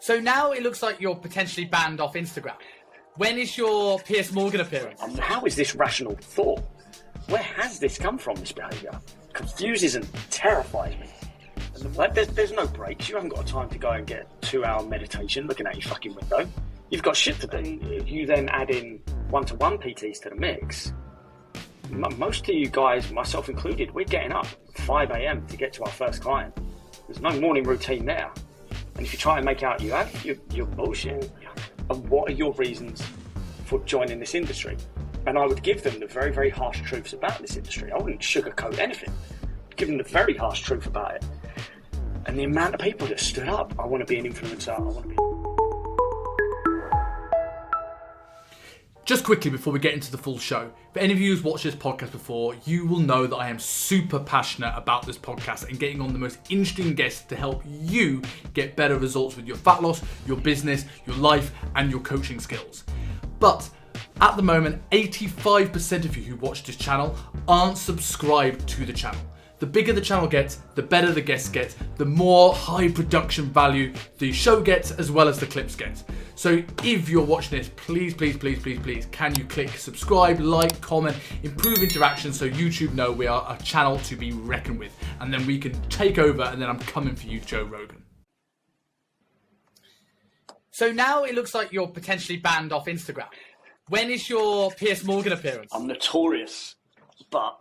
So now it looks like you're potentially banned off Instagram. When is your Piers Morgan appearance? How is this rational thought? Where has this come from, this behaviour? Confuses and terrifies me. Like, there's no breaks. You haven't got time to go and get a 2-hour meditation looking out your fucking window. You've got shit to do. If you then add in one-to-one PTs to the mix, most of you guys, myself included, we're getting up 5 a.m. to get to our first client. There's no morning routine there. And if you try and make out you have, you're bullshit. And what are your reasons for joining this industry? And I would give them the very, very harsh truths about this industry. I wouldn't sugarcoat anything. I'd give them the very harsh truth about it. And the amount of people that stood up, I want to be an influencer, I want to be... Just quickly before we get into the full show, for any of you who's watched this podcast before, you will know that I am super passionate about this podcast and getting on the most interesting guests to help you get better results with your fat loss, your business, your life, and your coaching skills. But at the moment, 85% of you who watch this channel aren't subscribed to the channel. The bigger the channel gets, the better the guests get, the more high production value the show gets, as well as the clips get. So if you're watching this, please, can you click subscribe, like, comment, improve interaction so YouTube know we are a channel to be reckoned with. And then we can take over, and then I'm coming for you, Joe Rogan. So now it looks like you're potentially banned off Instagram. When is your Piers Morgan appearance? I'm notorious, but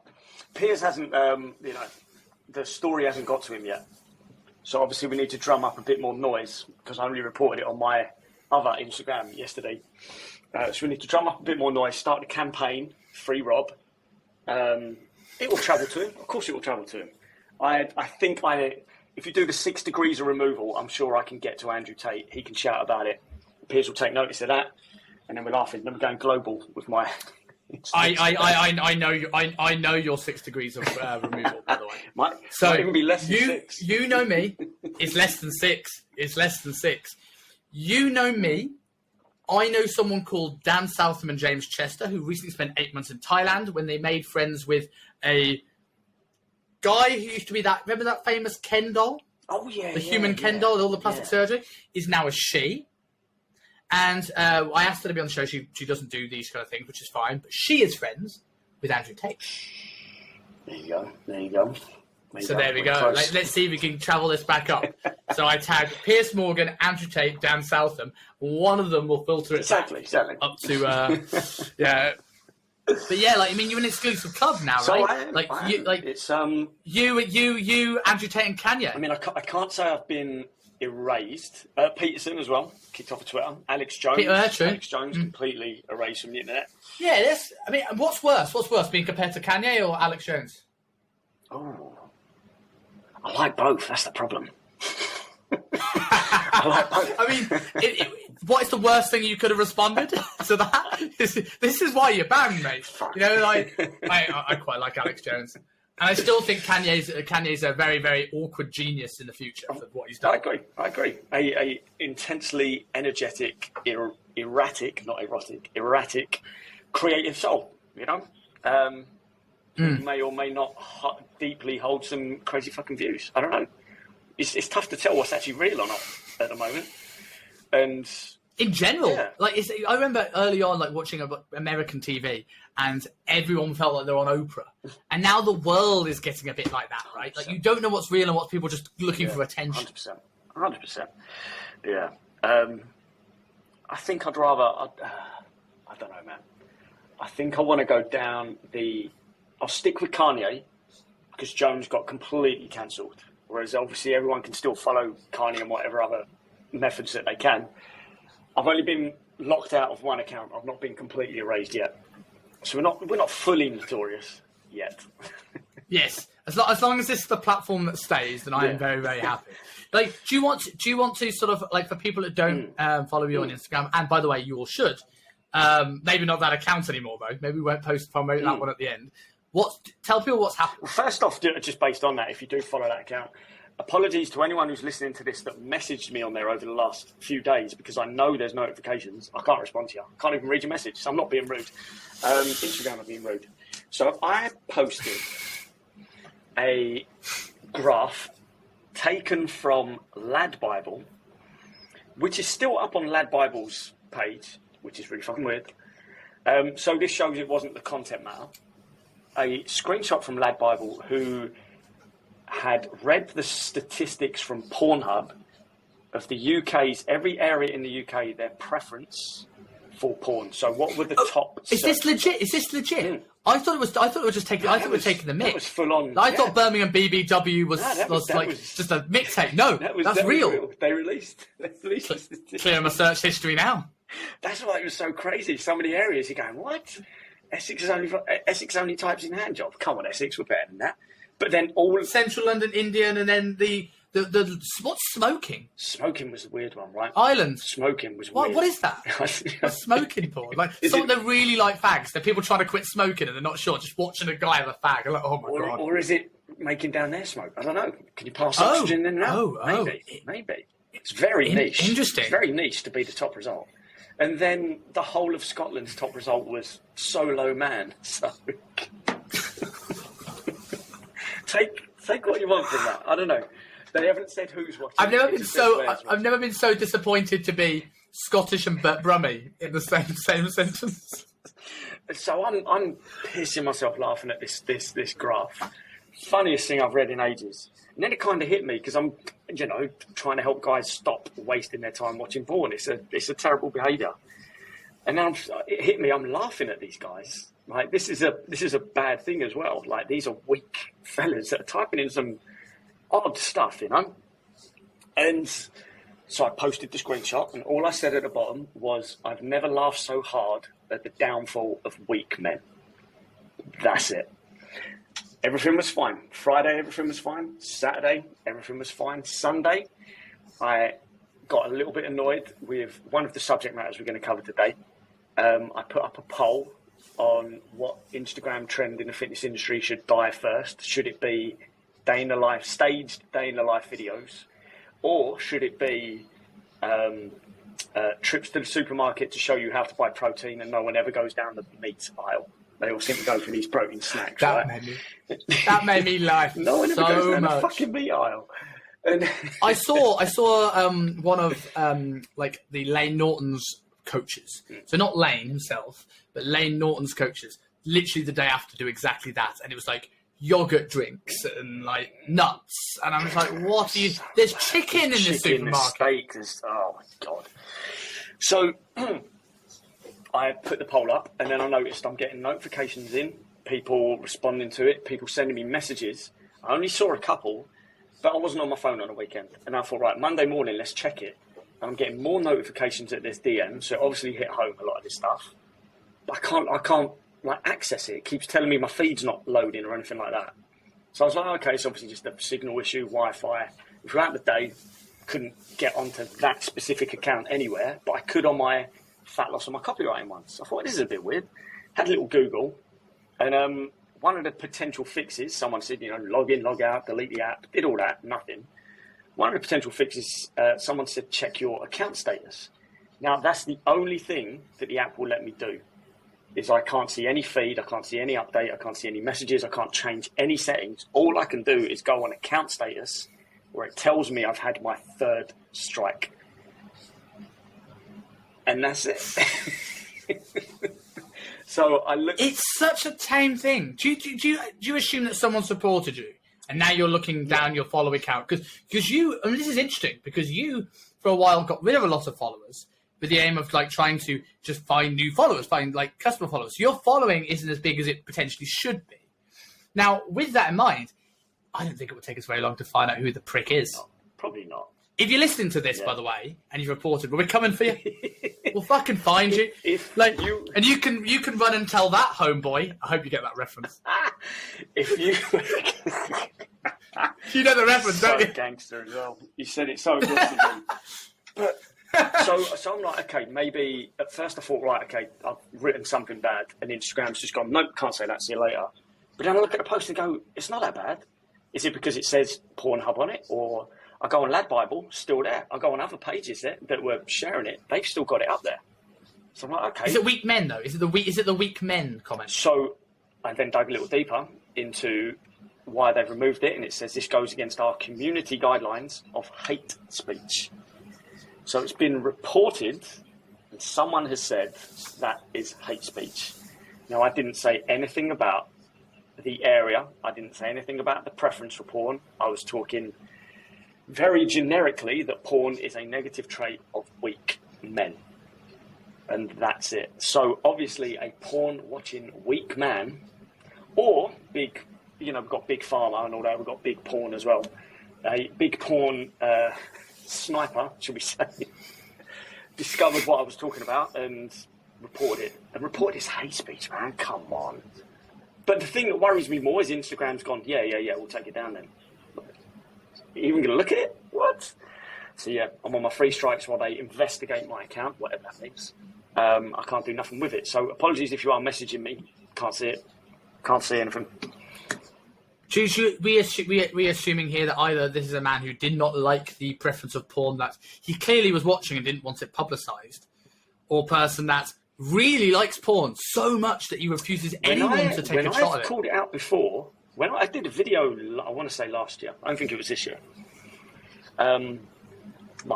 Piers hasn't, the story hasn't got to him yet. So obviously we need to drum up a bit more noise, because I only reported it on my other Instagram yesterday. So we need to drum up a bit more noise, start the campaign, free Robb. It will travel to him. Of course it will travel to him. I think if you do the 6 degrees of removal, I'm sure I can get to Andrew Tate. He can shout about it. Piers will take notice of that. And then we're laughing. Then we're going global with my... I know your 6 degrees of removal, by the way. Might even be less than 6. You know me. It's less than 6. It's less than 6. You know me. I know someone called Dan Southam and James Chester, who recently spent 8 months in Thailand when they made friends with a guy who used to be that... Remember that famous Ken doll? Oh, yeah. The human Ken doll with all the plastic surgery? Is now a she. And I asked her to be on the show. She doesn't do these kind of things, which is fine. But she is friends with Andrew Tate. There you go. There we go. Let's see if we can travel this back up. So I tagged Piers Morgan, Andrew Tate, Dan Southam. One of them will filter it exactly up to yeah. But yeah, you're an exclusive club now, so right? I am. It's you, Andrew Tate, and Kanye. I mean, I can't say I've been erased. Peterson as well, kicked off of Twitter. Alex Jones completely erased from the internet. Yeah, what's worse? What's worse, being compared to Kanye or Alex Jones? Oh, I like both. That's the problem. I like both. I mean, what is the worst thing you could have responded to that? This is why you're banned, mate. You know, I quite like Alex Jones. And I still think Kanye's a very, very awkward genius in the future for what he's done. I agree. A intensely energetic, erratic, creative soul, you know? May or may not deeply hold some crazy fucking views. I don't know. It's tough to tell what's actually real or not at the moment. And... in general, I remember early on, watching American TV, and everyone felt like they're on Oprah. And now the world is getting a bit like that, right? 100%. You don't know what's real and what's people just looking for attention. 100%. Yeah. I think I'd rather... I don't know, man. I think I want to go down I'll stick with Kanye, because Jones got completely cancelled. Whereas obviously everyone can still follow Kanye and whatever other methods that they can. I've only been locked out of one account. I've not been completely erased yet. So we're not fully notorious yet. Yes, as long as this is the platform that stays, then I am very, very happy. Do you want to sort of for people that don't follow you on Instagram, and by the way, you all should. Maybe not that account anymore though. Maybe we won't promote that one at the end. Tell people what's happened. Well, first off, just based on that, if you do follow that account. Apologies to anyone who's listening to this that messaged me on there over the last few days, because I know there's notifications. I can't respond to you. I can't even read your message, so I'm not being rude. Instagram are being rude. So I posted a graph taken from Lad Bible which is still up on Lad Bible's page, which is really fucking weird. So this shows it wasn't the content matter. A screenshot from Lad Bible, who had read the statistics from Pornhub of the UK's, every area in the UK, their preference for porn. So what were the top? Is this legit? Is this legit? Mm. I thought it was just taking. I thought we were taking the mix. That was full on. I thought Birmingham BBW was just a mixtape. No, that's real. They released the Clear my search history now. That's why it was so crazy. Some of the areas you're going, what? Essex only types in hand job. Come on, Essex, we're better than that. But then all of Central London, Indian, and then the what's smoking? Smoking was the weird one, right? Ireland. Smoking was weird. What is that? What's smoking porn? Like some that really like fags. They're people trying to quit smoking and they're not sure, just watching a guy have a fag. Like, oh my god. Or is it making down their smoke? I don't know. Can you pass oxygen in and out? Maybe. It's very niche. Interesting. It's very niche to be the top result. And then the whole of Scotland's top result was solo man. So take what you want from that. I don't know. They haven't said who's watching. I've never been so disappointed to be Scottish and Brummie in the same sentence. So I'm pissing myself laughing at this graph. Funniest thing I've read in ages. And then it kind of hit me because I'm, trying to help guys stop wasting their time watching porn. It's a terrible behaviour. And then it hit me. I'm laughing at these guys. Like this is a bad thing as well. Like these are weak fellas that are typing in some odd stuff, And so I posted the screenshot, and all I said at the bottom was, "I've never laughed so hard at the downfall of weak men." That's it. Everything was fine. Friday, everything was fine. Saturday, everything was fine. Sunday, I got a little bit annoyed with one of the subject matters we're going to cover today. I put up a poll on what Instagram trend in the fitness industry should die first. Should it be staged day in the life videos, or should it be trips to the supermarket to show you how to buy protein and no one ever goes down the meat aisle? They all seem to go for these protein snacks. That made me laugh. No one ever goes down the fucking meat aisle. And I saw one of like the Lane Norton's coaches. So not Lane himself, but Lane Norton's coaches. Literally the day after, do exactly that, and it was like yogurt drinks and like nuts, and I was like, "What are you?" There's chicken in the supermarket. Steak, oh my god! So I put the poll up, and then I noticed I'm getting notifications in, people responding to it, people sending me messages. I only saw a couple, but I wasn't on my phone on the weekend, and I thought, right, Monday morning, let's check it. And I'm getting more notifications that there's DMs, so it obviously hit home a lot of this stuff. But I can't like access it. It keeps telling me my feed's not loading or anything like that. So I was like, okay, it's obviously just a signal issue, Wi-Fi. Throughout the day, couldn't get onto that specific account anywhere, but I could on my fat loss and my copywriting ones. I thought, this is a bit weird. Had a little Google, and one of the potential fixes, someone said, log in, log out, delete the app, did all that, nothing. One of the potential fixes, someone said, check your account status. Now, that's the only thing that the app will let me do, is I can't see any feed, I can't see any update, I can't see any messages, I can't change any settings. All I can do is go on account status, where it tells me I've had my third strike. And that's it. So I look. It's such a tame thing. Do you assume that someone supported you, and now you're looking down your follower count? Because you, I mean, this is interesting, because you for a while got rid of a lot of followers with the aim of like trying to just find new followers, find like customer followers. Your following isn't as big as it potentially should be. Now, with that in mind, I don't think it would take us very long to find out who the prick is. No, probably not. If you're listening to this, by the way, and you've reported, we're coming for you. We'll fucking find you. And you can run and tell that, homeboy. I hope you get that reference. If you, you know the reference, so don't you? Gangster as well. You said it so good to me. But so I'm like, okay, maybe at first I thought, right, okay, I've written something bad, and Instagram's just gone, nope, can't say that. See you later. But then I look at the post and go, it's not that bad. Is it because it says Pornhub on it, or I go on Lad Bible, still there. I go on other pages that were sharing it, they've still got it up there. So I'm like, okay. Is it weak men though? Is it the weak men comment? So I then dug a little deeper into why they've removed it, and it says this goes against our community guidelines of hate speech. So it's been reported, and someone has said that is hate speech. Now, I didn't say anything about the area. I didn't say anything about the preference for porn. I was talking very generically that porn is a negative trait of weak men. And that's it. So obviously a porn watching weak man, or big, we've got big pharma and all that, we've got big porn as well. A big porn sniper, should we say, discovered what I was talking about and reported it. And reported his hate speech, man. Come on. But the thing that worries me more is Instagram's gone, yeah, we'll take it down then. You even going to look at it? What? So yeah, I'm on my 3 strikes while they investigate my account, whatever that means. I can't do nothing with it. So apologies if you are messaging me. Can't see it. Can't see anything. We assuming here that either this is a man who did not like the preference of porn that he clearly was watching and didn't want it publicised, or a person that really likes porn so much that he refuses anyone to take a shot at it. When I've called it out before, when I did a video, I want to say last year, I don't think it was this year, might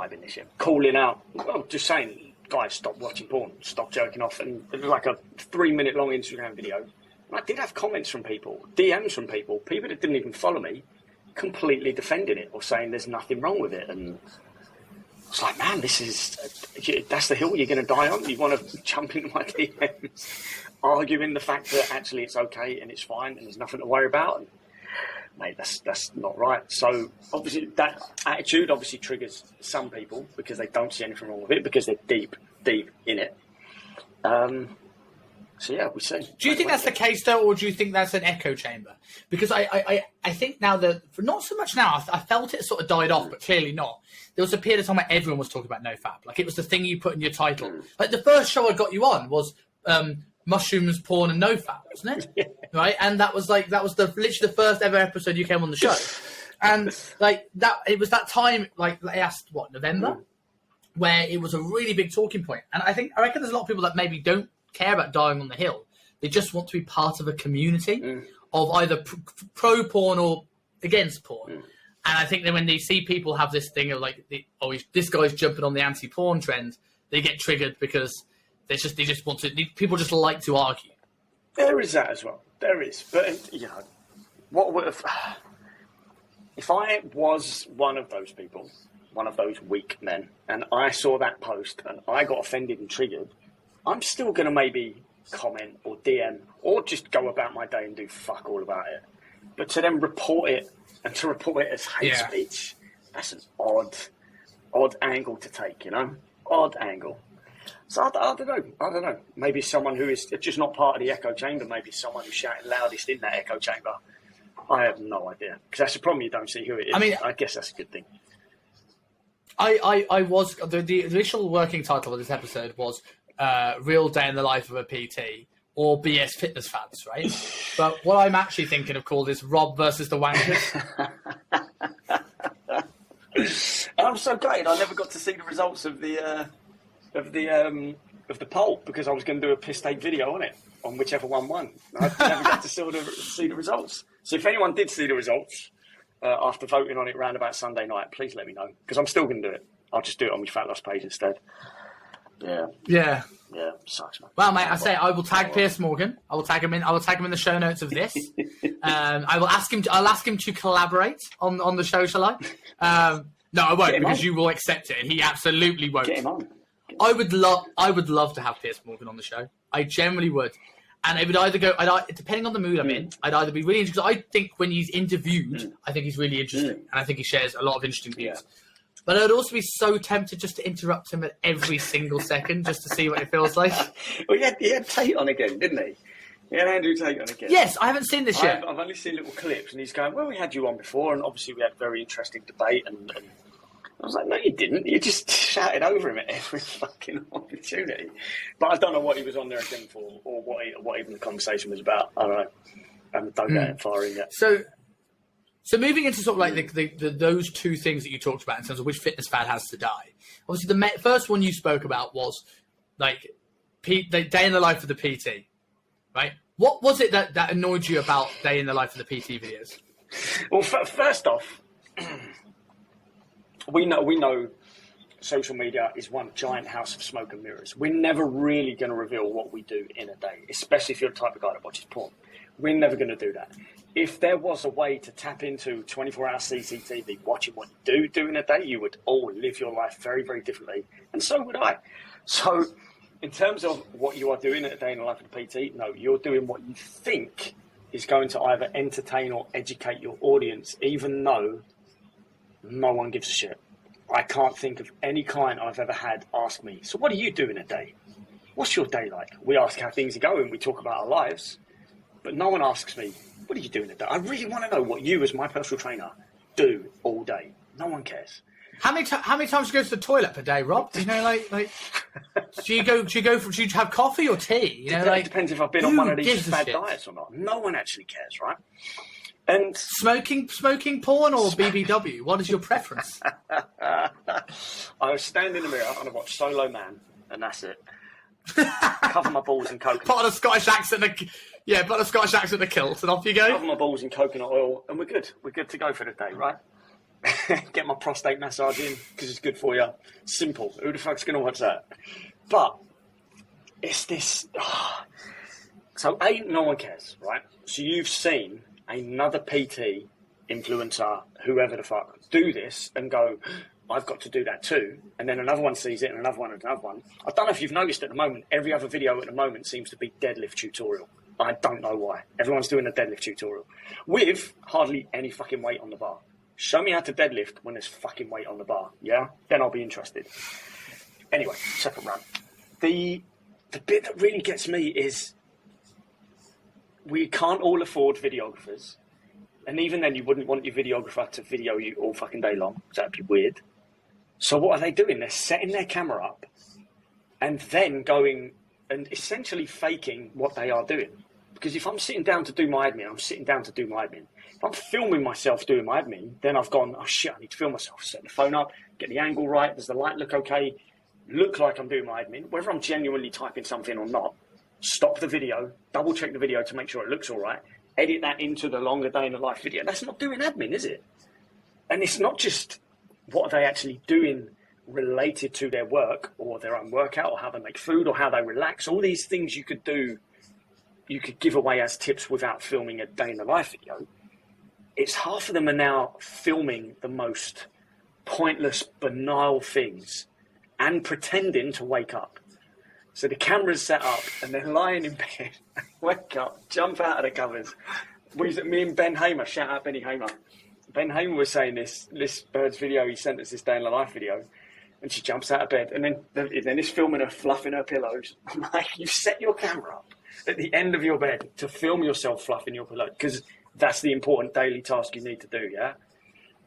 have been this year, calling out, well, just saying, guys, stop watching porn, stop jerking off, and it was like a 3-minute long Instagram video. And I did have comments from people, DMs from people that didn't even follow me, completely defending it or saying there's nothing wrong with it. And it's like, man, that's the hill you're going to die on. You want to jump into my DMs, arguing the fact that actually it's okay and it's fine and there's nothing to worry about. And, mate, that's not right. So obviously that attitude obviously triggers some people because they don't see anything wrong with it, because they're deep in it. So yeah, we see. Do you think that's the case though, or do you think that's an echo chamber? Because I think now that, not so much now, I felt it sort of died off, but clearly not. There was a period of time where everyone was talking about NoFap. Like, it was the thing you put in your title. Like, the first show I got you on was mushrooms, porn, and NoFap, wasn't it? Yeah. Right, and that was literally the first ever episode you came on the show, and like that, it was that time, like I asked, November, where it was a really big talking point. And I reckon there's a lot of people that maybe don't care about dying on the hill. They just want to be part of a community of either pro porn or against porn. And I think that when they see people have this thing of like, this guy's jumping on the anti-porn trend, they get triggered because people just like to argue. There is that as well. There is, but what would have, if I was one of those people, one of those weak men, and I saw that post and I got offended and triggered, I'm still going to maybe comment or DM or just go about my day and do fuck all about it. But to then report it, and to report it as hate speech, that's an odd angle to take, Odd angle. So I don't know. Maybe someone who is just not part of the echo chamber, maybe someone who's shouting loudest in that echo chamber. I have no idea. Because that's the problem, you don't see who it is. I mean, I guess that's a good thing. I was, the initial working title of this episode was Real Day in the Life of a PT, or BS Fitness Fads, right? But what I'm actually thinking of called is Robb versus the Wankers. I'm so gutted I never got to see the results of the poll, because I was going to do a piss take video on it, on whichever one won. I never got to see the results. So if anyone did see the results after voting on it round about Sunday night, please let me know, because I'm still going to do it. I'll just do it on my Fat Loss page instead. Yeah, sucks, man. Well, mate, I will tag Piers Morgan. I will tag him in the show notes of this. I'll ask him to collaborate on the show, shall I? No, I won't, because you will accept it, and he absolutely won't. Get him on. I would love to have Piers Morgan on the show. I generally would. And it would either go, depending on the mood I'm in, I'd either be really interested, because I think when he's interviewed, I think he's really interesting, and I think he shares a lot of interesting views. But I'd also be so tempted just to interrupt him at every single second, just to see what it feels like. Well, he had Tate on again, didn't he? He had Andrew Tate on again. Yes, I haven't seen this yet. I've only seen little clips, and he's going, well, we had you on before, and obviously we had a very interesting debate, and I was like, no, you didn't. You just shouted over him at every fucking opportunity. But I don't know what he was on there again for, or what even the conversation was about. I don't know. I haven't dug that far in yet. So moving into sort of like those two things that you talked about in terms of which fitness fad has to die. Obviously, the first one you spoke about was like the day in the life of the PT, right? What was it that annoyed you about day in the life of the PT videos? Well, first off, we know social media is one giant house of smoke and mirrors. We're never really going to reveal what we do in a day, especially if you're the type of guy that watches porn. We're never going to do that. If there was a way to tap into 24-hour CCTV, watching what you do in a day, you would all live your life very, very differently. And so would I. So in terms of what you are doing in a day in the life of the PT, no, you're doing what you think is going to either entertain or educate your audience, even though no one gives a shit. I can't think of any client I've ever had ask me, so what do you do in a day? What's your day like? We ask how things are going. We talk about our lives. But no one asks me, what do you do in a day? I really want to know what you, as my personal trainer, do all day. No one cares. How many times do you go to the toilet per day, Rob? Do you know, like, do you have coffee or tea? You know, it depends if I've been on one of these bad diets or not. No one actually cares, right? And smoking porn or BBW? What is your preference? I was standing in the mirror and I watched Solo Man, and that's it. Cover my balls in coconut. Put on a Scottish accent, put a Scottish accent, a kilt, and off you go. Cover my balls in coconut oil, and we're good. We're good to go for the day, right? Get my prostate massage in because it's good for you. Simple. Who the fuck's gonna watch that? But it's this. So no one cares, right? So you've seen another PT, influencer, whoever the fuck, do this and go, I've got to do that too. And then another one sees it and another one and another one. I don't know if you've noticed at the moment, every other video at the moment seems to be deadlift tutorial. I don't know why. Everyone's doing a deadlift tutorial with hardly any fucking weight on the bar. Show me how to deadlift when there's fucking weight on the bar, yeah? Then I'll be interested. Anyway, separate rant. The bit that really gets me is we can't all afford videographers. And even then, you wouldn't want your videographer to video you all fucking day long. That'd be weird. So what are they doing? They're setting their camera up and then going and essentially faking what they are doing. Because if I'm sitting down to do my admin, I'm sitting down to do my admin. If I'm filming myself doing my admin, then I've gone, oh shit, I need to film myself. Set the phone up, get the angle right. Does the light look okay? Look like I'm doing my admin. Whether I'm genuinely typing something or not, stop the video, double check the video to make sure it looks all right. Edit that into the longer day in the life video. That's not doing admin, is it? And it's not just what are they actually doing related to their work or their own workout or how they make food or how they relax. All these things you could do, you could give away as tips without filming a day in the life video. It's half of them are now filming the most pointless, banal things and pretending to wake up. So the camera's set up and they're lying in bed, wake up, jump out of the covers. Me and Ben Hamer, shout out Benny Hamer. Ben Hamer was saying this bird's video, he sent us this day in the life video, and she jumps out of bed and then it's filming her fluffing her pillows. I'm like, you set your camera up at the end of your bed to film yourself fluffing your pillow because that's the important daily task you need to do, yeah?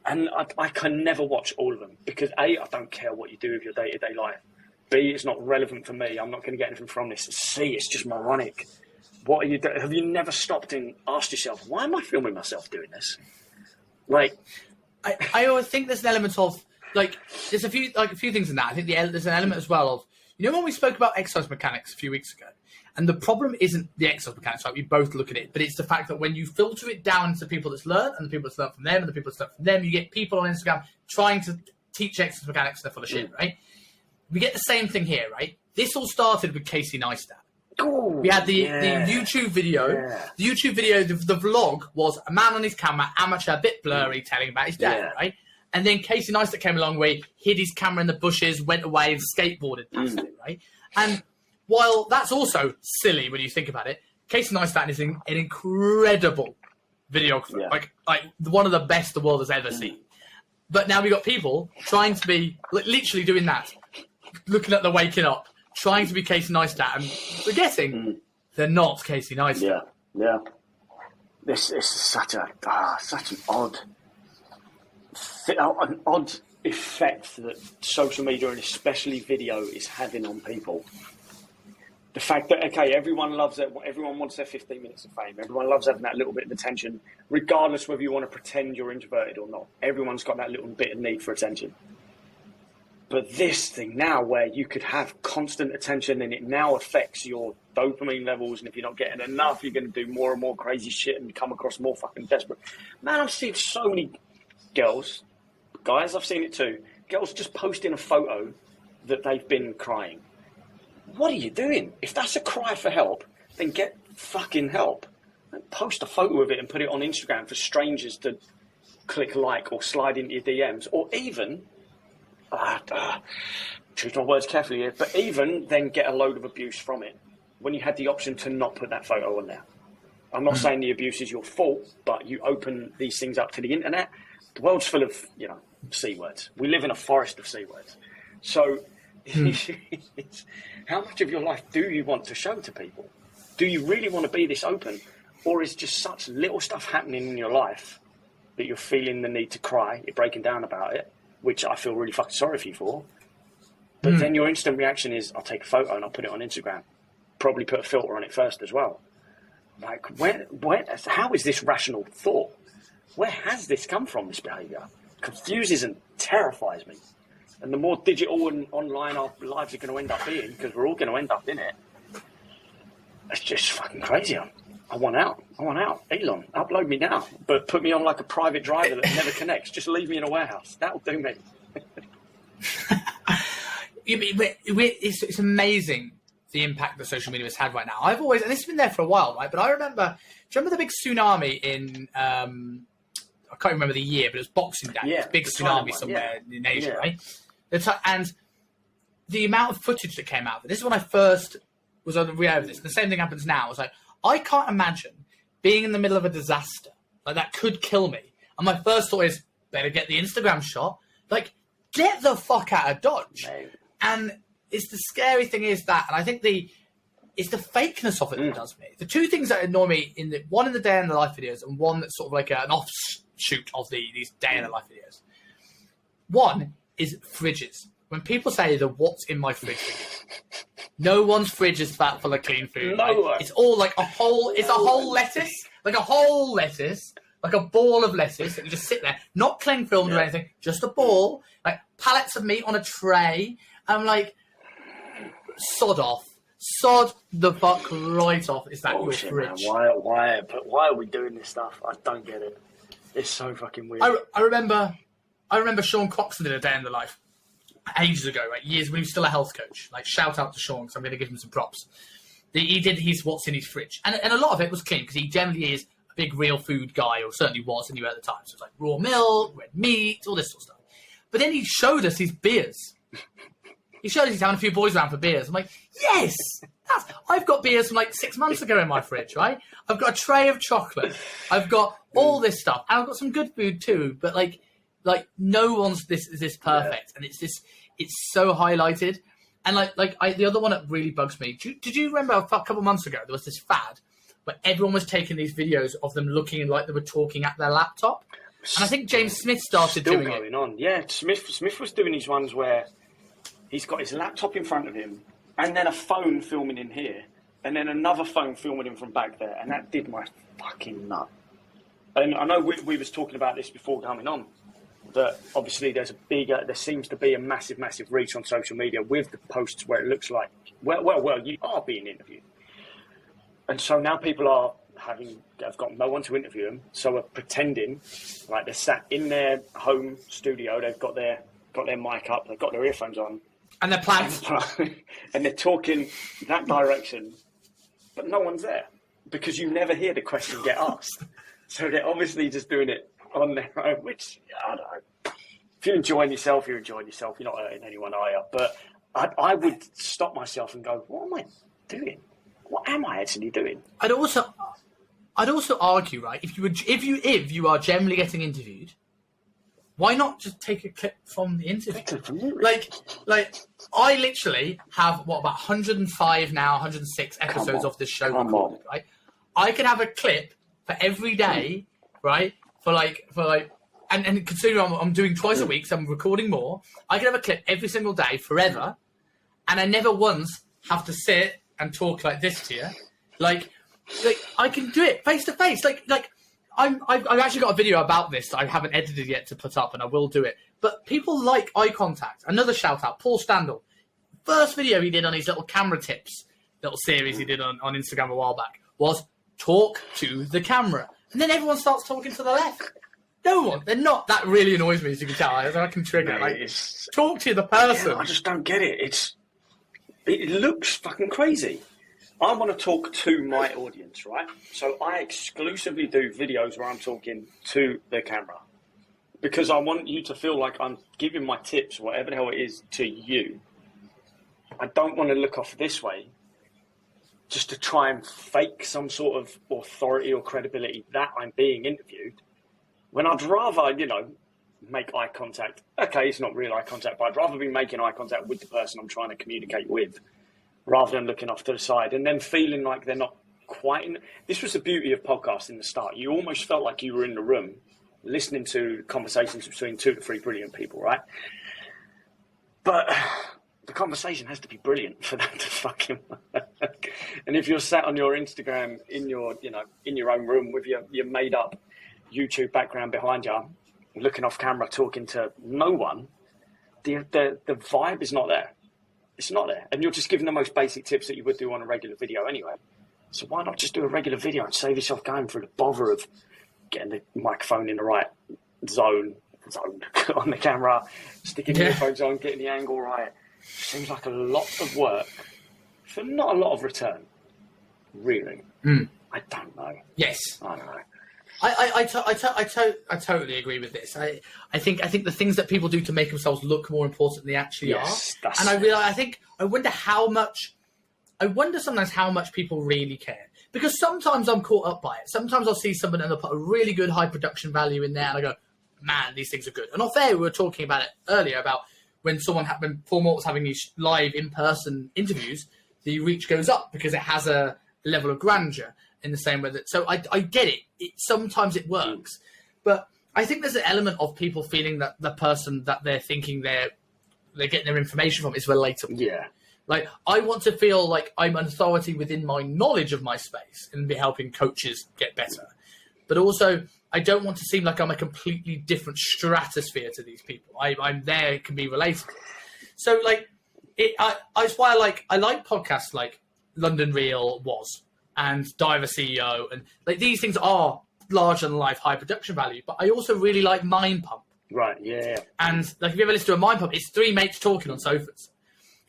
And I can never watch all of them because A, I don't care what you do with your day-to-day life. B, it's not relevant for me. I'm not going to get anything from this. C, it's just moronic. What are you doing? Have you never stopped and asked yourself, why am I filming myself doing this? Like, I always think there's an element of, like, there's a few things in that. I think there's an element as well of, you know, when we spoke about exercise mechanics a few weeks ago, and the problem isn't the exercise mechanics, right? We both look at it, but it's the fact that when you filter it down to people that's learned and the people that's learned from them and the people that's learned from them, you get people on Instagram trying to teach exercise mechanics and they're full of shit, right? We get the same thing here, right? This all started with Casey Neistat. Ooh, we had the YouTube video. Yeah. The YouTube video, the vlog was a man on his camera, amateur, a bit blurry, telling about his day, right? And then Casey Neistat came along where he hid his camera in the bushes, went away and skateboarded past it, right? And while that's also silly when you think about it, Casey Neistat is an incredible videographer, like one of the best the world has ever seen. But now we got people trying to be literally doing that, looking at the waking up, trying to be Casey Neistat and forgetting they're not Casey Neistat. Yeah. This is such an odd effect that social media and especially video is having on people. The fact that, okay, everyone loves it. Everyone wants their 15 minutes of fame. Everyone loves having that little bit of attention, regardless whether you want to pretend you're introverted or not. Everyone's got that little bit of need for attention. But this thing now where you could have constant attention and it now affects your dopamine levels, and if you're not getting enough, you're going to do more and more crazy shit and come across more fucking desperate. Man, I've seen so many girls, guys, I've seen it too, girls just posting a photo that they've been crying. What are you doing? If that's a cry for help, then get fucking help. Don't post a photo of it and put it on Instagram for strangers to click like or slide into your DMs, or even, choose my words carefully here, but even then get a load of abuse from it when you had the option to not put that photo on there. I'm not saying the abuse is your fault, but you open these things up to the internet. The world's full of, C words. We live in a forest of C words. So how much of your life do you want to show to people? Do you really want to be this open? Or is just such little stuff happening in your life that you're feeling the need to cry, you're breaking down about it, which I feel really fucking sorry for you for. But then your instant reaction is, I'll take a photo and I'll put it on Instagram. Probably put a filter on it first as well. Like, how is this rational thought? Where has this come from, this behaviour? Confuses and terrifies me. And the more digital and online our lives are going to end up being, because we're all going to end up in it, it's just fucking crazy. I want out. Elon, upload me now. But put me on like a private driver that never connects. Just leave me in a warehouse. That'll do me. It's amazing the impact that social media has had right now. I've always, and this has been there for a while, right? But I remember, do you remember the big tsunami in, I can't remember the year, but it was Boxing Day. Yeah, big tsunami somewhere in Asia, right? And the amount of footage that came out, this is when I first was aware of this. And the same thing happens now. I was like, I can't imagine being in the middle of a disaster. Like, that could kill me. And my first thought is, better get the Instagram shot. Like, get the fuck out of Dodge. No. And it's the scary thing is that, and I think it's the fakeness of it that does me. The two things that annoy me, one in the day in the life videos, and one that's sort of like an offshoot of these day in the life videos. One is fridges. When people say the what's in my fridge video, no one's fridge is that full of clean food. No right? one. It's all like a whole lettuce, like a ball of lettuce that you just sit there, not cling filmed or anything, just a ball, like pallets of meat on a tray. I'm like, sod off. Sod the fuck right off. Is that your fridge? Man. Why are we doing this stuff? I don't get it. It's so fucking weird. I remember Sean Croxton did a day in the life ages ago, right? Years when he was still a health coach. Like, shout out to Sean, because I'm going to give him some props. He did his what's in his fridge, and a lot of it was clean because he generally is a big real food guy, or certainly was anyway at the time. So it's like raw milk, red meat, all this sort of stuff. But then he showed us his beers. He showed us he's having a few boys around for beers. I'm like, yes, I've got beers from like 6 months ago in my fridge, right? I've got a tray of chocolate. I've got all this stuff, and I've got some good food too. But like no one's this perfect, and it's so highlighted. And the other one that really bugs me. Did you remember a couple of months ago there was this fad where everyone was taking these videos of them looking like they were talking at their laptop? And I think James Smith started doing it. Still going on. Yeah, Smith was doing these ones where he's got his laptop in front of him and then a phone filming him here and then another phone filming him from back there. And that did my fucking nut. And I know we was talking about this before coming on, that obviously there seems to be a massive reach on social media with the posts where it looks like, well, you are being interviewed. And so now people have got no one to interview them, so are pretending like they're sat in their home studio, they've got their mic up, they've got their earphones on. And they're plants. And they're talking that direction, but no one's there because you never hear the question get asked. So they're obviously just doing it on their own, which, I don't know. If you're enjoying yourself, you're enjoying yourself. You're not hurting anyone, are you? But I would stop myself and go, what am I doing? What am I actually doing? I'd also argue, right? If you are generally getting interviewed, why not just take a clip from the interview? Like I literally have about 105 now, 106 episodes of this show recorded, right? I could have a clip for every day, right? And considering I'm doing twice a week, so I'm recording more. I could have a clip every single day forever, and I never once have to sit and talk like this to you. Like I can do it face to face. I've actually got a video about this that I haven't edited yet to put up, and I will do it. But people like eye contact. Another shout out, Paul Standel. First video he did on his little camera tips, little series he did on Instagram a while back, was talk to the camera. And then everyone starts talking to the left. No one. They're not. That really annoys me, as you can tell. I can trigger. Talk to the person. Yeah, I just don't get it. It looks fucking crazy. I want to talk to my audience, right? So I exclusively do videos where I'm talking to the camera because I want you to feel like I'm giving my tips, whatever the hell it is, to you. I don't want to look off this way just to try and fake some sort of authority or credibility that I'm being interviewed. When I'd rather, make eye contact. Okay, it's not real eye contact, but I'd rather be making eye contact with the person I'm trying to communicate with rather than looking off to the side and then feeling like they're not quite in. This was the beauty of podcasting in the start. You almost felt like you were in the room listening to conversations between 2 to 3 brilliant people, right? But the conversation has to be brilliant for that to fucking work. And if you're sat on your Instagram in your own room with your made up YouTube background behind you, looking off camera, talking to no one, the vibe is not there. It's not there. And you're just giving the most basic tips that you would do on a regular video anyway. So why not just do a regular video and save yourself going through the bother of getting the microphone in the right zone on the camera, sticking the earphones on, getting the angle right. Seems like a lot of work for not a lot of return. Really. I don't know. Yes. I don't know. I totally agree with this. I think the things that people do to make themselves look more important than they actually are. And I wonder sometimes how much people really care. Because sometimes I'm caught up by it. Sometimes I'll see someone and they'll put a really good high production value in there and I go, man, these things are good. And off air, we were talking about it earlier about when Paul Mort was having these live in-person interviews, the reach goes up because it has a level of grandeur. In the same way that, so I get it. Sometimes it works, but I think there's an element of people feeling that the person that they're thinking they're getting their information from is relatable. Yeah. Like I want to feel like I'm an authority within my knowledge of my space and be helping coaches get better. But also I don't want to seem like I'm a completely different stratosphere to these people. I'm there, it can be relatable. So like that's why I like podcasts like London Real was. And Diver CEO, and like these things are larger than life, high production value. But I also really like Mind Pump. Right, yeah. And like if you ever listen to a Mind Pump, it's 3 mates talking on sofas,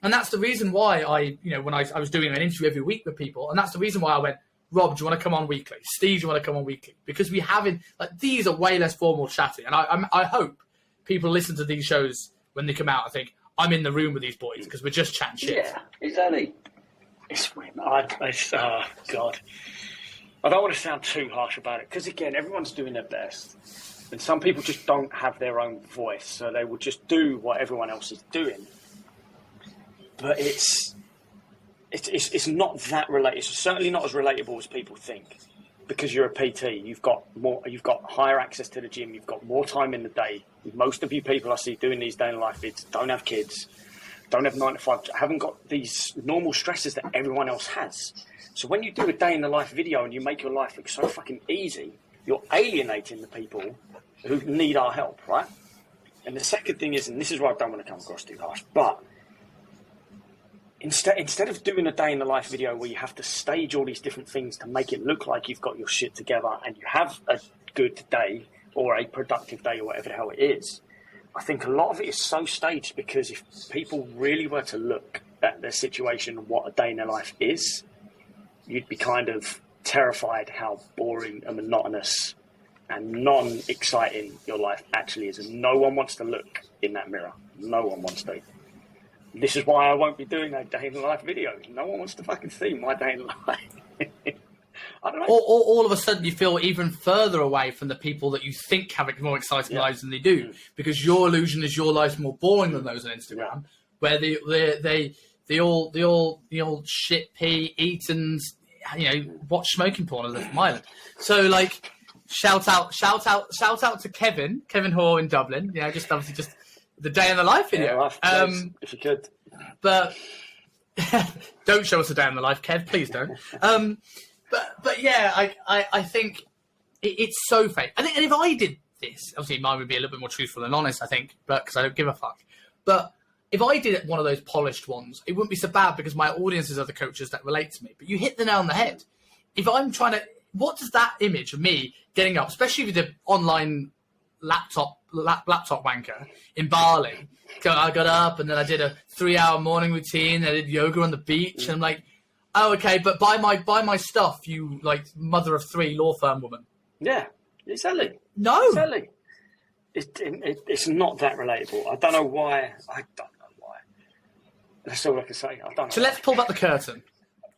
and that's the reason why when I was doing an interview every week with people, and that's the reason why I went, Rob, do you want to come on weekly? Steve, do you want to come on weekly? Because we haven't these are way less formal chatting, and I hope people listen to these shows when they come out and think I'm in the room with these boys because we're just chatting shit. Yeah, exactly. It's weird. Oh, God. I don't want to sound too harsh about it because, again, everyone's doing their best. And some people just don't have their own voice, so they will just do what everyone else is doing. But it's not that related. It's certainly not as relatable as people think because you're a PT. You've got higher access to the gym. You've got more time in the day. Most of you people I see doing these day in life vids don't have kids. Don't have 9 to 5, haven't got these normal stresses that everyone else has. So when you do a day in the life video and you make your life look so fucking easy, you're alienating the people who need our help, right? And the second thing is, and this is where I don't want to come across too harsh, but instead of doing a day in the life video where you have to stage all these different things to make it look like you've got your shit together and you have a good day or a productive day or whatever the hell it is, I think a lot of it is so staged because if people really were to look at their situation and what a day in their life is, you'd be kind of terrified how boring and monotonous and non-exciting your life actually is. And no one wants to look in that mirror. No one wants to. This is why I won't be doing a day in the life video. No one wants to fucking see my day in life. I don't know. All of a sudden, you feel even further away from the people that you think have more exciting lives than they do, because your illusion is your life's more boring than those on Instagram, where they all shit pee, eat, and watch smoking porn and live from Ireland. So like, shout out to Kevin Hoare in Dublin. Just obviously just the day in the life video. If you could, but don't show us a day in the life, Kev. Please don't. But yeah, I think it's so fake. And if I did this, obviously mine would be a little bit more truthful and honest, I think, but because I don't give a fuck. But if I did one of those polished ones, it wouldn't be so bad because my audiences are the coaches that relate to me. But you hit the nail on the head. If I'm trying to, what does that image of me getting up, especially with the online laptop wanker in Bali. So I got up and then I did a 3-hour morning routine. I did yoga on the beach. And I'm like, oh, okay, but buy my stuff, you like mother of 3 law firm woman. Yeah, exactly. No. Exactly. It's not that relatable. I don't know why. That's all I can say. I don't know. So let's pull back the curtain.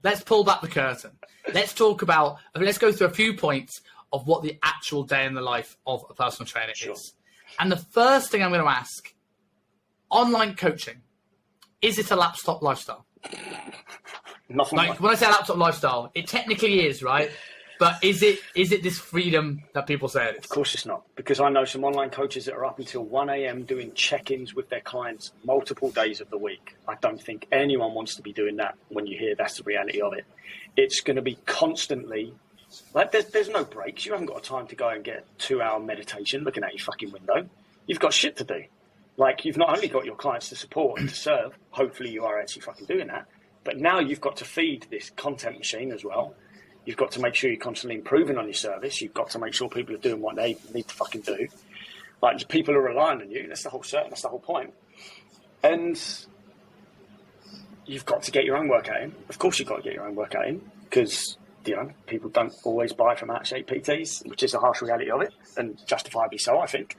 Let's talk about, let's go through a few points of what the actual day in the life of a personal trainer is. And the first thing I'm going to ask, online coaching, is it a laptop lifestyle? Nothing like when I say laptop lifestyle, it technically is, right? But is it this freedom that people say it is? Of course it's not, because I know some online coaches that are up until 1 a.m. doing check-ins with their clients multiple days of the week. I don't think anyone wants to be doing that when you hear that's the reality of it. It's going to be constantly, like there's no breaks. You haven't got time to go and get 2-hour meditation looking at your fucking window. You've got shit to do. Like, you've not only got your clients to support and to serve, hopefully you are actually fucking doing that, but now you've got to feed this content machine as well. You've got to make sure you're constantly improving on your service. You've got to make sure people are doing what they need to fucking do. Like, people are relying on you. That's the whole point. And you've got to get your own workout in. Of course you've got to get your own workout in, because, you know, people don't always buy from out-of-shape PTs, which is the harsh reality of it, and justifiably so, I think.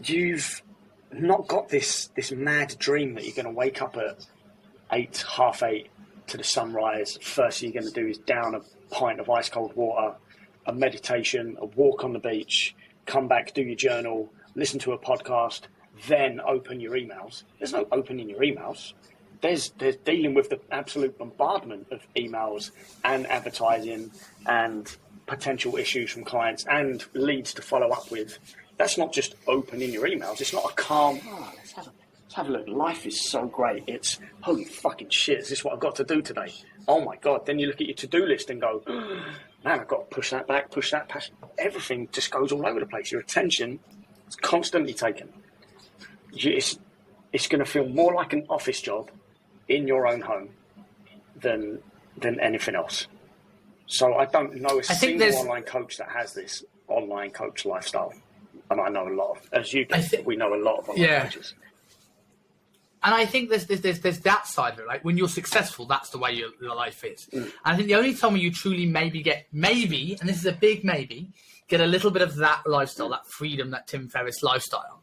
You've not got this mad dream that you're going to wake up at 8, half 8 to the sunrise. First thing you're going to do is down a pint of ice cold water, a meditation, a walk on the beach, come back, do your journal, listen to a podcast, then open your emails. There's no opening your emails. There's dealing with the absolute bombardment of emails and advertising and potential issues from clients and leads to follow up with. That's not just opening your emails. It's not a calm, let's have a look. Life is so great. It's, holy fucking shit, is this what I've got to do today? Oh my God. Then you look at your to-do list and go, man, I've got to push that back, push that past. Everything just goes all over the place. Your attention is constantly taken. It's going to feel more like an office job in your own home than anything else. So I don't know a single online coach that has this online coach lifestyle. And I know a lot of, as you do, we know a lot of online coaches. And I think there's that side of it. Like, when you're successful, that's the way your life is. And I think the only time when you truly maybe, and this is a big maybe, get a little bit of that lifestyle, that freedom, that Tim Ferriss lifestyle,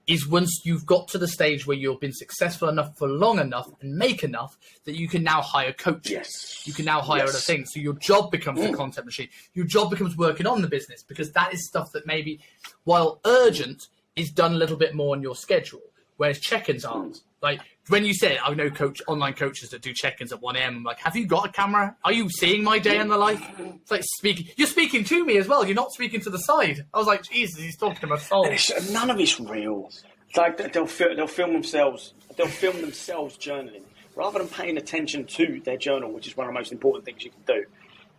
is once you've got to the stage where you've been successful enough for long enough and make enough that you can now hire coaches. Yes. You can now hire other things. So your job becomes the content machine. Your job becomes working on the business, because that is stuff that maybe, while urgent, is done a little bit more on your schedule, whereas check-ins aren't. Like, when you said, I know online coaches that do check-ins at 1 a.m. I'm like, have you got a camera? Are you seeing my day in the life? It's like you're speaking to me as well. You're not speaking to the side. I was like, Jesus, he's talking to my soul. None of it's real. Like, they'll film themselves journaling. Rather than paying attention to their journal, which is one of the most important things you can do,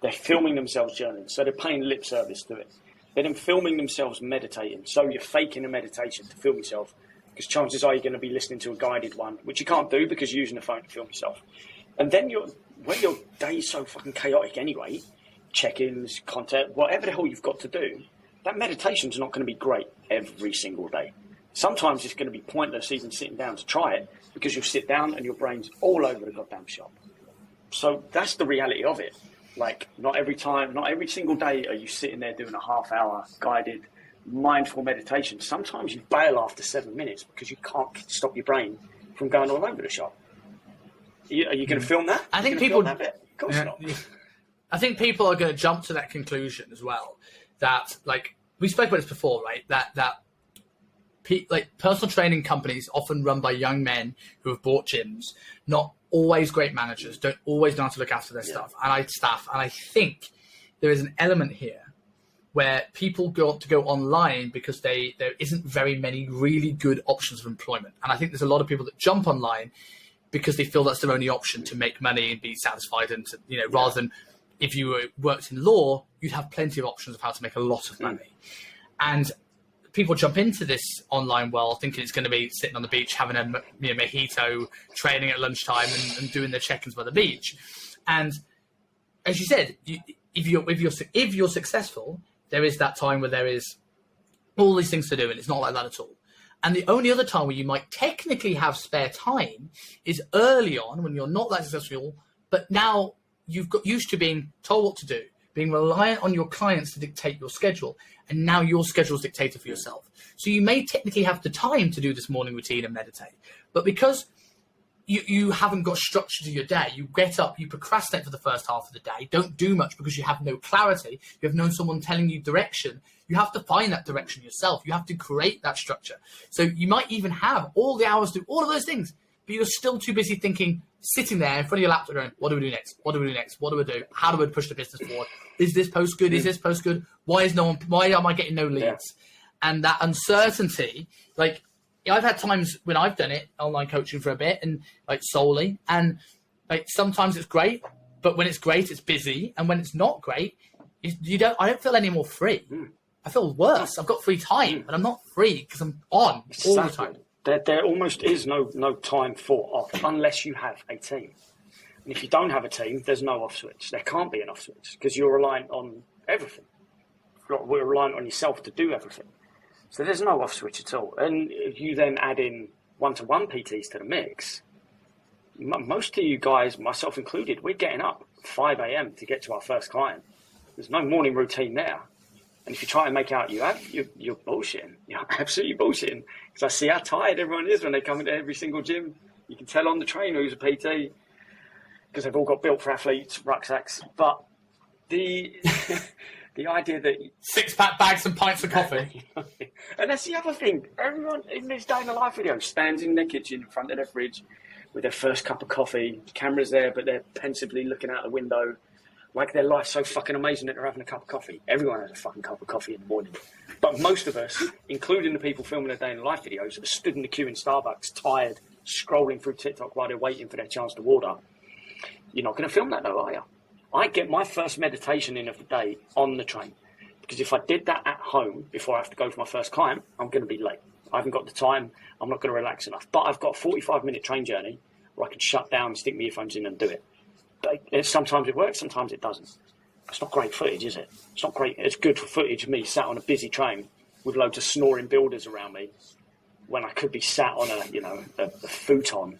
they're filming themselves journaling. So they're paying lip service to it. They're then filming themselves meditating. So you're faking a meditation to film yourself, because chances are you're going to be listening to a guided one, which you can't do because you're using a phone to film yourself. And then when your day is so fucking chaotic anyway, check-ins, content, whatever the hell you've got to do, that meditation's not going to be great every single day. Sometimes it's going to be pointless even sitting down to try it, because you'll sit down and your brain's all over the goddamn shop. So that's the reality of it. Like, not every single day are you sitting there doing a half-hour guided mindful meditation. Sometimes you bail after 7 minutes because you can't stop your brain from going all over the shop. Are you going to film that? I think people. Of course not. I think people are going to jump to that conclusion as well. That, like, we spoke about this before, right? That personal training companies often run by young men who have bought gyms, not always great managers, don't always know how to look after their staff. And I think there is an element here where people go to go online because there isn't very many really good options of employment. And I think there's a lot of people that jump online because they feel that's their only option to make money and be satisfied. And to, rather than if you worked in law, you'd have plenty of options of how to make a lot of money. And people jump into this online world thinking it's going to be sitting on the beach, having a mojito, training at lunchtime and doing their check-ins by the beach. And as you said, if you're successful, there is that time where there is all these things to do, and it's not like that at all. And the only other time where you might technically have spare time is early on when you're not that successful, but now you've got used to being told what to do, being reliant on your clients to dictate your schedule, and now your schedule is dictated for yourself. So you may technically have the time to do this morning routine and meditate, but because you haven't got structure to your day, you get up, you procrastinate for the first half of the day, don't do much because you have no clarity, you have no someone telling you direction. You have to find that direction yourself. You have to create that structure. So you might even have all the hours to do all of those things, but you're still too busy thinking, sitting there in front of your laptop going, what do we do next? What do we do next? What do we do? How do we push the business forward? Is this post good? Is this post good? Why am I getting no leads? Yeah. And that uncertainty, like, I've had times when I've done it, online coaching for a bit and like solely, and like sometimes it's great, but when it's great, it's busy. And when it's not great, I don't feel any more free. I feel worse. I've got free time, but I'm not free because I'm on all the time. There almost is no time for off unless you have a team. And if you don't have a team, there's no off switch. There can't be an off switch because you're reliant on everything. We're reliant on yourself to do everything. So there's no off switch at all. And if you then add in one-to-one PTs to the mix, most of you guys, myself included, we're getting up 5 a.m. to get to our first client. There's no morning routine there. And if you try and make out you have, you're bullshitting. You're absolutely bullshitting. Because I see how tired everyone is when they come into every single gym. You can tell on the trainer who's a PT because they've all got built for athletes, rucksacks. But the idea that... 6-pack bags and pints of coffee. And that's the other thing. Everyone in this day in the life video stands in their kitchen in front of their fridge with their first cup of coffee. The camera's there, but they're pensively looking out the window. Like their life's so fucking amazing that they're having a cup of coffee. Everyone has a fucking cup of coffee in the morning. But most of us, including the people filming their day in the life videos, are stood in the queue in Starbucks, tired, scrolling through TikTok while they're waiting for their chance to order. You're not going to film that though, are you? I get my first meditation in of the day on the train. Because if I did that at home before I have to go for my first client, I'm going to be late. I haven't got the time. I'm not going to relax enough. But I've got a 45-minute train journey where I can shut down, stick my earphones in and do it. Sometimes it works, sometimes it doesn't. It's not great footage, is it? It's not great. It's good for footage of me sat on a busy train with loads of snoring builders around me when I could be sat on a futon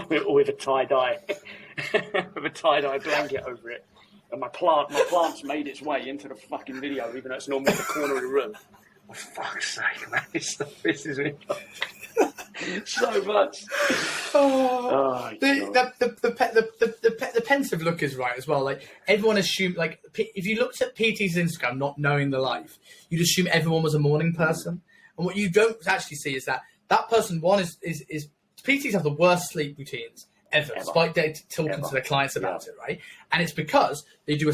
with a tie-dye blanket over it. And my plant's made its way into the fucking video, even though it's normally in the corner of the room. For fuck's sake, man, this stuff pisses me off. So much. The pensive look is right as well. Like everyone assumed, like if you looked at PT's Instagram, not knowing the life, you'd assume everyone was a morning person. And what you don't actually see is that person one is PTs have the worst sleep routines ever. Despite talking to their clients about it, right? And it's because they do a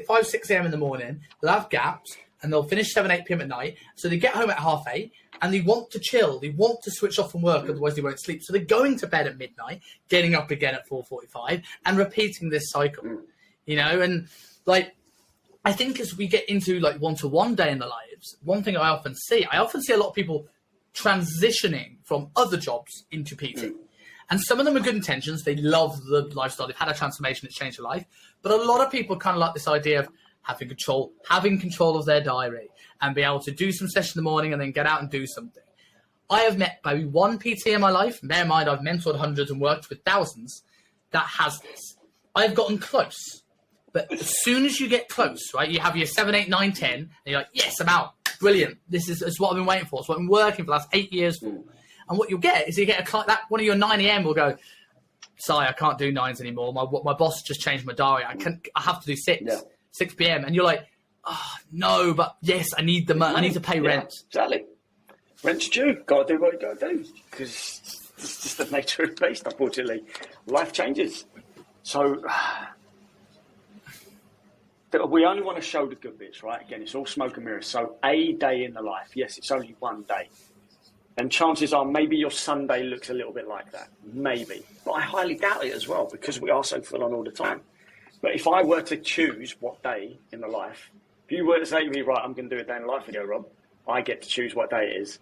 5, 6 a.m. in the morning. They'll have gaps. And they'll finish 7, 8 p.m. at night. So they get home at 8:30 and they want to chill. They want to switch off from work, otherwise they won't sleep. So they're going to bed at midnight, getting up again at 4:45 and repeating this cycle, And like, I think as we get into like one-to-one day in the lives, one thing I often see a lot of people transitioning from other jobs into PT. And some of them are good intentions. They love the lifestyle. They've had a transformation that's changed their life. But a lot of people kind of like this idea of having control of their diary and be able to do some session in the morning and then get out and do something. I have met maybe one PT in my life. Bear in mind, I've mentored hundreds and worked with thousands that has this. I've gotten close. But as soon as you get close, right, you have your 7, 8, 9, 10, and you're like, yes, I'm out. Brilliant. This is what I've been waiting for. It's what I've been working for the last 8 years for. And what you'll get is you get a client, that one of your 9 a.m. will go, sorry, I can't do 9s anymore. My boss just changed my diary. I have to do 6. Yeah. 6 p.m. and you're like, oh, no, but yes, I need the money. I need to pay rent. Exactly. Rent's due. Got to do what you got to do because it's just the nature of the beast, unfortunately. Life changes. So we only want to show the good bits, right? Again, it's all smoke and mirrors. So a day in the life. Yes, it's only one day. And chances are maybe your Sunday looks a little bit like that. Maybe. But I highly doubt it as well because we are so full on all the time. But if I were to choose what day in the life, if you were to say to me, right, I'm going to do a day in the life video, Rob, I get to choose what day it is,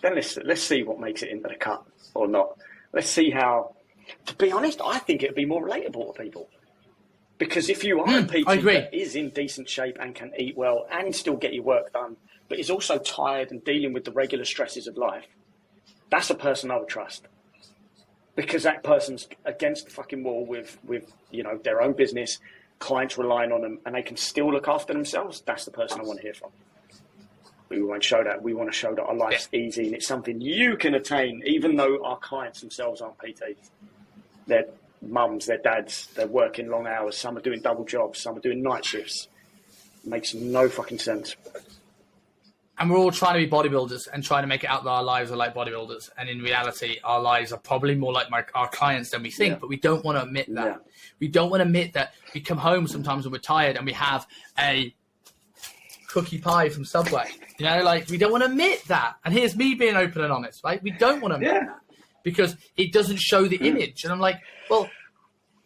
then let's see what makes it into the cut or not. Let's see how, to be honest, I think it would be more relatable to people. Because if you are a PT that is in decent shape and can eat well and still get your work done but is also tired and dealing with the regular stresses of life, that's a person I would trust. Because that person's against the fucking wall with their own business, clients relying on them, and they can still look after themselves. That's the person I want to hear from. We want to show that. We want to show that our life's easy and it's something you can attain, even though our clients themselves aren't PTs. They're mums, they're dads, they're working long hours. Some are doing double jobs. Some are doing night shifts. It makes no fucking sense. And we're all trying to be bodybuilders and trying to make it out that our lives are like bodybuilders. And in reality, our lives are probably more like our clients than we think, but we don't want to admit that. Yeah. We don't want to admit that we come home sometimes when we're tired and we have a cookie pie from Subway. We don't want to admit that. And here's me being open and honest, right? We don't want to admit that because it doesn't show the image. And I'm like, well,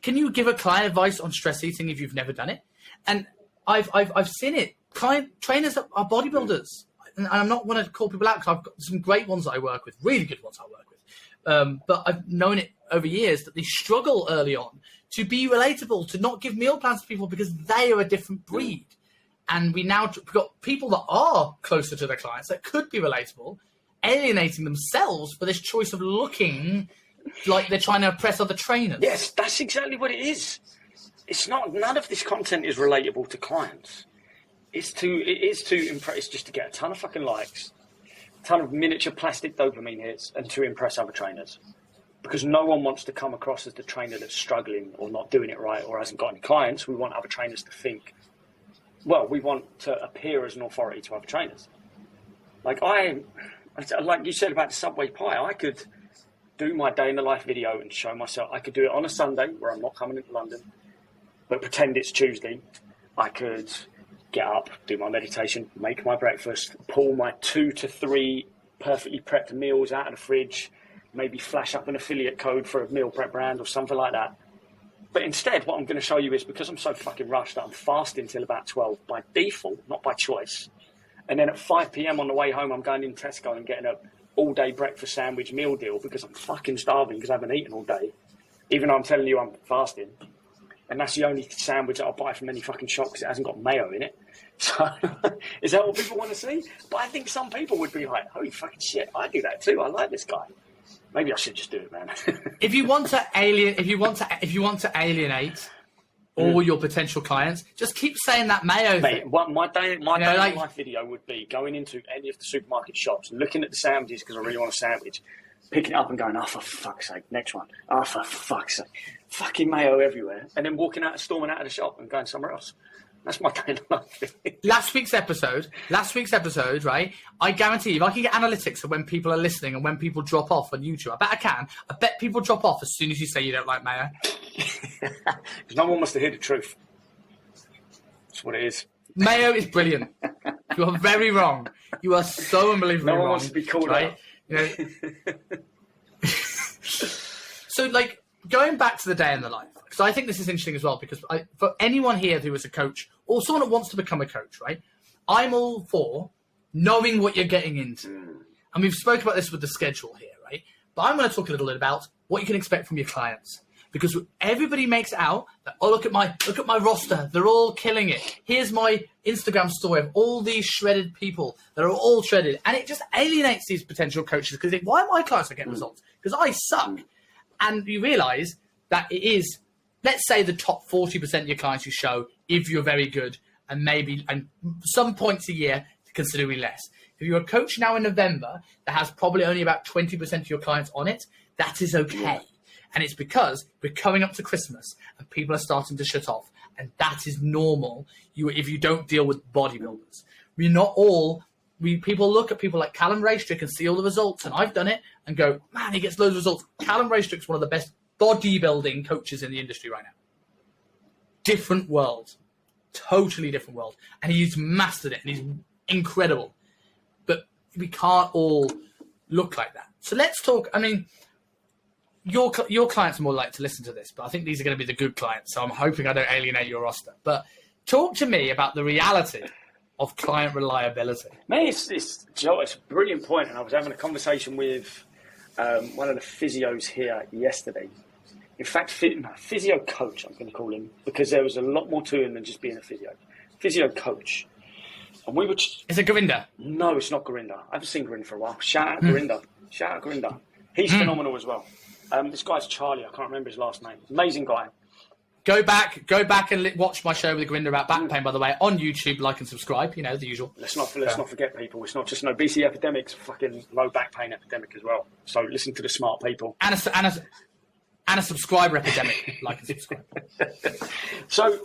can you give a client advice on stress eating if you've never done it? And I've seen it. Client trainers are bodybuilders. And I'm not want to call people out because I've got some great ones that I work with, really good ones I work with. But I've known it over years that they struggle early on to be relatable, to not give meal plans to people because they are a different breed. And we've got people that are closer to their clients that could be relatable, alienating themselves for this choice of looking like they're trying to impress other trainers. Yes, that's exactly what it is. It's not. None of this content is relatable to clients. It is to impress. It's just to get a ton of fucking likes, a ton of miniature plastic dopamine hits, and to impress other trainers. Because no one wants to come across as the trainer that's struggling or not doing it right or hasn't got any clients. We want other trainers to think. Well, we want to appear as an authority to other trainers. Like you said about the Subway pie, I could do my day in the life video and show myself. I could do it on a Sunday where I'm not coming into London, but pretend it's Tuesday. I could get up, do my meditation, make my breakfast, pull my 2 to 3 perfectly prepped meals out of the fridge, maybe flash up an affiliate code for a meal prep brand or something like that. But instead, what I'm going to show you is, because I'm so fucking rushed, that I'm fasting till about 12 by default, not by choice. And then at 5 p.m. on the way home, I'm going in Tesco and getting a all-day breakfast sandwich meal deal because I'm fucking starving because I haven't eaten all day, even though I'm telling you I'm fasting. And that's the only sandwich that I'll buy from any fucking shop because it hasn't got mayo in it. So is that what people want to see? But I think some people would be like, holy fucking shit, I do that too. I like this guy. Maybe I should just do it, man. If you want to alienate all your potential clients, just keep saying that mayo thing. My day in life video would be going into any of the supermarket shops, looking at the sandwiches because I really want a sandwich, picking it up and going, oh, for fuck's sake, next one. Oh, for fuck's sake. Fucking mayo everywhere. And then storming out of the shop and going somewhere else. That's my kind of life. Last week's episode, right? I guarantee if I can get analytics of when people are listening and when people drop off on YouTube, I bet I can. I bet people drop off as soon as you say you don't like mayo. Because no one wants to hear the truth. That's what it is. Mayo is brilliant. You are very wrong. You are so unbelievably wrong. No one wants to be called right? out. So, going back to the day in the life, because I think this is interesting as well, because for anyone here who is a coach or someone that wants to become a coach, right, I'm all for knowing what you're getting into. And we've spoken about this with the schedule here, right? But I'm going to talk a little bit about what you can expect from your clients. Because everybody makes it out that, oh, look at my roster. They're all killing it. Here's my Instagram story of all these shredded people that are all shredded. And it just alienates these potential coaches because they think, why are my clients not getting results? Because I suck. And you realize that it is, let's say, the top 40% of your clients you show if you're very good, and some points a year considerably less. If you're a coach now in November that has probably only about 20% of your clients on it, that is okay. Yeah. And it's because we're coming up to Christmas and people are starting to shut off. And that is normal if you don't deal with bodybuilders. People look at people like Callum Raystrick and see all the results, and I've done it, and go, man, he gets loads of results. Callum Raystrick's one of the best bodybuilding coaches in the industry right now. Different world. Totally different world. And he's mastered it, and he's incredible. But we can't all look like that. So let's talk, your clients are more likely to listen to this, but I think these are going to be the good clients, so I'm hoping I don't alienate your roster. But talk to me about the reality of client reliability. Man, it's a brilliant point, and I was having a conversation with one of the physios here yesterday. In fact, physio coach, I'm going to call him, because there was a lot more to him than just being a physio. Physio coach. And we were... Is it Gurinder? No, it's not Gurinder. I haven't seen Gurinder for a while. Shout out Gurinder. Shout out Gurinder. He's phenomenal as well. This guy's Charlie. I can't remember his last name. Amazing guy. Go back and watch my show with Gurinder about back pain, by the way, on YouTube. Like and subscribe, you know, the usual. Let's not forget, people. It's not just an obesity epidemic, it's a fucking low back pain epidemic as well. So listen to the smart people. And a subscriber epidemic. Like and subscribe. So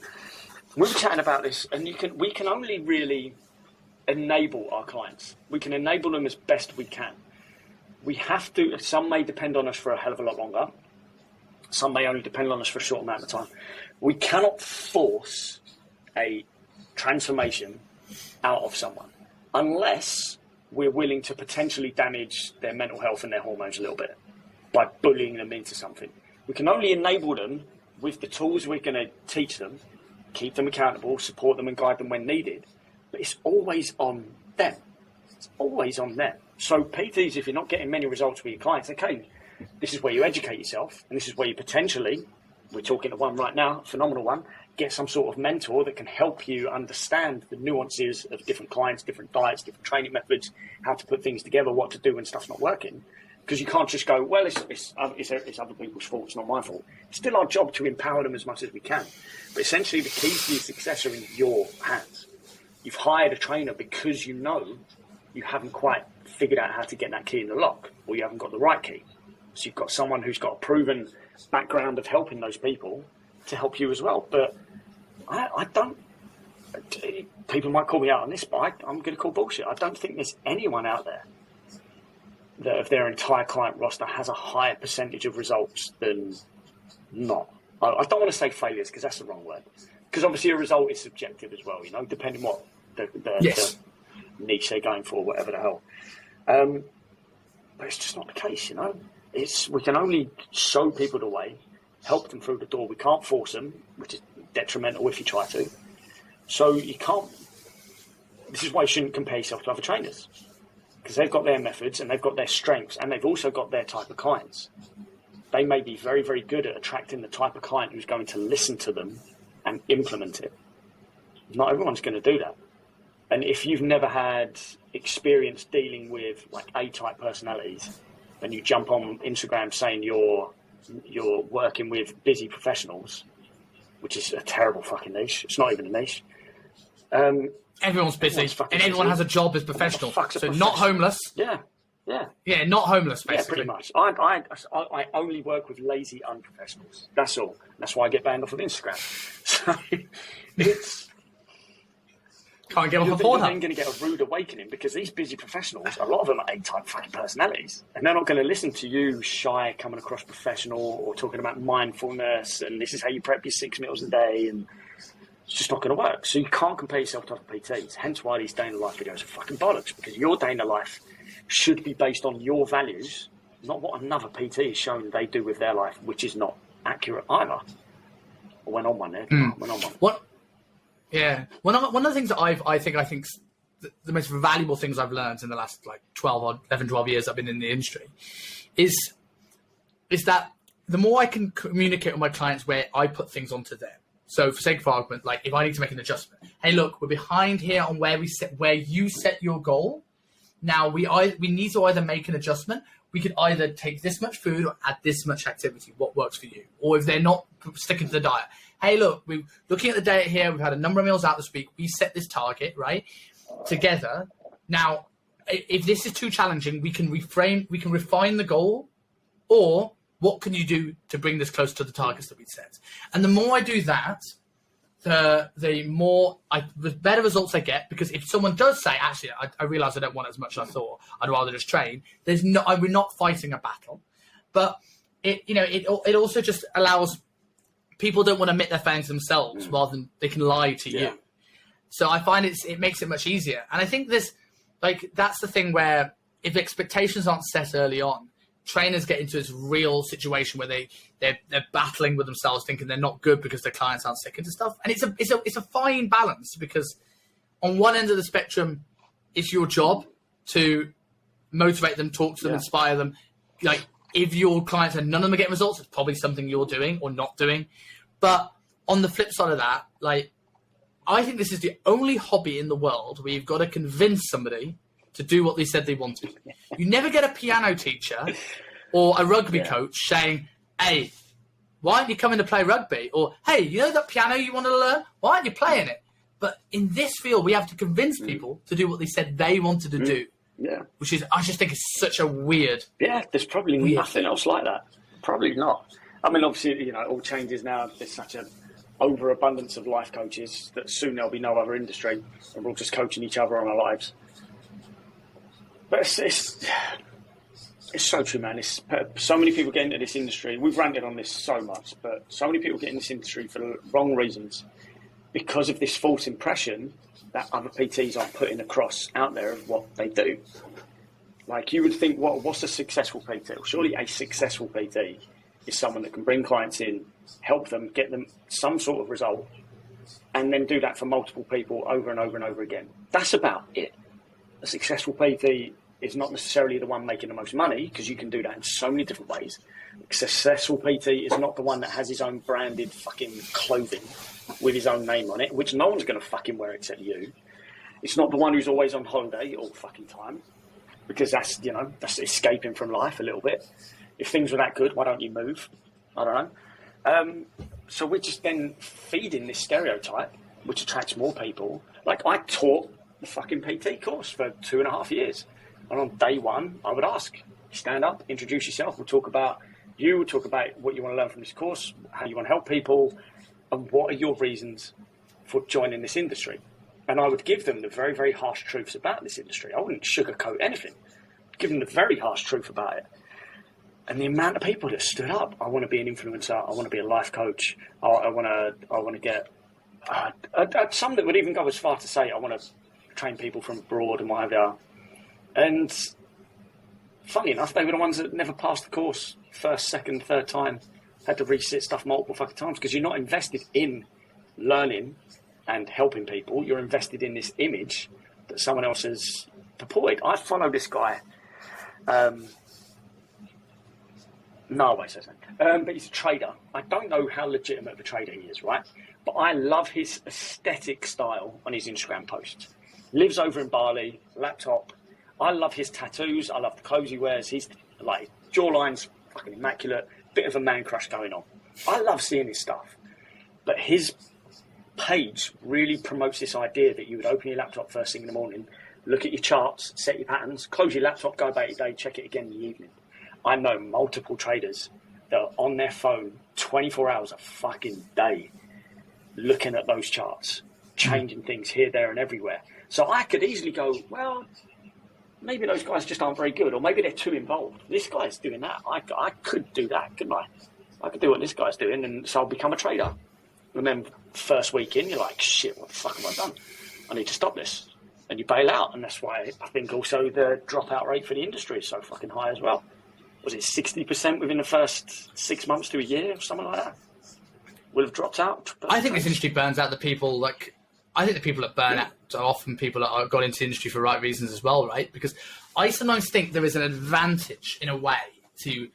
we were chatting about this, and we can only really enable our clients. We can enable them as best we can. We have to. Some may depend on us for a hell of a lot longer. Some may only depend on us for a short amount of time. We cannot force a transformation out of someone unless we're willing to potentially damage their mental health and their hormones a little bit by bullying them into something. We can only enable them with the tools we're going to teach them, keep them accountable, support them and guide them when needed. But it's always on them. It's always on them. So PTs, if you're not getting many results with your clients, okay, this is where you educate yourself, and this is where you potentially, we're talking to one right now, a phenomenal one, get some sort of mentor that can help you understand the nuances of different clients, different diets, different training methods, how to put things together, what to do when stuff's not working. Because you can't just go, well, it's other people's fault, it's not my fault. It's still our job to empower them as much as we can. But essentially, the keys to your success are in your hands. You've hired a trainer because you know you haven't quite figured out how to get that key in the lock, or you haven't got the right key. So you've got someone who's got a proven background of helping those people to help you as well. But I don't, people might call me out on this, but I'm going to call bullshit. I don't think there's anyone out there that of their entire client roster has a higher percentage of results than not. I don't want to say failures because that's the wrong word. Because obviously a result is subjective as well, you know, depending what the niche they're going for, whatever the hell. But it's just not the case, you know. We can only show people the way, help them through the door. We can't force them, which is detrimental if you try to. So you can't. This is why you shouldn't compare yourself to other trainers, because they've got their methods and they've got their strengths and they've also got their type of clients. They may be very, very good at attracting the type of client who's going to listen to them and implement it. Not everyone's going to do that. And if you've never had experience dealing with like A-type personalities, and you jump on Instagram saying you're working with busy professionals, which is a terrible fucking niche. It's not even a niche. Everyone's busy, and everyone has a job as professional. So not homeless. Yeah, not homeless, basically. Yeah, pretty much. I only work with lazy unprofessionals. That's all. That's why I get banned off of Instagram. So it's... Can't get off the You're then going to get a rude awakening because these busy professionals, a lot of them are A-type fucking personalities, and they're not going to listen to you shy coming across professional or talking about mindfulness and this is how you prep your 6 meals a day, and it's just not going to work. So you can't compare yourself to other PTs. Hence why these day in the life videos are fucking bollocks, because your day in the life should be based on your values, not what another PT is showing they do with their life, which is not accurate either. I went on one there. Went on one. What? Yeah, one of the things that I think the most valuable things I've learned in the last like 12 years I've been in the industry is that the more I can communicate with my clients where I put things onto them. So for sake of argument, like if I need to make an adjustment, hey, look, we're behind here on where you set your goal. Now we need to either make an adjustment. We could either take this much food or add this much activity. What works for you? Or if they're not sticking to the diet, hey, look, we're looking at the diet here. We've had a number of meals out this week. We set this target, right, together. Now, if this is too challenging, we can refine the goal, or what can you do to bring this close to the targets that we set? And the more I do that, the better results I get, because if someone does say, actually, I realize I don't want as much as I thought, I'd rather just train, we're not fighting a battle. But it also just allows people don't want to admit their feelings themselves rather than they can lie to you. So I find it makes it much easier. And I think that's the thing where if expectations aren't set early on, trainers get into this real situation where they're battling with themselves, thinking they're not good because their clients aren't sticking to stuff. And it's a fine balance, because on one end of the spectrum, it's your job to motivate them, talk to them, inspire them. Like if your clients and none of them are getting results, it's probably something you're doing or not doing. But on the flip side of that, like I think this is the only hobby in the world where you've got to convince somebody to do what they said they wanted. You never get a piano teacher or a rugby coach saying, hey, why aren't you coming to play rugby? Or, hey, you know that piano you want to learn? Why aren't you playing it? But in this field, we have to convince people to do what they said they wanted to do. Yeah. Which is, I just think it's such a weird... Yeah, there's probably nothing else like that. Probably not. I mean, obviously, you know, it all changes now. There's such an overabundance of life coaches that soon there'll be no other industry and we're all just coaching each other on our lives. But it's so true, man. So many people get into this industry. We've ranted on this so much, but so many people get in this industry for the wrong reasons because of this false impression that other PTs are putting across out there of what they do. Like, you would think, what's a successful PT? Well, surely a successful PT is someone that can bring clients in, help them, get them some sort of result, and then do that for multiple people over and over and over again. That's about it. A successful PT is not necessarily the one making the most money, because you can do that in so many different ways. A successful PT is not the one that has his own branded fucking clothing with his own name on it, which no one's going to fucking wear except you. It's not the one who's always on holiday all fucking time, because that's, you know, that's escaping from life a little bit. If things were that good, why don't you move? I don't know. So we're just then feeding this stereotype, which attracts more people. Like, I taught the fucking PT course for 2.5 years. And on day one, I would ask, stand up, introduce yourself. We'll talk about you, we'll talk about what you want to learn from this course, how you want to help people, and what are your reasons for joining this industry. And I would give them the very, very harsh truths about this industry. I wouldn't sugarcoat anything. I'd give them the very harsh truth about it. And the amount of people that stood up, I want to be an influencer, I want to be a life coach, I want to get... some that would even go as far to say, I want to train people from abroad and whatever. And funny enough, they were the ones that never passed the course first, second, third time, had to resit stuff multiple fucking times, because you're not invested in learning and helping people. You're invested in this image that someone else has purported. I follow this guy. No, I won't say something. But he's a trader. I don't know how legitimate of a trader he is, right? But I love his aesthetic style on his Instagram posts. Lives over in Bali, laptop. I love his tattoos. I love the clothes he wears. He's like, jawline's fucking immaculate. Bit of a man crush going on. I love seeing his stuff. But his page really promotes this idea that you would open your laptop first thing in the morning, look at your charts, set your patterns, close your laptop, go about your day, check it again in the evening. I know multiple traders that are on their phone 24 hours a fucking day looking at those charts, changing things here, there and everywhere. So I could easily go, well, maybe those guys just aren't very good, or maybe they're too involved. This guy's doing that. I could do that, couldn't I? I could do what this guy's doing, and so I'll become a trader. And then first week in, you're like, shit, what the fuck have I done? I need to stop this. And you bail out, and that's why I think also the dropout rate for the industry is so fucking high as well. Was it 60% within the first 6 months to a year, or something like that? Will have dropped out. I think this industry burns out the people, like, I think the people that burn out are often people that have got into the industry for the right reasons as well, right? Because I sometimes think there is an advantage, in a way, to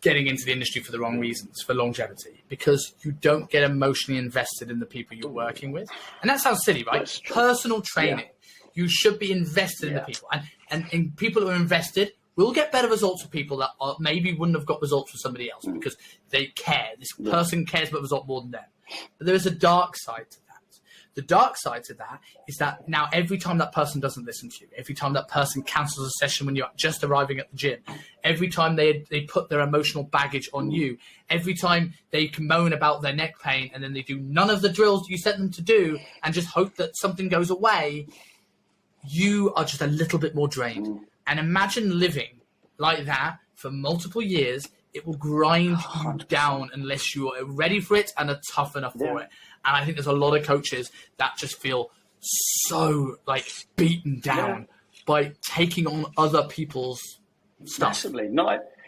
getting into the industry for the wrong reasons, for longevity, because you don't get emotionally invested in the people you're working with. And that sounds silly, right? Personal training. You should be invested in the people. And people who are invested will get better results for people that maybe wouldn't have got results for somebody else because they care. This person cares about the result more than them. But there is a dark side to that. The dark side to that is that now every time that person doesn't listen to you, every time that person cancels a session when you're just arriving at the gym, every time they put their emotional baggage on you, every time they can moan about their neck pain and then they do none of the drills you sent them to do and just hope that something goes away, you are just a little bit more drained. And imagine living like that for multiple years. It will grind you down unless you are ready for it and are tough enough for it. And I think there's a lot of coaches that just feel so like beaten down by taking on other people's stuff. Massively.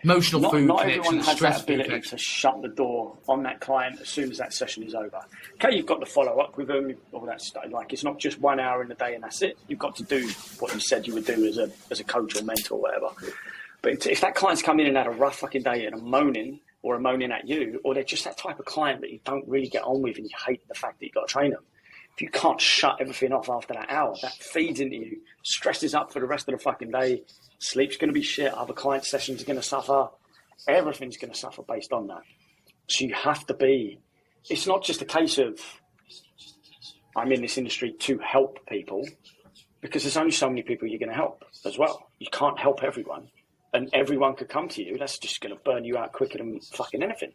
Emotional food not connection, everyone has stress that ability to shut the door on that client as soon as that session is over. Okay, you've got to follow up with them, all that stuff. Like, it's not just 1 hour in the day and that's it. You've got to do what you said you would do as a coach or mentor or whatever. But if that client's come in and had a rough fucking day and are moaning at you, or they're just that type of client that you don't really get on with and you hate the fact that you've got to train them, If you can't shut everything off after that hour, that feeds into you, stresses up for the rest of the fucking day. Sleep's going to be shit. Other client sessions are going to suffer. Everything's going to suffer based on that. So you have to be, it's not just a case of, I'm in this industry to help people, because there's only so many people you're going to help as well. You can't help everyone, and everyone could come to you. That's just going to burn you out quicker than fucking anything.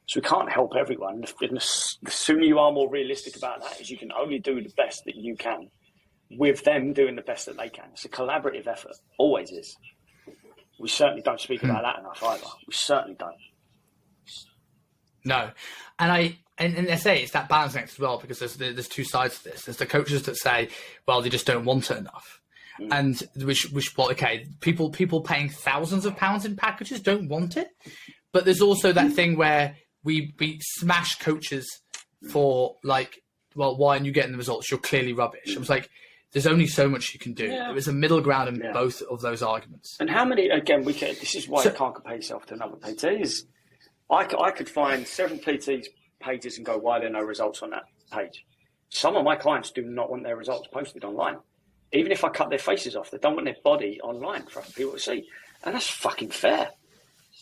So we can't help everyone. The sooner you are more realistic about that, is you can only do the best that you can with them doing the best that they can. It's a collaborative effort, always is. We certainly don't speak about that enough either. We certainly don't. No, and I say it's that balancing act as well, because there's two sides to this. There's the coaches that say, well, they just don't want it enough, and which well, okay, people paying thousands of pounds in packages don't want it, but there's also that thing where we smash coaches for like, well, why aren't you getting the results? You're clearly rubbish. I was like, there's only so much you can do. Yeah. There is a middle ground in both of those arguments. And how many? Again, this is why you can't compare yourself to another PT. Is I could find 7 PTs pages and go, why are there no results on that page? Some of my clients do not want their results posted online. Even if I cut their faces off, they don't want their body online for people to see. And that's fucking fair.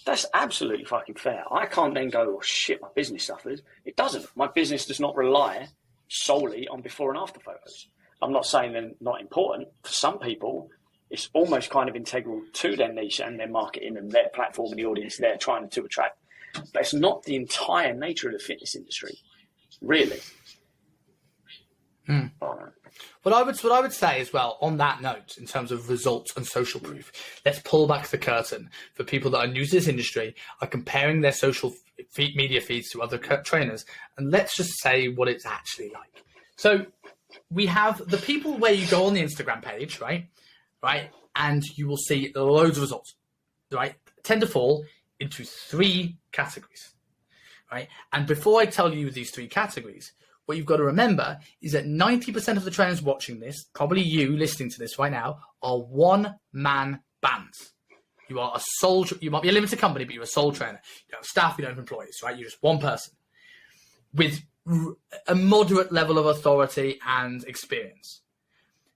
That's absolutely fucking fair. I can't then go, oh shit, my business suffers. It doesn't. My business does not rely solely on before and after photos. I'm not saying they're not important. For some people, it's almost kind of integral to their niche and their marketing and their platform and the audience they're trying to attract. But it's not the entire nature of the fitness industry, really. What I would say as well on that note, in terms of results and social proof, let's pull back the curtain for people that are new to this industry, are comparing their social media feeds to other trainers, and let's just say what it's actually like. So we have the people where you go on the Instagram page, right, and you will see loads of results, right, tend to fall into 3 categories, right? And before I tell you these 3 categories, what you've got to remember is that 90% of the trainers watching this, probably you listening to this right now, are one-man bands. You are a sole, you might be a limited company, but you're a sole trainer. You don't have staff, you don't have employees, right? You're just one person with a moderate level of authority and experience.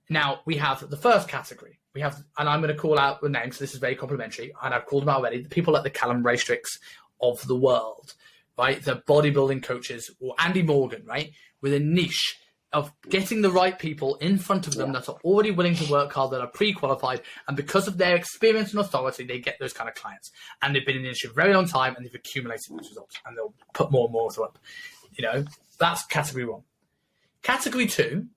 Now, we have the first category. We have, and I'm going to call out the names, so this is very complimentary, and I've called them out already, the people like the Callum Raystricks of the world, right? The bodybuilding coaches, or Andy Morgan, right? With a niche of getting the right people in front of them that are already willing to work hard, that are pre-qualified, and because of their experience and authority, they get those kind of clients. And they've been in the industry for a very long time, and they've accumulated those results, and they'll put more and more up. You know, that's category 1. Category 2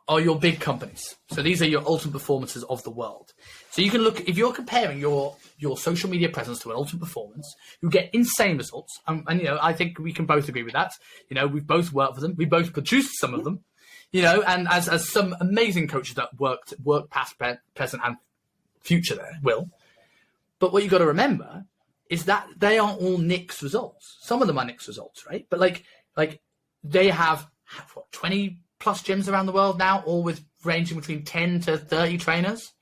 are your big companies. So these are your ultimate performances of the world. So you can look, if you're comparing your social media presence to an ultimate performance, you get insane results. And you know, I think we can both agree with that. You know, we've both worked for them. We both produced some of them, you know, and as some amazing coaches that work past, present and future there will. But what you got to remember is that they aren't all Nick's results. Some of them are Nick's results, right? But like they have what, 20 plus gyms around the world now, all with ranging between 10 to 30 trainers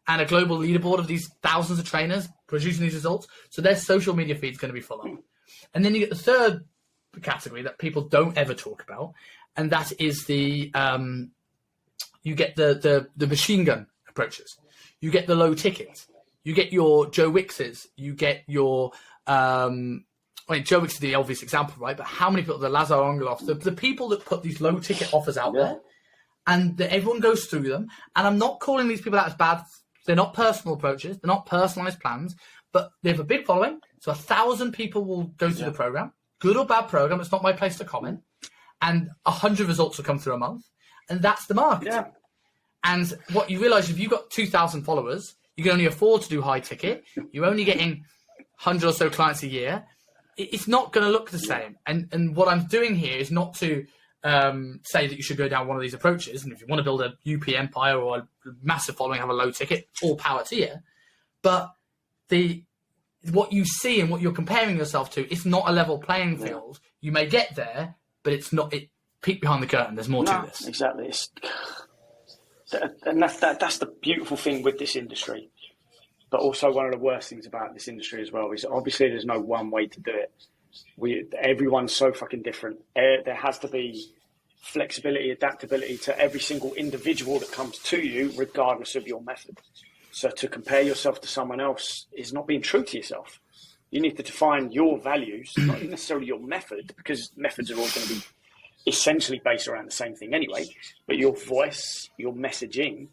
and a global leaderboard of these thousands of trainers producing these results. So their social media feed is going to be full of. And then you get the third category that people don't ever talk about, and that is the you get the machine gun approaches. You get the low ticket. You get your Joe Wickses. You get your Joe Wicks is the obvious example, right? But how many people, the Lazar Ongeloff, the people that put these low ticket offers out there, and everyone goes through them. And I'm not calling these people out as bad. They're not personal approaches. They're not personalized plans, but they have a big following. So 1,000 people will go through the program, good or bad program. It's not my place to comment. And 100 results will come through a month. And that's the market. Yeah. And what you realize, if you've got 2,000 followers, you can only afford to do high ticket. You're only getting 100 or so clients a year. It's not going to look the same. And what I'm doing here is not to say that you should go down one of these approaches. And if you want to build a UP empire or a massive following, have a low ticket, all power to you. But what you see and what you're comparing yourself to, it's not a level playing field. You may get there, but it's not. It peek behind the curtain. There's more to this. Exactly. And that's the beautiful thing with this industry. But also one of the worst things about this industry as well is obviously there's no one way to do it. Everyone's so fucking different. There has to be flexibility, adaptability to every single individual that comes to you, regardless of your method. So to compare yourself to someone else is not being true to yourself. You need to define your values, not necessarily your method, because methods are all going to be essentially based around the same thing anyway, but your voice, your messaging,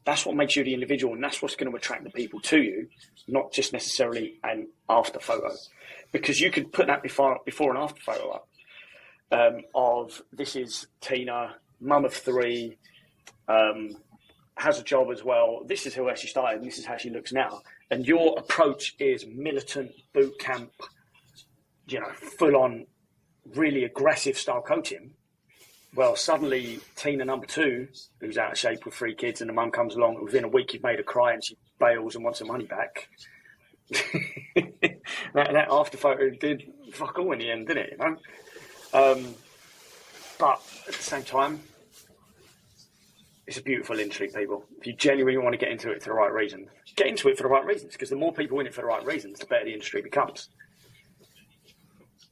that's what makes you the individual, and that's what's going to attract the people to you, not just necessarily an after photo. Because you could put that before and after photo up of this is Tina, mum of 3, has a job as well. This is where she started, and this is how she looks now. And your approach is militant, boot camp, full on, really aggressive style coaching. Well, suddenly Tina number 2, who's out of shape with 3 kids, and the mum comes along, and within a week you've made her cry and she bails and wants her money back. that after photo did fuck all in the end, didn't it? But at the same time, it's a beautiful industry, people. If you genuinely want to get into it for the right reasons, get into it for the right reasons, because the more people in it for the right reasons, the better the industry becomes.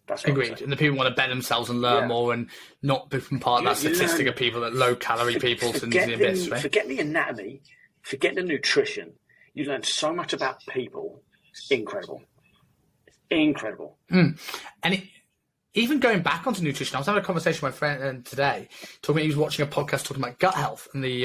That's what Agreed. And the people want to bet themselves and learn more and not become part of that statistic of people that low-calorie people to the abyss, right? Forget the anatomy, forget the nutrition. You learn so much about people. It's incredible. It's incredible. And even going back onto nutrition, I was having a conversation with my friend today, he was watching a podcast talking about gut health and the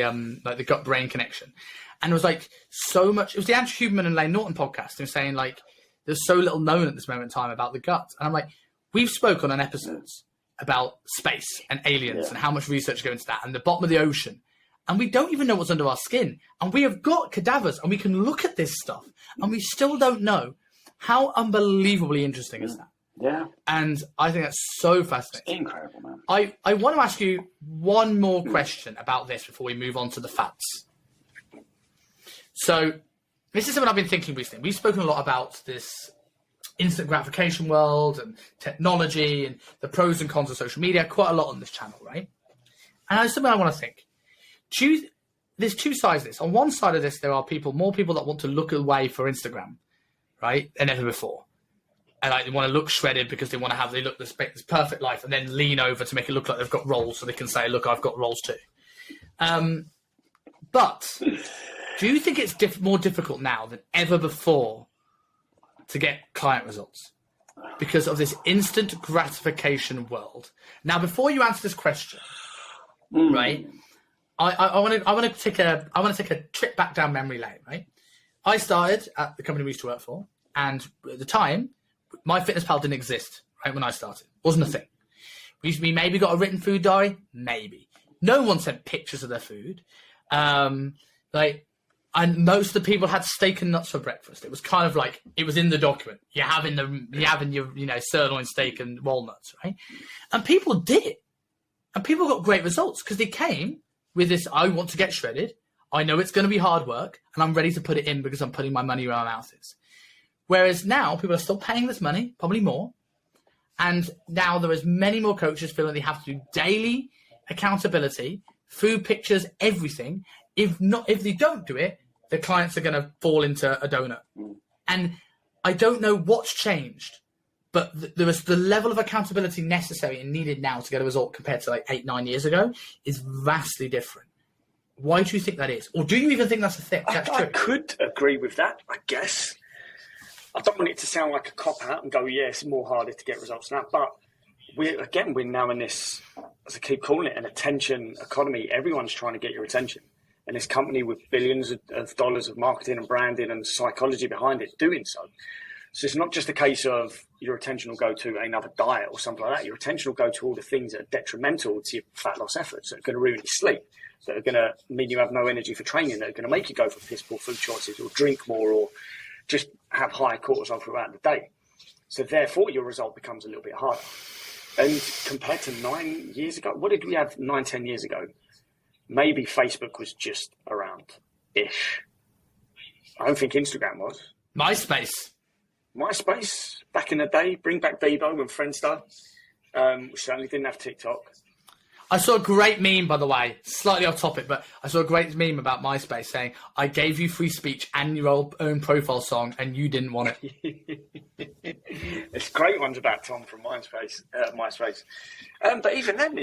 the gut-brain connection. And it was like so much, it was the Andrew Huberman and Lane Norton podcast, and he was saying like, there's so little known at this moment in time about the gut. And I'm like, we've spoken on episodes about space and aliens and how much research goes into that and the bottom of the ocean. And we don't even know what's under our skin. And we have got cadavers and we can look at this stuff and we still don't know. How unbelievably interesting is that? Yeah. And I think that's so fascinating. It's incredible, man. I want to ask you one more question about this before we move on to the fats. So this is something I've been thinking recently. We've spoken a lot about this instant gratification world and technology and the pros and cons of social media, quite a lot on this channel, right? And there's something I want to think. There's two sides of this. On one side of this, there are more people that want to look away for Instagram, right, than ever before. And like, they want to look shredded because they look this perfect life and then lean over to make it look like they've got rolls so they can say, look, I've got rolls too. But do you think it's more difficult now than ever before to get client results because of this instant gratification world? Now, before you answer this question, right, I want to take a trip back down memory lane, right? I started at the company we used to work for, and at the time, MyFitnessPal didn't exist, right, when I started. Wasn't a thing. We maybe got a written food diary, maybe. No one sent pictures of their food. And most of the people had steak and nuts for breakfast. It was kind of like, it was in the document. You're having your sirloin steak and walnuts, right? And people did it. And people got great results because they came with this, I want to get shredded. I know it's going to be hard work and I'm ready to put it in because I'm putting my money where my mouth is. Whereas now people are still paying this money, probably more. And now there is many more coaches feeling they have to do daily accountability, food pictures, everything. If they don't do it, the clients are going to fall into a donut. And I don't know what's changed, but there is the level of accountability necessary and needed now to get a result compared to like 8-9 years ago is vastly different. Why do you think that is? Or do you even think that's a thing? I could agree with that, I guess. I don't want it to sound like a cop-out and go, yeah, it's more harder to get results now. But we're now in this, as I keep calling it, an attention economy. Everyone's trying to get your attention. And this company with billions of dollars of marketing and branding and psychology behind it doing so. So it's not just a case of your attention will go to another diet or something like that. Your attention will go to all the things that are detrimental to your fat loss efforts, that are going to ruin your sleep, that are going to mean you have no energy for training, that are going to make you go for piss-poor food choices or drink more or just have high cortisol throughout the day. So therefore, your result becomes a little bit harder. And compared to 9 years ago, what did we have 9-10 years ago? Maybe Facebook was just around-ish. I don't think Instagram was. MySpace, back in the day, bring back Bebo and Friendster. We certainly didn't have TikTok. I saw a great meme, by the way, slightly off topic, but I saw a great meme about MySpace saying, I gave you free speech and your own profile song and you didn't want it. There's great ones about Tom from MySpace. But even then,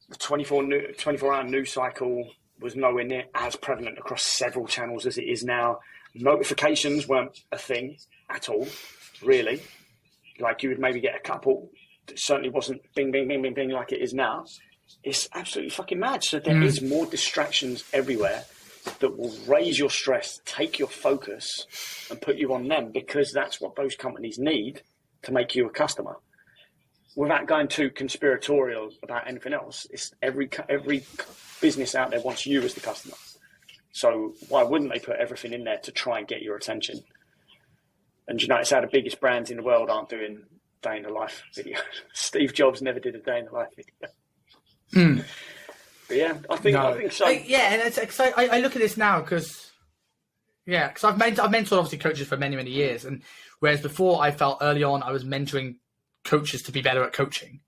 the 24-hour news cycle was nowhere near as prevalent across several channels as it is now. Notifications weren't a thing at all, really. Like, you would maybe get a couple. It certainly wasn't bing, bing, bing, bing, bing like it is now. It's absolutely fucking mad. So there is more distractions everywhere that will raise your stress, take your focus, and put you on them, because that's what those companies need to make you a customer. Without going too conspiratorial about anything else, it's every business out there wants you as the customer. So why wouldn't they put everything in there to try and get your attention? And you notice how the biggest brands in the world aren't doing day in the life videos. Steve Jobs never did a day in the life video. But yeah, I think so. And I look at this now because I've mentored obviously coaches for many, many years, and whereas before I felt early on I was mentoring coaches to be better at coaching,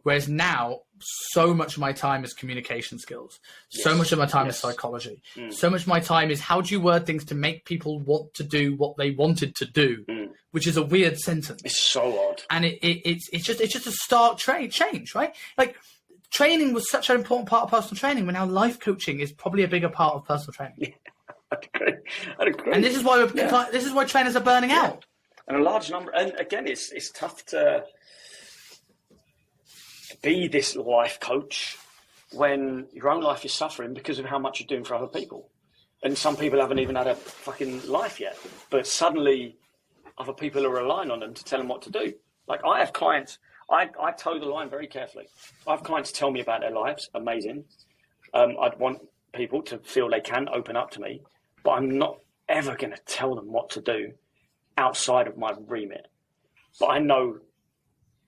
whereas now so much of my time is communication skills, so much of my time is psychology, so much of my time is how do you word things to make people want to do what they wanted to do, which is a weird sentence. It's so odd, and it's just a stark change, right? Like, training was such an important part of personal training, when now life coaching is probably a bigger part of personal training. Yeah, I'd agree. And this is why trainers are burning out. And a large number, and again, it's tough to be this life coach when your own life is suffering because of how much you're doing for other people. And some people haven't even had a fucking life yet, but suddenly other people are relying on them to tell them what to do. Like, I have clients, I toe the line very carefully. I have clients tell me about their lives, amazing. I'd want people to feel they can open up to me, but I'm not ever going to tell them what to do outside of my remit. But I know,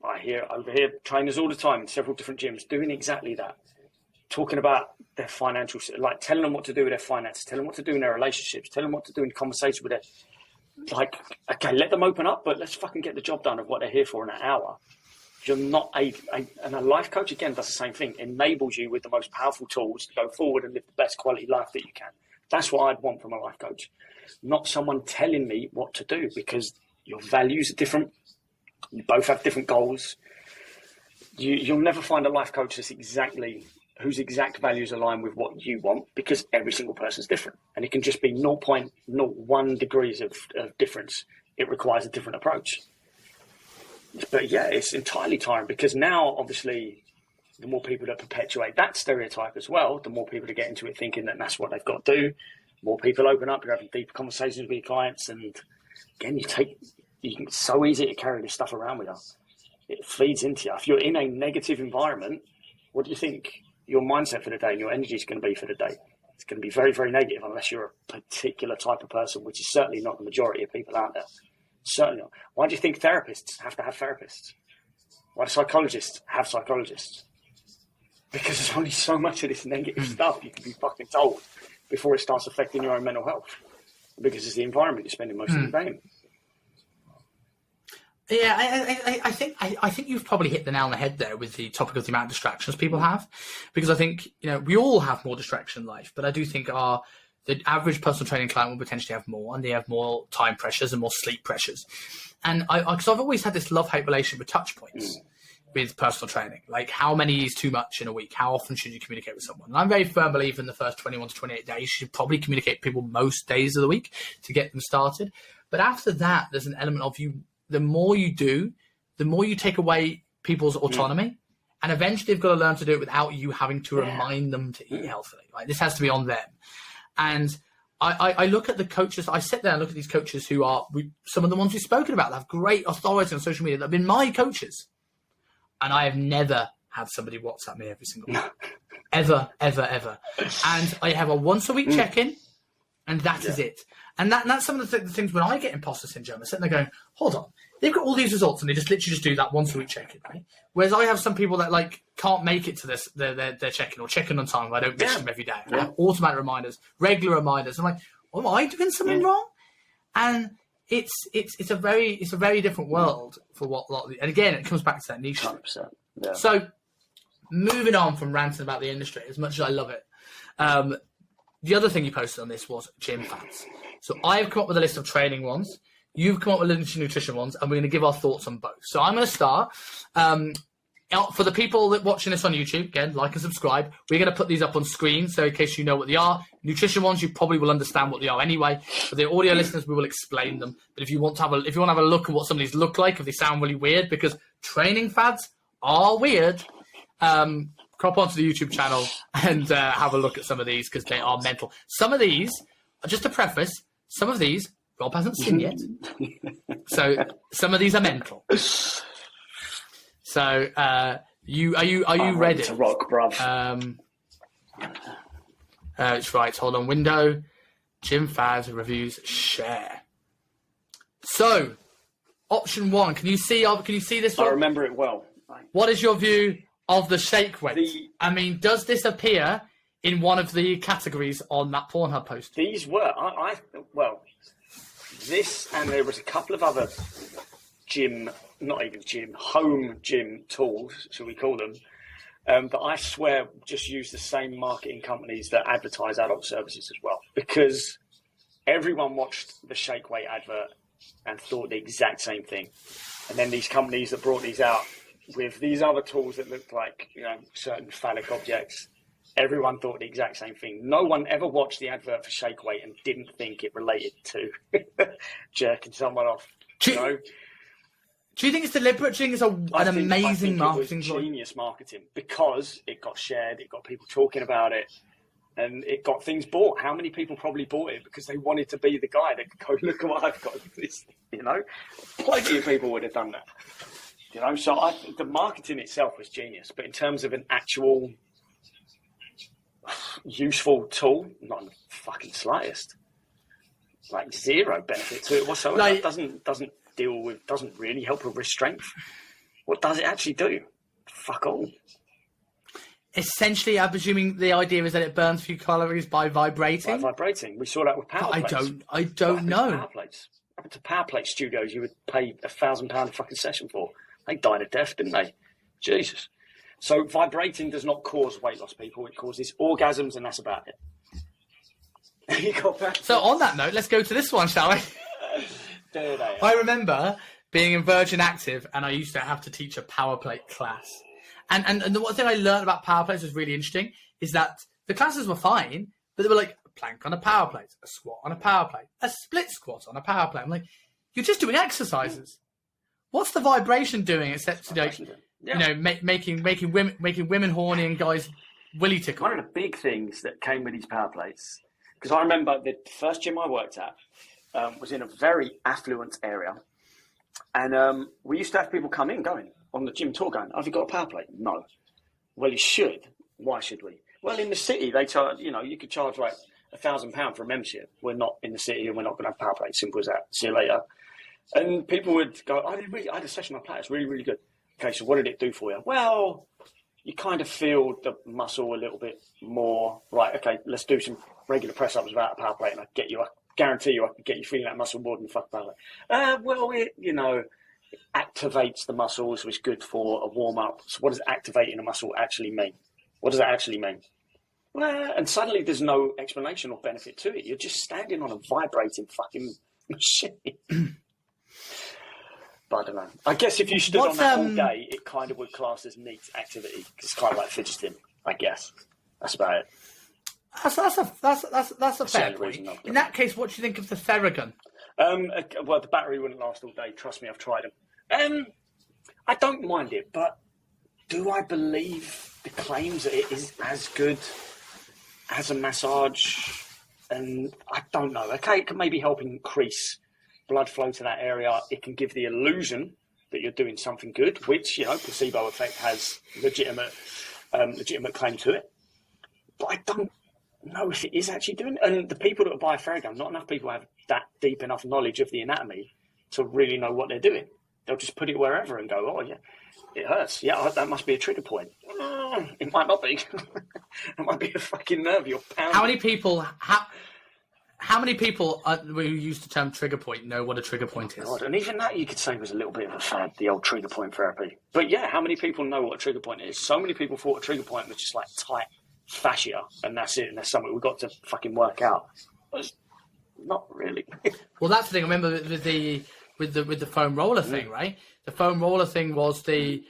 I hear trainers all the time in several different gyms doing exactly that, talking about their financial, like telling them what to do with their finances, telling them what to do in their relationships, telling them what to do in conversation with their, like, okay, let them open up, but let's fucking get the job done of what they're here for in an hour. You're not and a life coach, again, does the same thing, enables you with the most powerful tools to go forward and live the best quality life that you can. That's what I'd want from a life coach, not someone telling me what to do, because your values are different. You both have different goals. You'll never find a life coach whose exact values align with what you want, because every single person's different. And it can just be 0.01 degrees of difference. It requires a different approach. But yeah, it's entirely tiring, because now, obviously, the more people that perpetuate that stereotype as well, the more people that get into it thinking that that's what they've got to do. More people open up, you're having deeper conversations with your clients, and again, it's so easy to carry this stuff around with us. It feeds into you. If you're in a negative environment, what do you think your mindset for the day and your energy is going to be for the day? It's going to be very, very negative, unless you're a particular type of person, which is certainly not the majority of people out there. Certainly not. Why do you think therapists have to have therapists? Why do psychologists have psychologists? Because there's only so much of this negative stuff you can be fucking told before it starts affecting your own mental health. Because it's the environment you're spending most of the day in. Yeah, I think you've probably hit the nail on the head there with the topic of the amount of distractions people have, because I think, we all have more distraction in life, but I do think the average personal training client will potentially have more, and they have more time pressures and more sleep pressures. And because I've always had this love-hate relationship with touch points with personal training, like how many is too much in a week? How often should you communicate with someone? And I'm very firm believer in the first 21 to 28 days, you should probably communicate with people most days of the week to get them started. But after that, there's an element of the more you do, the more you take away people's autonomy. And eventually they've got to learn to do it without you having to remind them to eat healthily. Like, this has to be on them. And I look at the coaches, I sit there and look at these coaches who are, some of the ones we've spoken about, that have great authority on social media, that have been my coaches. And I have never had somebody WhatsApp me every single week. Ever. And I have a once a week check-in, and that is it. And that's some of the things when I get imposter syndrome, I'm sitting there going, hold on, they've got all these results and they just literally just do that once a week check-in, right? Whereas I have some people that can't make it to their check-in or check-in on time. I don't miss them every day. I have automatic reminders, regular reminders. I'm like, am I doing something wrong? And it's a very different world for what a lot of and again, it comes back to that niche. 100%. Yeah. So moving on from ranting about the industry, as much as I love it, the other thing you posted on this was gym fats. So I've come up with a list of training ones. You've come up with a list of nutrition ones, and we're going to give our thoughts on both. So I'm going to start. For the people that watching this on YouTube, again, like and subscribe. We're going to put these up on screen, so in case you know what they are. Nutrition ones, you probably will understand what they are anyway. For the audio listeners, we will explain them. But if you want to have a look at what some of these look like, if they sound really weird, because training fads are weird, crop onto the YouTube channel and have a look at some of these because they are mental. Some of these, just to preface, some of these Rob hasn't seen yet, so some of these are mental. So, are you ready? To rock, bruv. It's right. Hold on. Window, gym fads, reviews, share. So, option 1. Can you see this one? I remember it well. What is your view of the shake weight? I mean, does this appear in one of the categories on that Pornhub post? These were, this, and there was a couple of other home gym tools, shall we call them, that I swear just use the same marketing companies that advertise adult services as well. Because everyone watched the shake weight advert and thought the exact same thing. And then these companies that brought these out with these other tools that looked like, certain phallic objects, everyone thought the exact same thing. No one ever watched the advert for shake weight and didn't think it related to jerking someone off. Do you think it's deliberate? Do you think it's an amazing marketing? It was genius marketing because it got shared, it got people talking about it, and it got things bought. How many people probably bought it because they wanted to be the guy that could go, look at what I've got. Plenty of people would have done that. So the marketing itself was genius, but in terms of an actual useful tool, not in the fucking slightest. Like zero benefit to it whatsoever. Doesn't really help with wrist strength. What does it actually do? Fuck all. Essentially, I'm presuming the idea is that it burns a few calories by vibrating. We saw that with power plates. I don't know. Power plates. To power plate studios, you would pay £1,000 a fucking session for. They died of death, didn't they? Jesus. So vibrating does not cause weight loss, people. It causes orgasms, and that's about it. You got that? So on that note, let's go to this one, shall we? I remember being in Virgin Active, and I used to have to teach a power plate class. And the one thing I learned about power plates was really interesting is that the classes were fine, but they were like a plank on a power plate, a squat on a power plate, a split squat on a power plate. I'm like, you're just doing exercises. What's the vibration doing except making women horny and guys willy tickle? One of the big things that came with these power plates, because I remember the first gym I worked at was in a very affluent area, and we used to have people come in going on the gym tour going, have you got a power plate? No. Well, you should. Why should we? Well, in the city they charge, you could charge like £1,000 for a membership. We're not in the city and we're not going to have power plates. Simple as that. See you later. And people would go, I had a session on my plate. It's really, really good. Okay, so what did it do for you? Well, you kind of feel the muscle a little bit more. Right, okay, let's do some regular press-ups without a power plate, and I guarantee you I can get you feeling that muscle more than fuck power plate. It activates the muscles, which is good for a warm-up. So what does activating a muscle actually mean? What does that actually mean? Well, and suddenly there's no explanation or benefit to it. You're just standing on a vibrating fucking machine. But I don't know. I guess if you stood on that all day, it kind of would class as neat activity. It's kind of like fidgeting, I guess. That's about it. That's a fair point. In that case, what do you think of the Theragun? Well, the battery wouldn't last all day. Trust me, I've tried them. I don't mind it, but do I believe the claims that it is as good as a massage? And I don't know. Okay, it can maybe help increase blood flow to that area. It can give the illusion that you're doing something good, which, placebo effect has legitimate claim to it. But I don't know if it is actually doing it. And the people that buy a Theragun, not enough people have that deep enough knowledge of the anatomy to really know what they're doing. They'll just put it wherever and go, oh, yeah, it hurts. Yeah, that must be a trigger point. It might not be. It might be a fucking nerve you're pounding. How many people who use the term trigger point know what a trigger point is? God, and even that you could say was a little bit of a fad, the old trigger point therapy. But yeah, how many people know what a trigger point is? So many people thought a trigger point was just like tight fascia, and that's it, and that's something we've got to fucking work out. It's not really. Well, that's the thing. I remember with the foam roller thing, right? The foam roller thing was the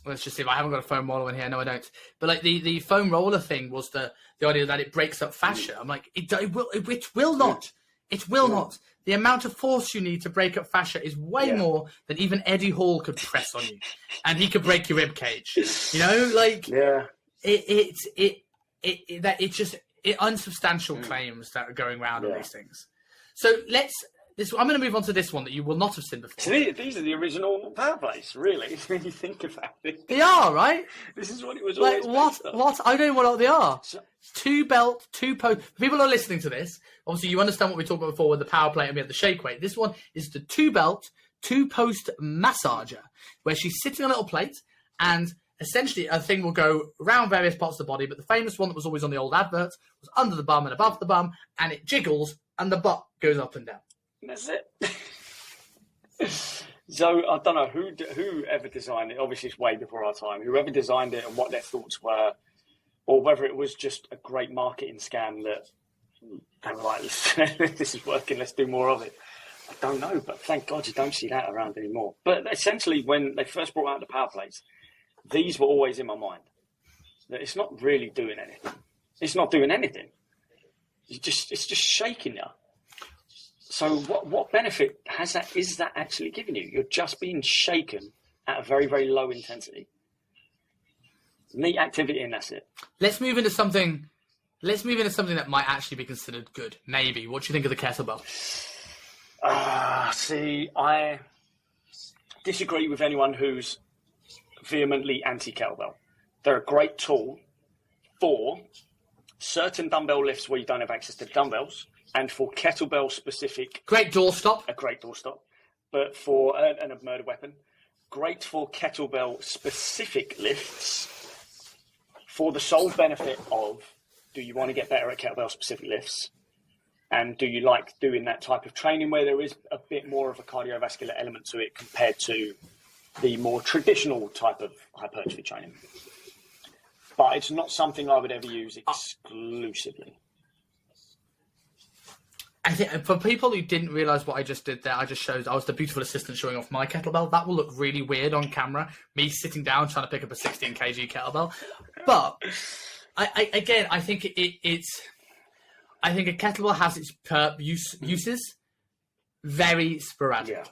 let's just see if I haven't got a foam roller in here. No, I don't. But like the foam roller thing was the idea that it breaks up fascia. I'm like, it will not. It will not. The amount of force you need to break up fascia is way more than even Eddie Hall could press on you, and he could break your rib cage. You know, like it's just unsubstantial claims that are going around on these things. So I'm going to move on to this one that you will not have seen before. So these are the original power plays, really, when you think about it. They are, right? This is what it was like, always what? I don't know what they are. Two belt, two post. People who are listening to this, obviously you understand what we talked about before with the power plate and we had the shake weight. This one is the two belt, two post massager, where she's sitting on a little plate and essentially a thing will go around various parts of the body, but the famous one that was always on the old adverts was under the bum and above the bum, and it jiggles and the butt goes up and down. That's it. So I don't know who ever designed it. Obviously, it's way before our time. Whoever designed it and what their thoughts were, or whether it was just a great marketing scam that they were like, "This is working. Let's do more of it." I don't know, but thank God you don't see that around anymore. But essentially, when they first brought out the power plates, these were always in my mind. That it's not really doing anything. It's not doing anything. It's just shaking you. So what benefit is that actually giving you? You're just being shaken at a very, very low intensity. Neat activity, and that's it. Let's move into something that might actually be considered good. Maybe. What do you think of the kettlebell? See, I disagree with anyone who's vehemently anti-kettlebell. They're a great tool for certain dumbbell lifts where you don't have access to dumbbells, and for kettlebell specific. A great doorstop. But for and a murder weapon. Great for kettlebell specific lifts for the sole benefit of, do you want to get better at kettlebell specific lifts? And do you like doing that type of training where there is a bit more of a cardiovascular element to it compared to the more traditional type of hypertrophy training? But it's not something I would ever use exclusively. I think for people who didn't realise what I just did there, I was the beautiful assistant showing off my kettlebell. That will look really weird on camera, me sitting down trying to pick up a 16 kg kettlebell. But I think I think a kettlebell has its uses very sporadically. Yeah.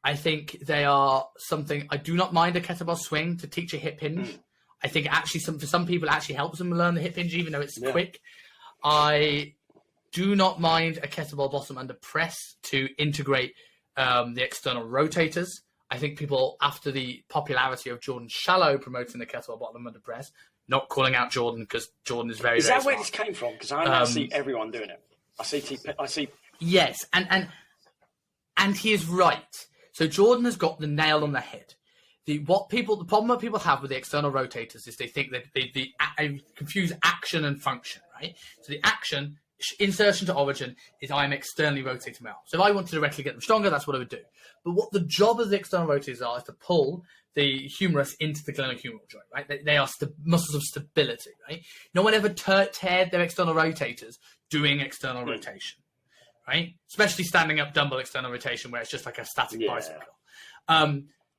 I think they are something. I do not mind a kettlebell swing to teach a hip hinge. I think actually for some people it actually helps them learn the hip hinge, even though it's quick. I do not mind a kettlebell bottom under press to integrate the external rotators. I think people, after the popularity of Jordan Shallow promoting the kettlebell bottom under press, not calling out Jordan because Jordan is very, very smart. Is that where this came from? Because I now see everyone doing it. I see. Yes, and he is right. So Jordan has got the nail on the head. The problem that people have with the external rotators is they think that they confuse action and function, right? So the action, insertion to origin, is I'm externally rotating my arm. So if I want to directly get them stronger, that's what I would do. But what the job of the external rotators are is to pull the humerus into the glenohumeral joint, right? They are muscles of stability, right? No one ever teared their external rotators doing external rotation, right? Especially standing up dumbbell external rotation where it's just like a static bicycle.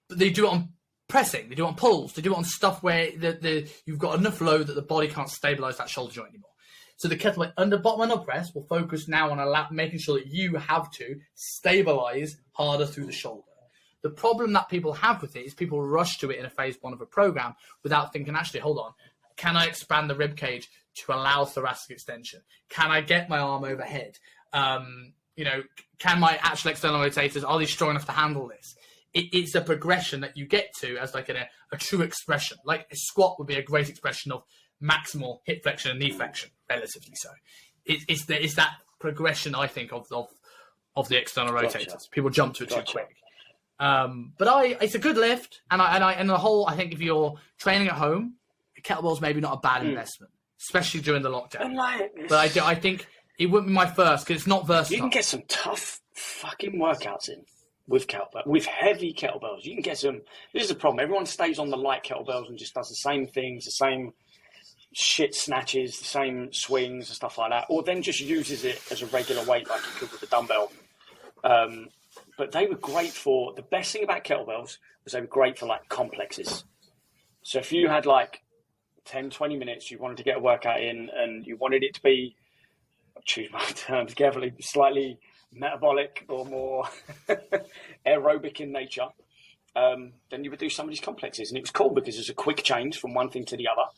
But they do it on pressing, they do it on pulls, they do it on stuff where you've got enough load that the body can't stabilize that shoulder joint anymore. So the kettlebell under bottom and up press will focus now on making sure that you have to stabilize harder through the shoulder. The problem that people have with it is people rush to it in a phase 1 of a program without thinking, actually, hold on, can I expand the rib cage to allow thoracic extension? Can I get my arm overhead? Can my actual external rotators, are they strong enough to handle this? It's a progression that you get to as like a true expression. Like a squat would be a great expression of maximal hip flexion and knee flexion, relatively so. It's that progression, I think, of the external rotators. Gotcha. People jump to it too quick. But it's a good lift, and the whole, I think if you're training at home, kettlebell's maybe not a bad investment, especially during the lockdown. But I think it wouldn't be my first because it's not versatile. You can get some tough fucking workouts in with kettlebell, with heavy kettlebells. You can get some. This is the problem. Everyone stays on the light kettlebells and just does the same things, the same shit snatches, the same swings and stuff like that, or then just uses it as a regular weight like you could with a dumbbell. But they were great for, the best thing about kettlebells was they were great for like complexes. So if you had like 10, 20 minutes, you wanted to get a workout in and you wanted it to be, choose my terms carefully, slightly metabolic or more aerobic in nature, then you would do some of these complexes. And it was cool because there's a quick change from one thing to the other.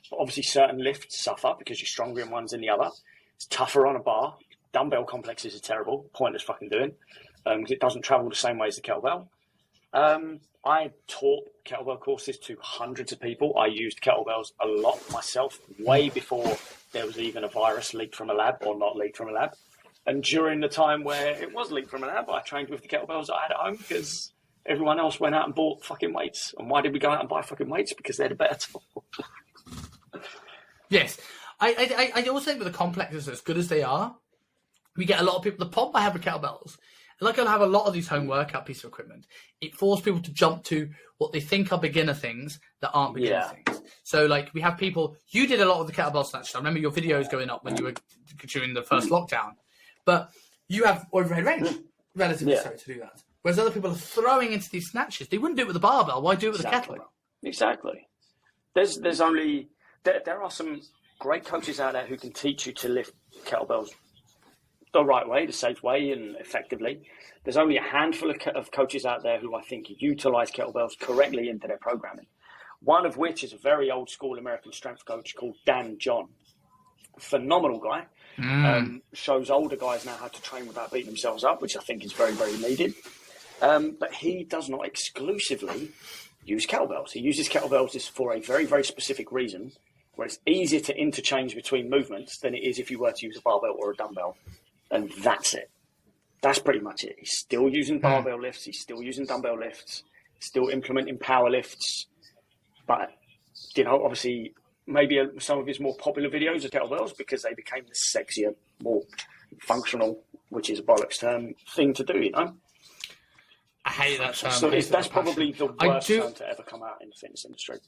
But obviously certain lifts suffer because you're stronger in ones than the other. It's tougher on a bar. Dumbbell complexes are terrible, pointless fucking doing, because it doesn't travel the same way as the kettlebell. I taught kettlebell courses to hundreds of people. I used kettlebells a lot myself, way before there was even a virus leaked from a lab or not leaked from a lab. And during the time where it was leaked from a lab, I trained with the kettlebells I had at home because everyone else went out and bought fucking weights. And why did we go out and buy fucking weights? Because they're the better tool. Yes. I also think with the complexes, as good as they are, we get a lot of people. The problem I have with kettlebells, like I'll have a lot of these home workout pieces of equipment, it forces people to jump to what they think are beginner things that aren't beginner things. So like we have people, you did a lot of the kettlebell snatch. I remember your videos going up when you were during the first lockdown, but you have overhead range relatively so to do that. Whereas other people are throwing into these snatches. They wouldn't do it with a barbell. Why do it with a kettlebell? Exactly. There are some great coaches out there who can teach you to lift kettlebells the right way, the safe way, and effectively. There's only a handful of coaches out there who I think utilize kettlebells correctly into their programming. One of which is a very old school American strength coach called Dan John. Phenomenal guy. Shows older guys now how to train without beating themselves up, which I think is very, very needed. But he does not exclusively use kettlebells. He uses kettlebells for a very, very specific reason, where it's easier to interchange between movements than it is if you were to use a barbell or a dumbbell. And that's it. That's pretty much it. He's still using barbell lifts. He's still using dumbbell lifts. Still implementing power lifts. But, obviously, maybe some of his more popular videos are kettlebells because they became the sexier, more functional, which is a bollocks term, thing to do, I hate that term. So that's probably the worst term to ever come out in the fitness industry.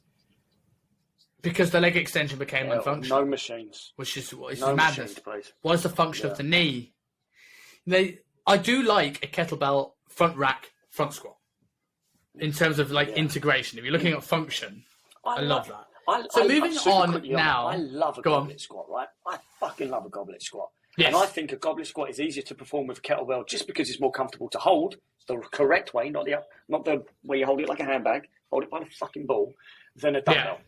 Because the leg extension became unfunctional. No machines. Which is no madness. Machines, what is the function of the knee? I do like a kettlebell front rack front squat in terms of integration. If you're looking at function, I love that. Moving on now. I love a goblet squat, right? I fucking love a goblet squat. Yes. And I think a goblet squat is easier to perform with a kettlebell just because it's more comfortable to hold the correct way, not the way you hold it like a handbag, hold it by the fucking ball, than a dumbbell.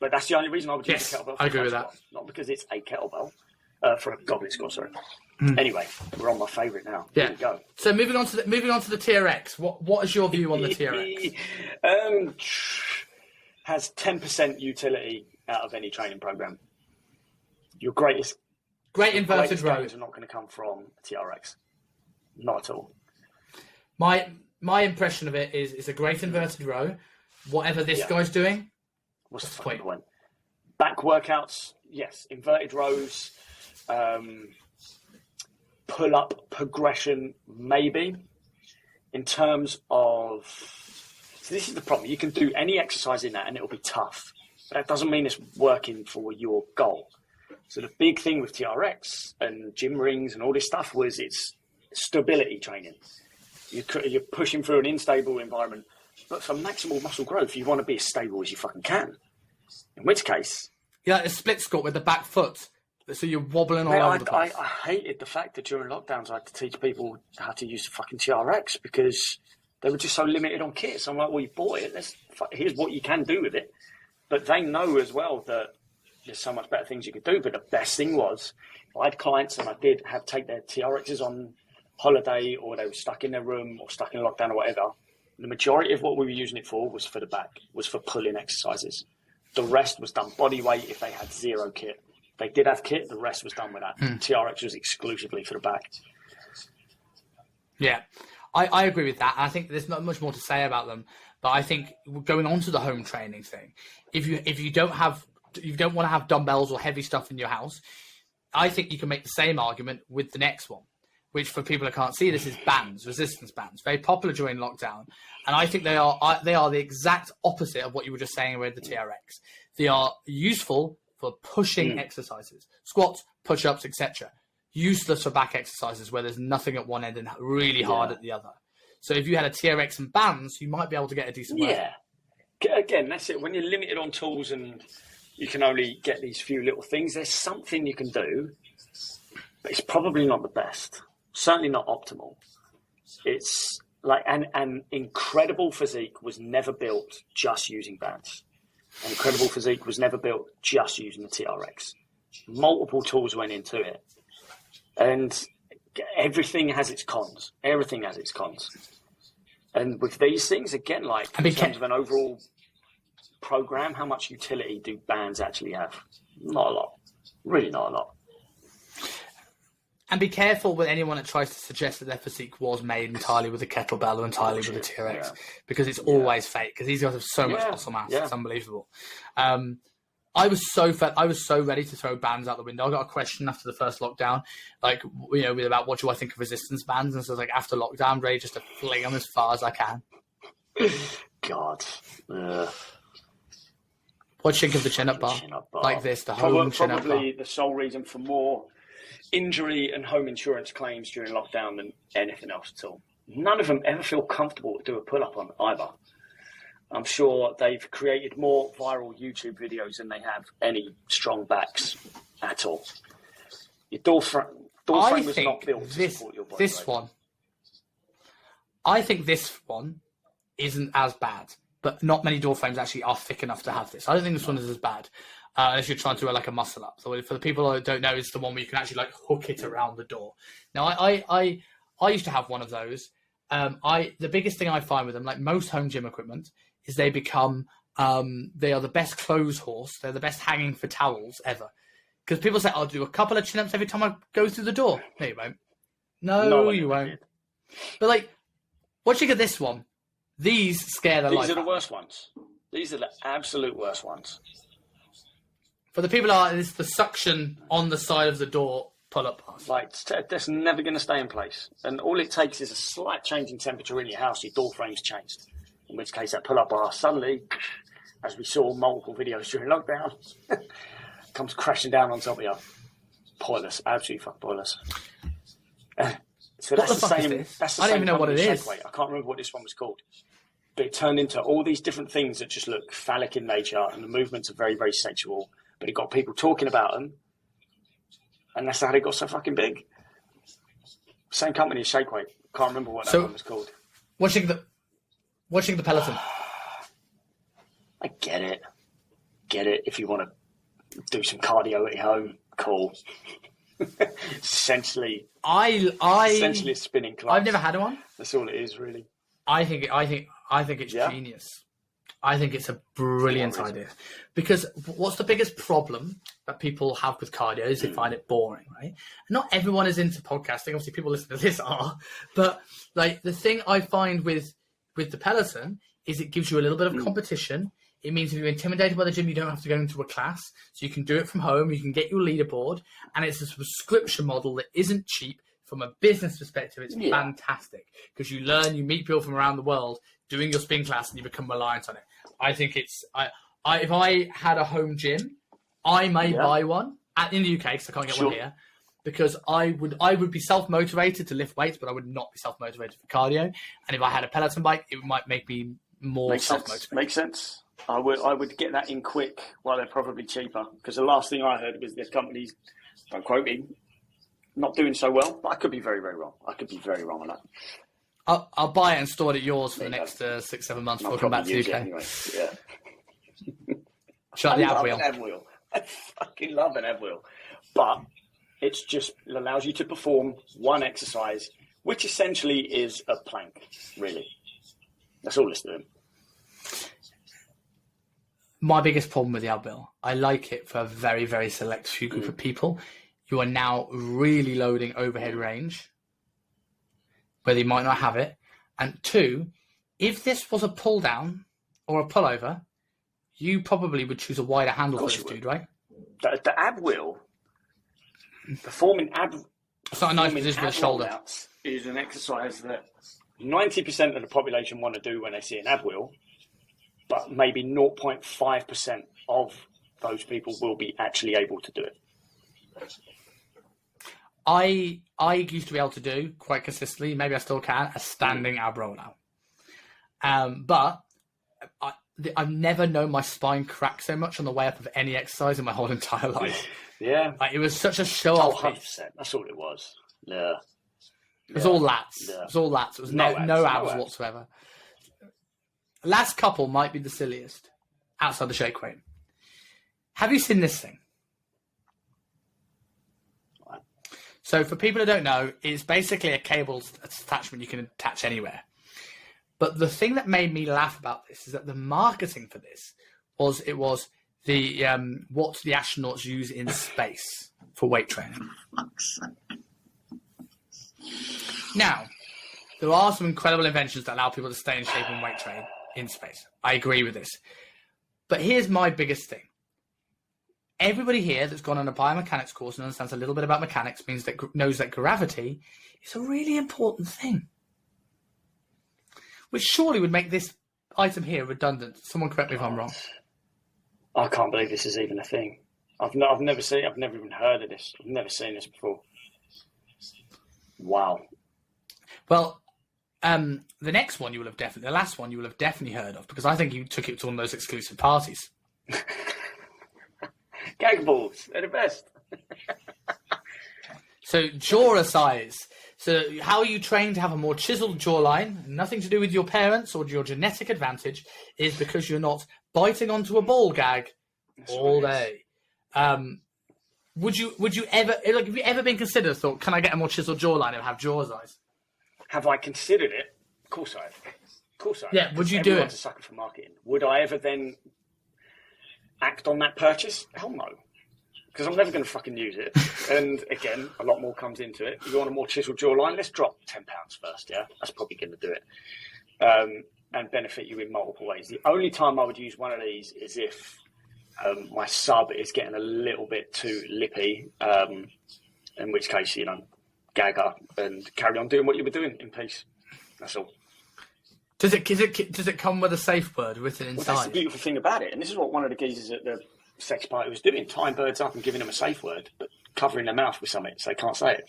But that's the only reason I would use a kettlebell. I agree with that. Not because it's a kettlebell for a goblet squat. Sorry. Anyway, we're on my favourite now. Yeah. Here we go. So moving on to the TRX. What is your view on the TRX? Has 10% utility out of any training program. Your great inverted rows are not going to come from TRX. Not at all. My impression of it is it's a great inverted row. Whatever this guy's doing. What's the point? Back workouts, yes. Inverted rows, pull-up progression, maybe. In terms of... So this is the problem. You can do any exercise in that and it'll be tough. But that doesn't mean it's working for your goal. So the big thing with TRX and gym rings and all this stuff was it's stability training. You're pushing through an unstable environment. But for maximal muscle growth, you want to be as stable as you fucking can. In which case... Yeah, a split squat with the back foot. So you're wobbling all over the place. I hated the fact that during lockdowns I had to teach people how to use the fucking TRX because they were just so limited on kits. I'm like, well, you bought it. Here's what you can do with it. But they know as well that there's so much better things you could do. But the best thing was, I had clients and I did take their TRXs on holiday or they were stuck in their room or stuck in lockdown or whatever. The majority of what we were using it for was for the back, was for pulling exercises. The rest was done body weight if they had zero kit. If they did have kit, the rest was done with that. TRX was exclusively for the back. Yeah, I agree with that. I think there's not much more to say about them. But I think going on to the home training thing, if you don't want to have dumbbells or heavy stuff in your house, I think you can make the same argument with the next one, which for people who can't see this is bands, resistance bands, very popular during lockdown. And I think they are the exact opposite of what you were just saying with the TRX. They are useful for pushing exercises, squats, push-ups, etc. Useless for back exercises where there's nothing at one end and really hard at the other. So if you had a TRX and bands, you might be able to get a decent workout. again, that's it. When you're limited on tools and you can only get these few little things, there's something you can do, but it's probably not the best. Certainly not optimal. It's like an incredible physique was never built just using bands. An incredible physique was never built just using the TRX. Multiple tools went into it. And everything has its cons. Everything has its cons. And with these things, again, like in terms of an overall program, how much utility do bands actually have? Not a lot. Really not a lot. And be careful with anyone that tries to suggest that their physique was made entirely with a kettlebell or entirely with a TRX, because it's always fake. Because these guys have so much muscle mass, it's unbelievable. I was so ready to throw bands out the window. I got a question after the first lockdown, like about what do I think of resistance bands, and so like after lockdown, I'm ready just to fling them as far as I can. God. What do you think of the chin-up bar? Like this, the home chin-up bar? Probably the sole reason for more injury and home insurance claims during lockdown than anything else at all. None of them ever feel comfortable to do a pull-up on either. I'm sure they've created more viral YouTube videos than they have any strong backs at all. Your door frame was not built to support your body. This one, I think this one isn't as bad, but not many door frames actually are thick enough to have this. I don't think this one is as bad. Unless you're trying to do like a muscle up. So for the people who don't know, it's the one where you can actually like hook it around the door. Now, I used to have one of those. The biggest thing I find with them, like most home gym equipment, is they become they are the best clothes horse. They're the best hanging for towels ever. Because people say, I'll do a couple of chin-ups every time I go through the door. No, you won't. No, you won't. But like, what do you get this one? These scare the life out. These are the worst ones. These are the absolute worst ones. For the people it's the suction on the side of the door pull-up bars. Like, that's never going to stay in place. And all it takes is a slight change in temperature in your house, your door frame's changed. In which case, that pull-up bar suddenly, as we saw multiple videos during lockdown, comes crashing down on top of you. Pointless. Absolutely pointless. So that's the same. That's the I don't same even know what it is. I can't remember what this one was called. But it turned into all these different things that just look phallic in nature, and the movements are very, very sexual. But it got people talking about them, and that's how they got so fucking big. Same company as Shakeweight. Can't remember what that one was called. Watching the Peloton. I get it. If you want to do some cardio at home, cool. essentially a spinning clutch. I've never had one. That's all it is, really. I think it's genius. I think it's a brilliant idea, because what's the biggest problem that people have with cardio is they find it boring, right? And not everyone is into podcasting. Obviously, people listening to this are, but like the thing I find with the Peloton is it gives you a little bit of competition. It means if you're intimidated by the gym, you don't have to go into a class, so you can do it from home. You can get your leaderboard, and it's a subscription model that isn't cheap. From a business perspective, it's fantastic because you learn, you meet people from around the world doing your spin class, and you become reliant on it. I think it's if I had a home gym, I may buy one in the UK because I can't get one here. Because I would be self-motivated to lift weights, but I would not be self-motivated for cardio. And if I had a Peloton bike, it might make me more self-motivated. Makes sense. I would get that in quick while they're probably cheaper. Because the last thing I heard was this company's, don't quote me, not doing so well. But I could be very, very wrong. I could be very wrong on that. I'll buy it and store it at yours for the next 6-7 months before I come back to the UK. Anyway. Yeah. Shut the ab wheel. I fucking love an ab wheel. But it allows you to perform one exercise, which essentially is a plank, really. That's all it's doing. My biggest problem with the ab wheel, I like it for a very, very select few group of people. You are now really loading overhead range, where they might not have it. And two, if this was a pull down or a pullover, you probably would choose a wider handle for this dude, right? The ab wheel, performing ab. It's not a nice position for the shoulder. Is an exercise that 90% of the population want to do when they see an ab wheel, but maybe 0.5% of those people will be actually able to do it. I used to be able to do quite consistently, maybe I still can, a standing ab roll out. But I've never known my spine crack so much on the way up of any exercise in my whole entire life. Yeah. Like, it was such a show-off. 100%. That's all it was. Yeah. It was all lats. Yeah. It was all lats. It was no abs whatsoever. Last couple might be the silliest outside the shake weight. Have you seen this thing? What? So for people who don't know, it's basically a cable attachment you can attach anywhere. But the thing that made me laugh about this is that the marketing for this was the what the astronauts use in space for weight training. Now, there are some incredible inventions that allow people to stay in shape and weight train in space. I agree with this. But here's my biggest thing. Everybody here that's gone on a biomechanics course and understands a little bit about mechanics knows that gravity is a really important thing. Which surely would make this item here redundant. Someone correct me if I'm wrong. I can't believe this is even a thing. I've never even heard of this. I've never seen this before. Wow. Well, the last one you will have definitely heard of, because I think you took it to one of those exclusive parties. Gag balls, they're the best. So jaw size. So how are you trained to have a more chiseled jawline? Nothing to do with your parents or your genetic advantage, is because you're not biting onto a ball gag all day. Would you ever, like, have you ever been considered, thought, can I get a more chiseled jawline and have jaw size? Have I considered it? Of course I have. Of course I have. Yeah, would you do it? Everyone's a sucker for marketing. Would I ever then act on that purchase? Hell no. Because I'm never going to fucking use it. And again, a lot more comes into it. You want a more chiseled jawline? Let's drop £10 first, yeah? That's probably going to do it. And benefit you in multiple ways. The only time I would use one of these is if my sub is getting a little bit too lippy, in which case, gag up and carry on doing what you were doing in peace. That's all. Does it come with a safe word written inside? Well, that's the beautiful thing about it. And this is what one of the geezers at the sex party was doing, tying birds up and giving them a safe word, but covering their mouth with something so they can't say it.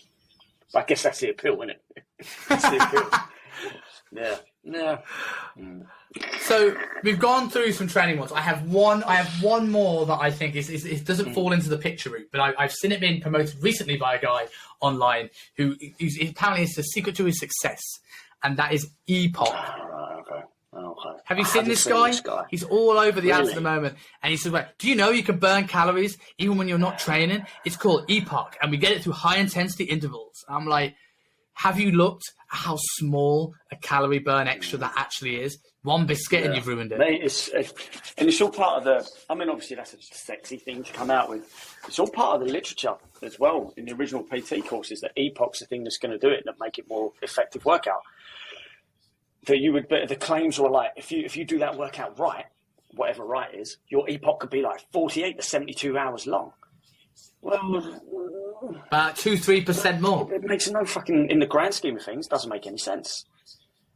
But I guess that's the appeal, isn't it? That's the appeal. Yeah. Mm. So we've gone through some training ones. I have one more that I think is doesn't fall into the picture route, but I've seen it being promoted recently by a guy online who apparently is the secret to his success, and that is EPOC. Okay. Have you seen this guy? He's all over the ads at the moment. And he says, do you know you can burn calories even when you're not training? It's called EPOC, and we get it through high-intensity intervals. And I'm like, have you looked at how small a calorie burn extra that actually is? One biscuit and you've ruined it. Mate, it's all part of the... I mean, obviously, that's a sexy thing to come out with. It's all part of the literature as well in the original PT courses, that EPOC's the thing that's going to do it, that make it more effective workout. The claims were like, if you do that workout right, whatever right is, your EPOC could be like 48 to 72 hours long. Well, 2-3% more. It makes no fucking, in the grand scheme of things, doesn't make any sense.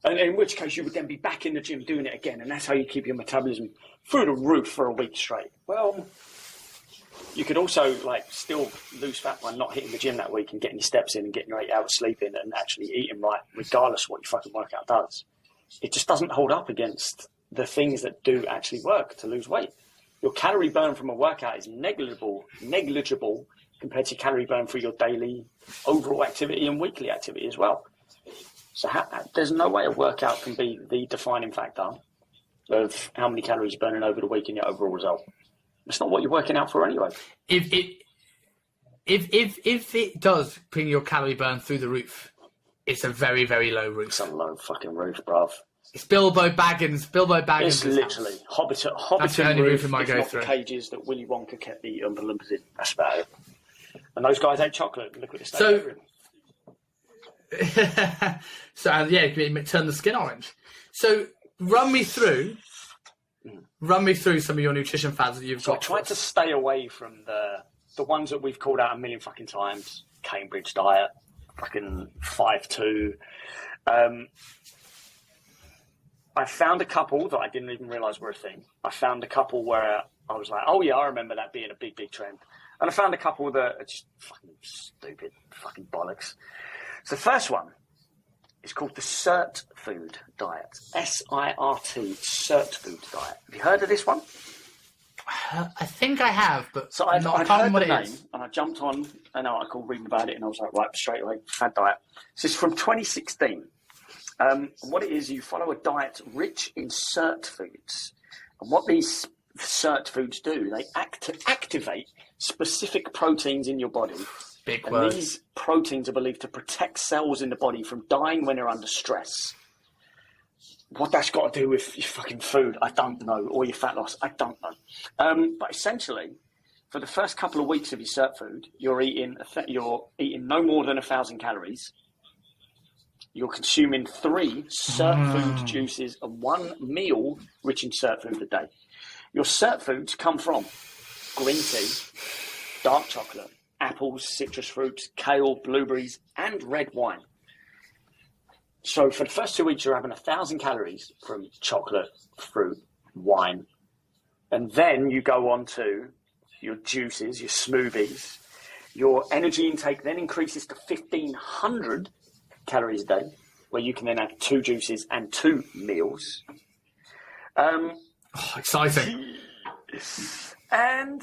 And in which case you would then be back in the gym doing it again, and that's how you keep your metabolism through the roof for a week straight. Well, you could also still lose fat by not hitting the gym that week and getting your steps in and getting your 8 hours sleep in and actually eating right, regardless of what your fucking workout does. It just doesn't hold up against the things that do actually work to lose weight. Your calorie burn from a workout is negligible compared to calorie burn for your daily overall activity and weekly activity as well. So there's no way a workout can be the defining factor of how many calories you're burning over the week in your overall result. It's not what you're working out for anyway. If it does bring your calorie burn through the roof, it's a very, very low roof. It's a low fucking roof, bruv. It's Bilbo Baggins. It's literally Hobbit That's the only roof it might go through. The cages that Willy Wonka kept the Oompa Loompas in. That's about it. And those guys ate chocolate. Look at the state over him. So turn the skin orange. So run me through some of your nutrition fads that you've got. I tried to stay away from the ones that we've called out a million fucking times. Cambridge diet, fucking 5-2. I found a couple that I didn't even realise were a thing. I found a couple where I was like, oh yeah, I remember that being a big, big trend. And I found a couple that are just fucking stupid, fucking bollocks. So the first one It's called the SIRT food diet. SIRT, SIRT food diet. Have you heard of this one? I think I have, but so I'd can't heard remember the what it name, is. and I jumped on an article reading about it, and I was like, right, straight away, fad diet. So it's from 2016. What it is, you follow a diet rich in SIRT foods. And what these SIRT foods do, they activate specific proteins in your body. Big and word. These proteins are believed to protect cells in the body from dying when they're under stress. What that's got to do with your fucking food, I don't know, or your fat loss, I don't know. But essentially, for the first couple of weeks of your SIRT food, you're eating no more than 1,000 calories. You're consuming 3 SIRT food juices and 1 meal rich in SIRT food a day. Your SIRT foods come from green tea, dark chocolate, apples, citrus fruits, kale, blueberries, and red wine. So for the first 2 weeks, you're having 1,000 calories from chocolate, fruit, wine. And then you go on to your juices, your smoothies. Your energy intake then increases to 1,500 calories a day, where you can then have 2 juices and 2 meals. Exciting. And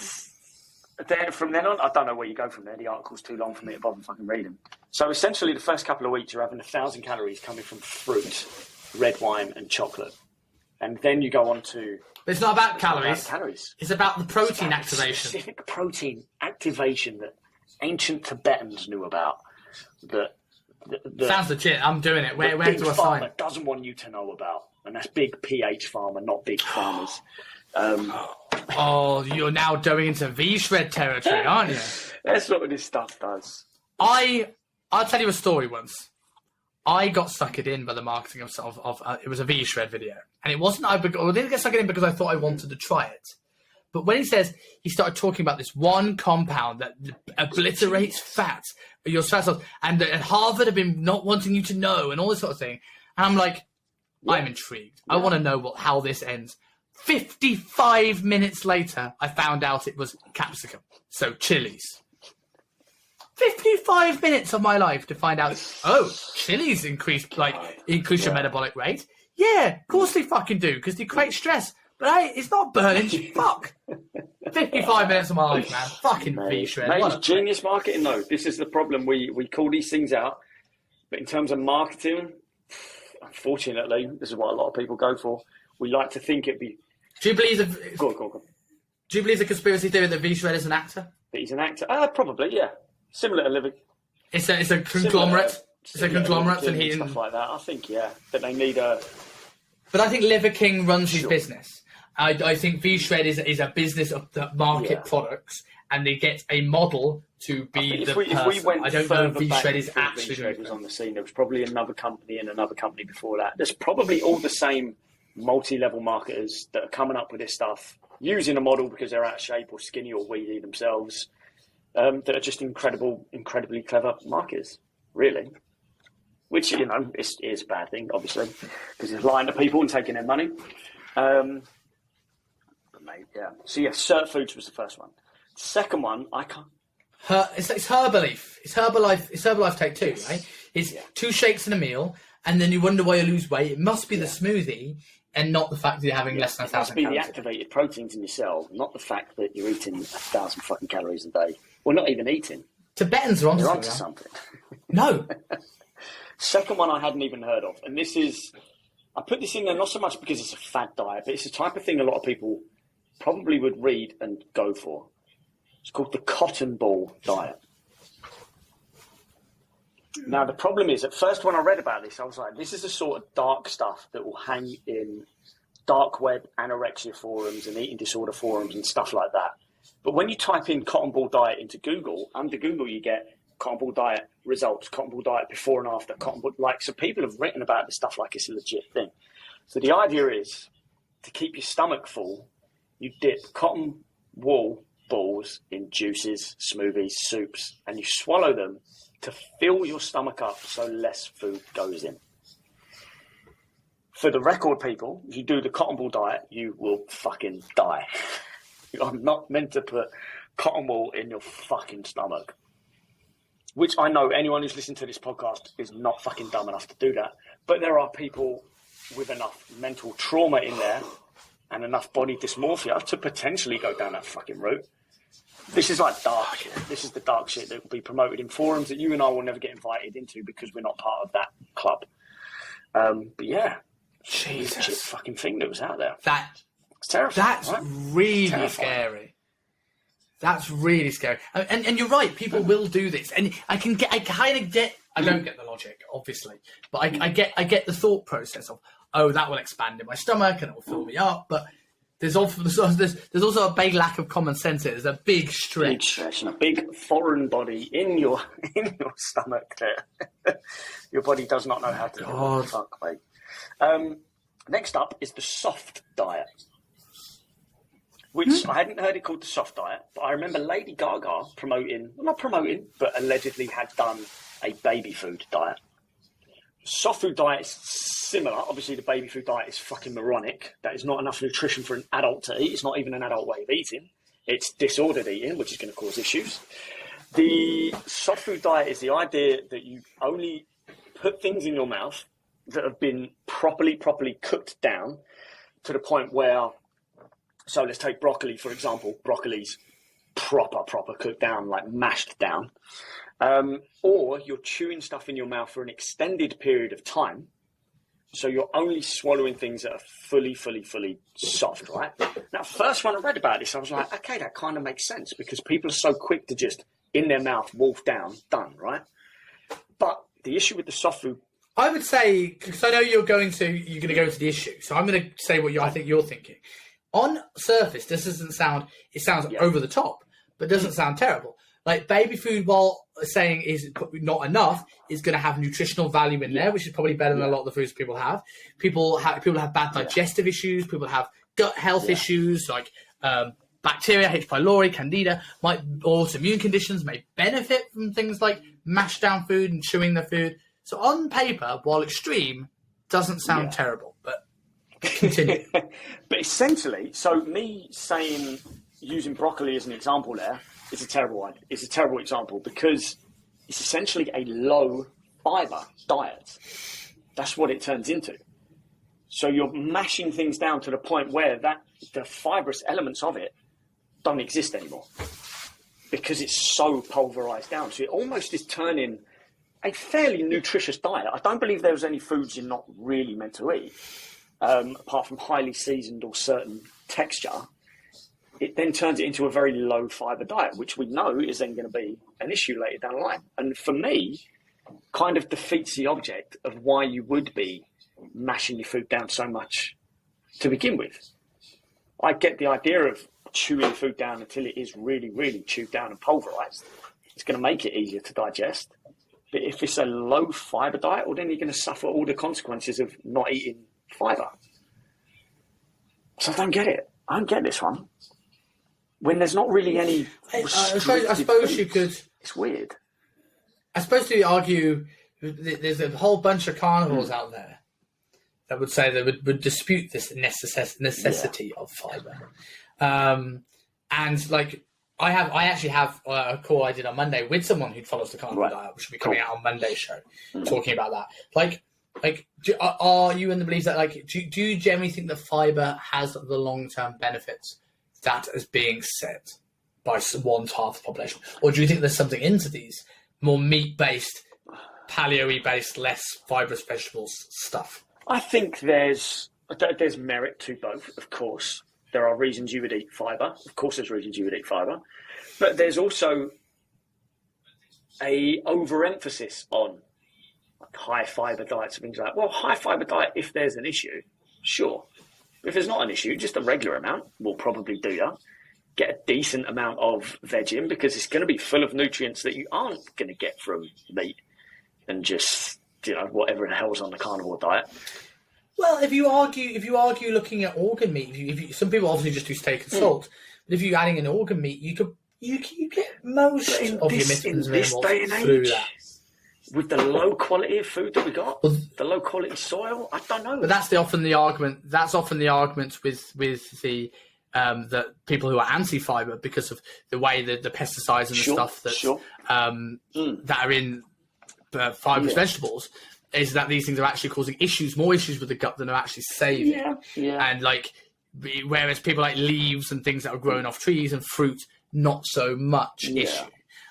then from then on, I don't know where you go from there. The article's too long for me to bother fucking reading. So essentially, the first couple of weeks, you're having 1,000 calories coming from fruit, red wine, and chocolate. And then you go on to... But it's not about calories. It's about the protein activation. Specific protein activation that ancient Tibetans knew about. Sounds legit. I'm doing it. Where do I sign? Farmer doesn't want you to know about. And that's big PH farmer, not big farmers. Oh, you're now going into V-Shred territory, aren't you? That's what this stuff does. I'll tell you a story once. I got suckered in by the marketing of it was a V-Shred video. And it wasn't, I didn't get suckered in because I thought I wanted to try it. But when he started talking about this one compound that obliterates fat, your fat cells, and Harvard have been not wanting you to know, and all this sort of thing. And I'm like, I'm intrigued. I want to know how this ends. 55 minutes later, I found out it was capsicum. So chilies. 55 minutes of my life to find out, chilies increase your metabolic rate. Yeah, of course they fucking do, because they create stress. But hey, it's not burning. Fuck. 55 minutes of my life, man. Fucking V-Shred. Mate, it's genius marketing, though. This is the problem. We call these things out. But in terms of marketing, unfortunately, this is what a lot of people go for. We like to think it'd be... Do you believe Do you believe the conspiracy theory that V-Shred is an actor? That he's an actor? Probably, yeah. Similar to Living. It's a conglomerate. It's a conglomerate, and stuff like that. I think, yeah, that they need a. But I think Liver King runs his business. I think V-Shred is a business of the market products, and they get a model to be the person. If we went I don't know if V-Shred is actually. V-Shred was on the scene. There was probably another company and another company before that. There's probably all the same multi-level marketers that are coming up with this stuff, using a model because they're out of shape or skinny or weedy themselves. That are just incredibly clever marketers, really. Which, is a bad thing, obviously, because it's lying to people and taking their money. But mate, yeah. So yeah, SIRT Foods was the first one. Second one, I can't. It's Herbalife. It's Herbalife Take 2, right? It's 2 shakes in a meal, and then you wonder why you lose weight. It must be the smoothie, and not the fact that you're having less than 1,000 calories. It must be the activated proteins in your cell, not the fact that you're eating 1,000 fucking calories a day. Well, not even eating. Tibetans are onto something. No. Second one I hadn't even heard of. And this is... I put this in there not so much because it's a fad diet, but it's the type of thing a lot of people probably would read and go for. It's called the cotton ball diet. Now, the problem is, at first when I read about this, I was like, this is the sort of dark stuff that will hang in dark web anorexia forums and eating disorder forums and stuff like that. But when you type in cotton ball diet into Google, under Google you get cotton ball diet results, cotton ball diet before and after, cotton ball, so people have written about this stuff like it's a legit thing. So the idea is to keep your stomach full, you dip cotton wool balls in juices, smoothies, soups, and you swallow them to fill your stomach up so less food goes in. For the record, people, if you do the cotton ball diet, you will fucking die. I'm not meant to put cotton wool in your fucking stomach. which I know anyone who's listening to this podcast is not fucking dumb enough to do that. But there are people with enough mental trauma in there and enough body dysmorphia to potentially go down that fucking route. This is like dark shit. This is the dark shit that will be promoted in forums that you and I will never get invited into because we're not part of that club. But yeah, Jesus, legit fucking thing that was out there. It's terrifying. That's right? really Terrifying. Scary. That's really scary. And you're right, people will do this. And I don't get the logic, obviously, but I get the thought process of, oh, that will expand in my stomach and it will fill me up. But there's also a big lack of common sense here. There's a big stretch. And a big foreign body in your stomach there. Your body does not know how to do it. Fuck, mate. Next up is the soft diet, which I hadn't heard it called the soft diet, but I remember Lady Gaga allegedly had done a baby food diet. Soft food diet is similar. Obviously, the baby food diet is fucking moronic. That is not enough nutrition for an adult to eat. It's not even an adult way of eating. It's disordered eating, which is going to cause issues. The soft food diet is the idea that you only put things in your mouth that have been properly cooked down to the point where, so let's take broccoli, for example. Broccoli's proper cooked down, like mashed down. Or you're chewing stuff in your mouth for an extended period of time. So you're only swallowing things that are fully soft, right? Now, first when I read about this, I was like, okay, that kind of makes sense because people are so quick to just, in their mouth, wolf down, done, right? But the issue with the soft food... I would say, because I know you're going to go to the issue, so I'm going to say what I think you're thinking. On surface, this doesn't sound... It sounds over the top, but doesn't sound terrible. Like, baby food, while saying is not enough, is going to have nutritional value in there, which is probably better than a lot of the foods people have. People have bad digestive issues. People have gut health issues, like bacteria, H. pylori, candida, autoimmune conditions may benefit from things like mashed down food and chewing the food. So on paper, while extreme, doesn't sound terrible, but continue. But essentially, so me saying, using broccoli as an example there, it's a terrible one. It's a terrible example because it's essentially a low fiber diet. That's what it turns into. So you're mashing things down to the point where the fibrous elements of it don't exist anymore because it's so pulverized down. So it almost is turning a fairly nutritious diet. I don't believe there's any foods you're not really meant to eat, apart from highly seasoned or certain texture. It then turns it into a very low fiber diet, which we know is then going to be an issue later down the line. And for me, kind of defeats the object of why you would be mashing your food down so much to begin with. I get the idea of chewing food down until it is really chewed down and pulverized. It's going to make it easier to digest. But if it's a low fiber diet, well, then you're going to suffer all the consequences of not eating fiber. So I don't get it. I don't get this one. When there's not really any... I suppose you could... It's weird. I suppose you argue there's a whole bunch of carnivores out there that would say they would dispute this necessity of fiber. And like I actually have a call I did on Monday with someone who follows the carnivore diet, which will be coming out on Monday's show, talking about that. Are you in the belief that do you generally think the fiber has the long-term benefits that is being said by one half of the population, or do you think there's something into these more meat-based, paleo-based, less fibrous vegetables stuff? I think there's merit to both, of course. There are reasons you would eat fibre. Of course there's reasons you would eat fibre. But there's also a overemphasis on high fibre diets and things like that. Well, high fibre diet, if there's an issue, sure. If there's not an issue, just a regular amount will probably do you. Get a decent amount of veg in because it's going to be full of nutrients that you aren't going to get from meat and just, whatever the hell's on the carnivore diet. Well, if you argue looking at organ meat, some people obviously just do steak and salt, but if you're adding in organ meat, you get most of your vitamins and minerals through that. With the low quality of food that we got, the low quality soil, I don't know. But that's often the argument. That's often the argument with the that people who are anti-fiber because of the way the pesticides and the stuff that are in fibrous vegetables, is that these things are actually causing more issues with the gut than are actually saving. And like, whereas people like leaves and things that are growing off trees and fruit, not so much issue.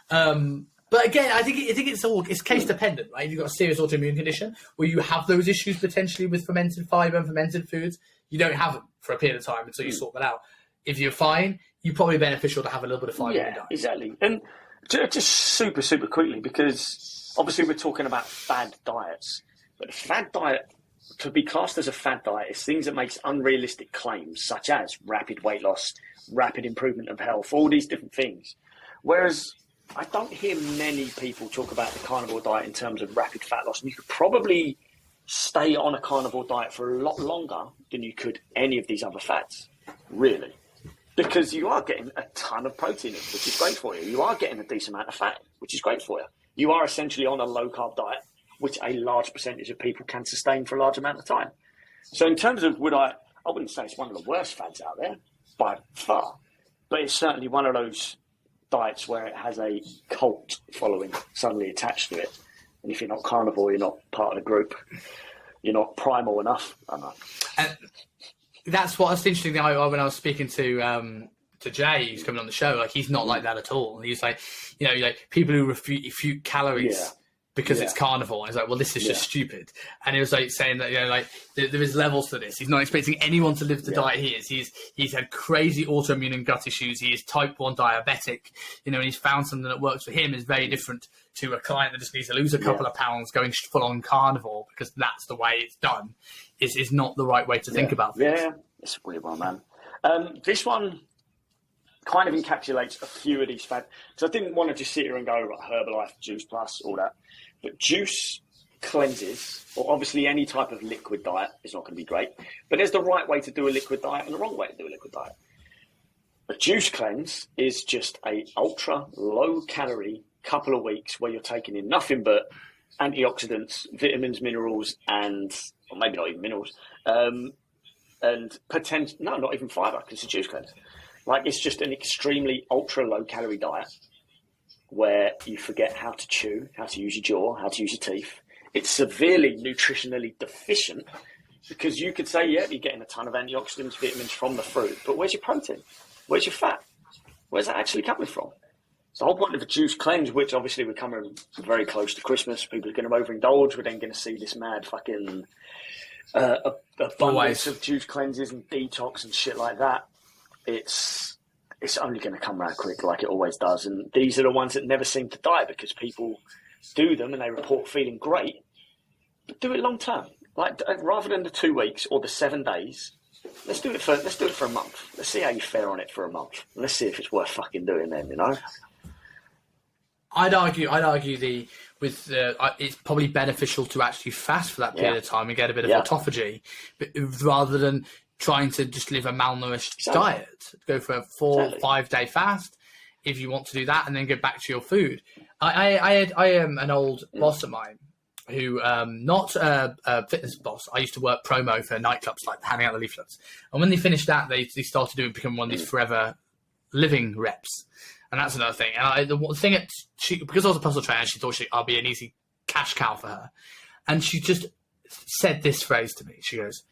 But again, I think it's case dependent, right? If you've got a serious autoimmune condition where you have those issues potentially with fermented fiber and fermented foods, you don't have them for a period of time until you sort that out. If you're fine, you're probably beneficial to have a little bit of fiber in your diet. Exactly. And just super quickly, because obviously we're talking about fad diets, but a fad diet, to be classed as a fad diet, is things that makes unrealistic claims, such as rapid weight loss, rapid improvement of health, all these different things. Whereas I don't hear many people talk about the carnivore diet in terms of rapid fat loss. And you could probably stay on a carnivore diet for a lot longer than you could any of these other fats, really. Because you are getting a ton of protein in, which is great for you. You are getting a decent amount of fat, which is great for you. You are essentially on a low-carb diet, which a large percentage of people can sustain for a large amount of time. So in terms of I wouldn't say it's one of the worst fads out there, by far. But it's certainly one of those diets where it has a cult following suddenly attached to it. And if you're not carnivore, you're not part of the group. You're not primal enough. I don't know. And that's what's interesting. When I was speaking to Jay, who's coming on the show, like, he's not like that at all. He's like, like people who refute calories because it's carnivore. I was like, well, this is just stupid. And he was like saying that, like there is levels to this. He's not expecting anyone to live the diet he is. He's had crazy autoimmune and gut issues. He is type 1 diabetic, and he's found something that works for him is very different to a client that just needs to lose a couple of pounds going full on carnivore because that's the way it's done. Is not the right way to think about things. Yeah, it's a weird one, man. This one kind of encapsulates a few of these fads. So I didn't want to just sit here and go like Herbalife, Juice Plus, all that. But juice cleanses, or obviously any type of liquid diet is not going to be great. But there's the right way to do a liquid diet and the wrong way to do a liquid diet. A juice cleanse is just a ultra low calorie couple of weeks where you're taking in nothing but antioxidants, vitamins, minerals, or maybe not even minerals, and not even fiber, because it's a juice cleanse. Like, it's just an extremely ultra low calorie diet where you forget how to chew, how to use your jaw, how to use your teeth. It's severely nutritionally deficient because you could say, you're getting a ton of antioxidants, vitamins from the fruit, but where's your protein? Where's your fat? Where's that actually coming from? It's the whole point of a juice cleanse, which obviously we're coming very close to Christmas. People are going to overindulge. We're then going to see this mad fucking abundance of juice cleanses and detox and shit like that. It's only going to come around quick, like it always does. And these are the ones that never seem to die because people do them and they report feeling great, but do it long term. Like, rather than the 2 weeks or the 7 days, let's do it for a month. Let's see how you fare on it for a month. And let's see if it's worth fucking doing then, I'd argue it's probably beneficial to actually fast for that period of time and get a bit of autophagy, but rather than trying to just live a malnourished diet. Go for a 4 or 5 day fast if you want to do that, and then go back to your food. I am an old boss of mine who, not a fitness boss. I used to work promo for nightclubs, like handing out the leaflets. And when they finished that, they started becoming one of these forever living reps. And that's another thing. And the thing because I was a personal trainer, she thought I'll be an easy cash cow for her. And she just said this phrase to me. She goes,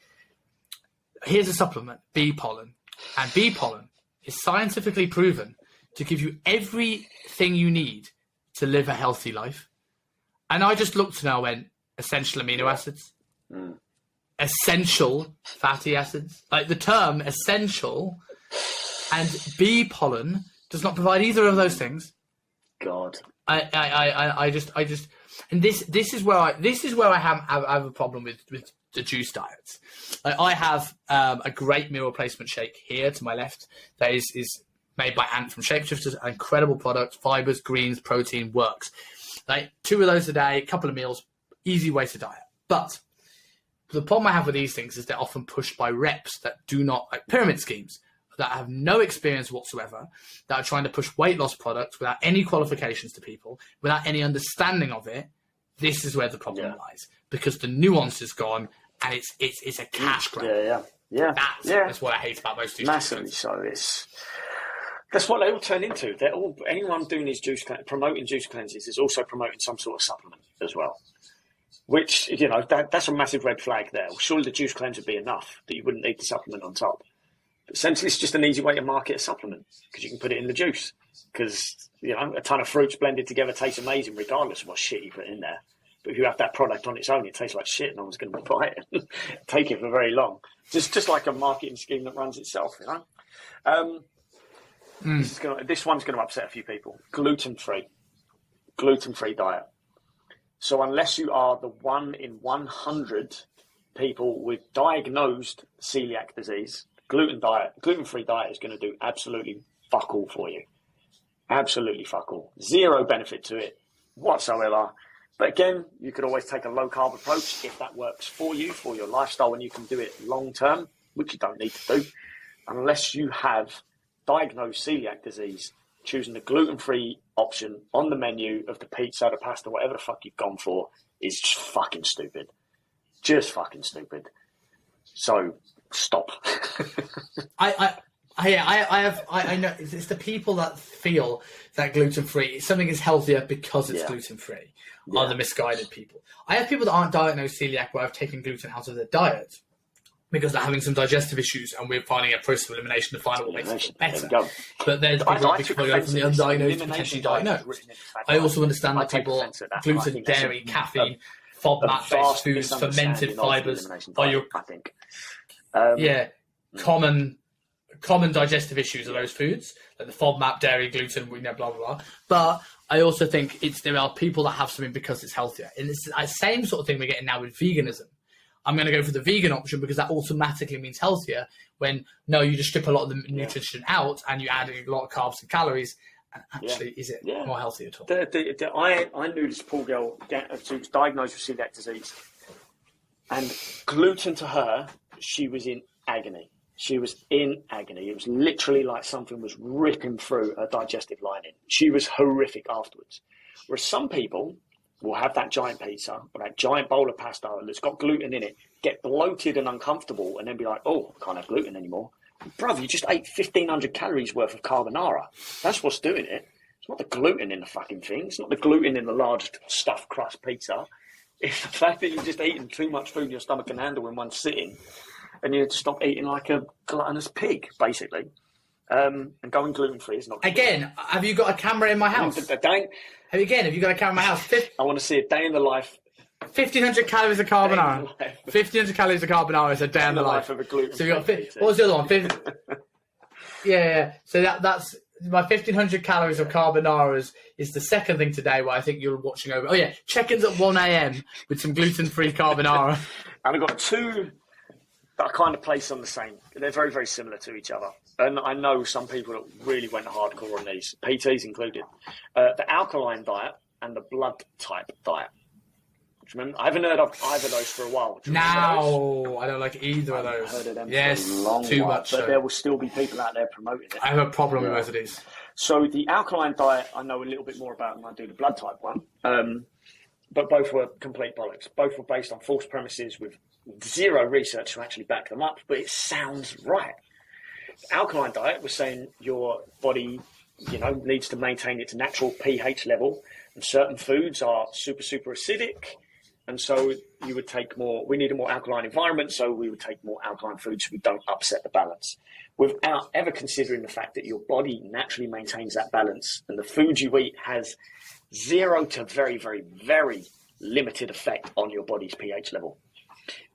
here's a supplement, bee pollen. And bee pollen is scientifically proven to give you everything you need to live a healthy life. And I just looked and I went, essential amino acids, essential fatty acids. Like, the term essential and bee pollen does not provide either of those things. God. I just, and this is where I have a problem with the juice diets. Like, I have a great meal replacement shake here to my left that is made by Ant from Shapeshifters, an incredible product, fibers, greens, protein, works. Like, 2 of those a day, a couple of meals, easy way to diet. But the problem I have with these things is they're often pushed by reps that do not, like pyramid schemes, that have no experience whatsoever, that are trying to push weight loss products without any qualifications to people, without any understanding of it. This is where the problem lies, because the nuance is gone and it's a cash grab. Yeah. That's what I hate about most juice massively cleanses. So. That's what they all turn into. They're all, anyone doing these promoting juice cleanses is also promoting some sort of supplement as well. Which, you know, that's a massive red flag there. Surely the juice cleanse would be enough that you wouldn't need the supplement on top. But essentially, it's just an easy way to market a supplement because you can put it in the juice. Because, you know, a ton of fruits blended together tastes amazing regardless of what shit you put in there. But if you have that product on its own, it tastes like shit. No one's going to buy it. Take it for very long. Just like a marketing scheme that runs itself, you know. This one's going to upset a few people. Gluten-free diet. So unless you are the 1 in 100 people with diagnosed celiac disease, gluten-free diet is going to do absolutely fuck all for you. Absolutely fuck all. Zero benefit to it whatsoever. But again, you could always take a low-carb approach if that works for you, for your lifestyle, and you can do it long-term, which you don't need to do. Unless you have diagnosed celiac disease, choosing the gluten-free option on the menu of the pizza, the pasta, whatever the fuck you've gone for is just fucking stupid. Just fucking stupid. So stop. I know it's the people that feel that gluten-free, something is healthier because it's gluten-free, are the misguided people. I have people that aren't diagnosed celiac where I've taken gluten out of their diet because they're having some digestive issues, and we're finding a process of elimination to find out what makes it better. But there's people that go from the undiagnosed to potentially diagnosed. I also understand that people, gluten, dairy, caffeine, FODMAP-based foods, fermented fibres are your common digestive issues are those foods, like the FODMAP, dairy, gluten, blah, blah, blah. But I also think there are people that have something because it's healthier. And it's the same sort of thing we're getting now with veganism. I'm going to go for the vegan option because that automatically means healthier, when, no, you just strip a lot of the nutrition out and you add a lot of carbs and calories. And actually, is it more healthy at all? I knew this poor girl who was diagnosed with celiac disease. And gluten to her, she was in agony. She was in agony. It was literally like something was ripping through her digestive lining. She was horrific afterwards. Whereas some people will have that giant pizza or that giant bowl of pasta that's got gluten in it, get bloated and uncomfortable, and then be like, oh, I can't have gluten anymore. Brother, you just ate 1,500 calories worth of carbonara. That's what's doing it. It's not the gluten in the fucking thing. It's not the gluten in the large stuffed crust pizza. It's the fact that you've just eaten too much food your stomach can handle in one sitting, and you need to stop eating like a gluttonous pig, basically. And going gluten-free is not good. Again, have you got a camera in my house? Have you got a camera in my house? I want to see a day in the life. 1,500 calories of carbonara. 1,500 calories of carbonara is a day in the life of a gluten-free. So you got what was the other one? Yeah. So that's my 1,500 calories of carbonara is the second thing today where I think you're watching over. Oh yeah, check-ins at 1 a.m. with some gluten-free carbonara. And I've got two that I kind of place on the same. They're very, very similar to each other. And I know some people that really went hardcore on these, PTs included. The alkaline diet and the blood type diet. Remember? I haven't heard of either of those for a while. No, I don't like either of those. I've heard of them yes, for a long too while, much. But there will still be people out there promoting it. I have a problem with both of these. So the alkaline diet, I know a little bit more about than I do the blood type one. But both were complete bollocks. Both were based on false premises with zero research to actually back them up. But it sounds right. The alkaline diet was saying your body, needs to maintain its natural pH level, and certain foods are super, super acidic. And so you would take more, we need a more alkaline environment, so we would take more alkaline foods so we don't upset the balance, without ever considering the fact that your body naturally maintains that balance, and the food you eat has zero to very, very, very limited effect on your body's pH level.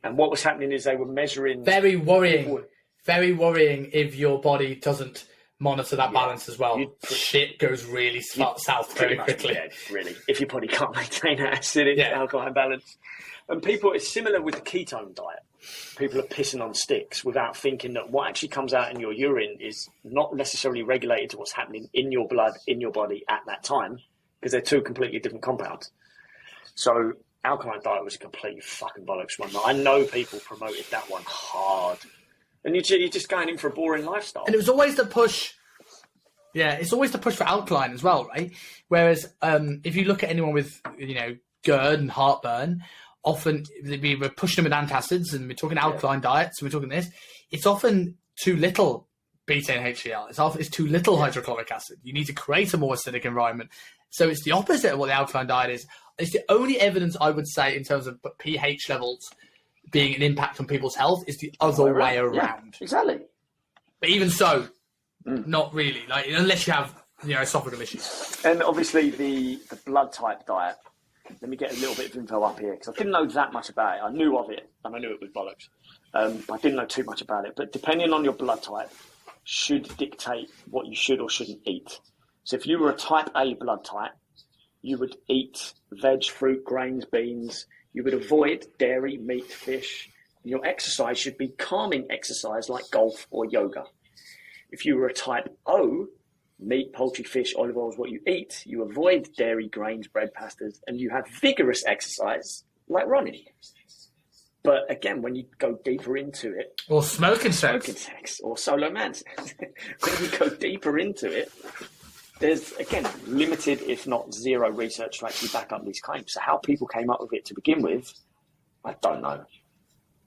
And what was happening is they were measuring... Very worrying if your body doesn't monitor that balance as well. Shit goes really south very quickly. Dead, really, if your body can't maintain that acidic alkaline balance. And people, it's similar with the ketone diet. People are pissing on sticks without thinking that what actually comes out in your urine is not necessarily regulated to what's happening in your blood, in your body at that time, because they're two completely different compounds. So alkaline diet was a completely fucking bollocks one. I know people promoted that one hard. And you're just going in for a boring lifestyle. And it was always the push. Yeah, it's always the push for alkaline as well, right? Whereas if you look at anyone with, GERD and heartburn, often we're pushing them with antacids, and we're talking alkaline diets, and we're talking this. It's often too little beta and HCl. It's too little hydrochloric acid. You need to create a more acidic environment. So it's the opposite of what the alkaline diet is. It's the only evidence I would say in terms of pH levels being an impact on people's health is the other way around. Yeah, exactly. But even so, not really. Like, unless you have esophageal issues. And obviously the blood type diet. Let me get a little bit of info up here, because I didn't know that much about it. I knew of it, and I knew it was bollocks. But I didn't know too much about it. But depending on your blood type, should dictate what you should or shouldn't eat. So if you were a type A blood type, you would eat veg, fruit, grains, beans. You would avoid dairy, meat, fish. And your exercise should be calming exercise like golf or yoga. If you were a type O, meat, poultry, fish, olive oil is what you eat. You avoid dairy, grains, bread, pastas, and you have vigorous exercise like running. But again, when you go deeper into it... Or smoking sex, or solo man sex. When you go deeper into it, there's, again, limited, if not zero, research to actually back up these claims. So how people came up with it to begin with, I don't know.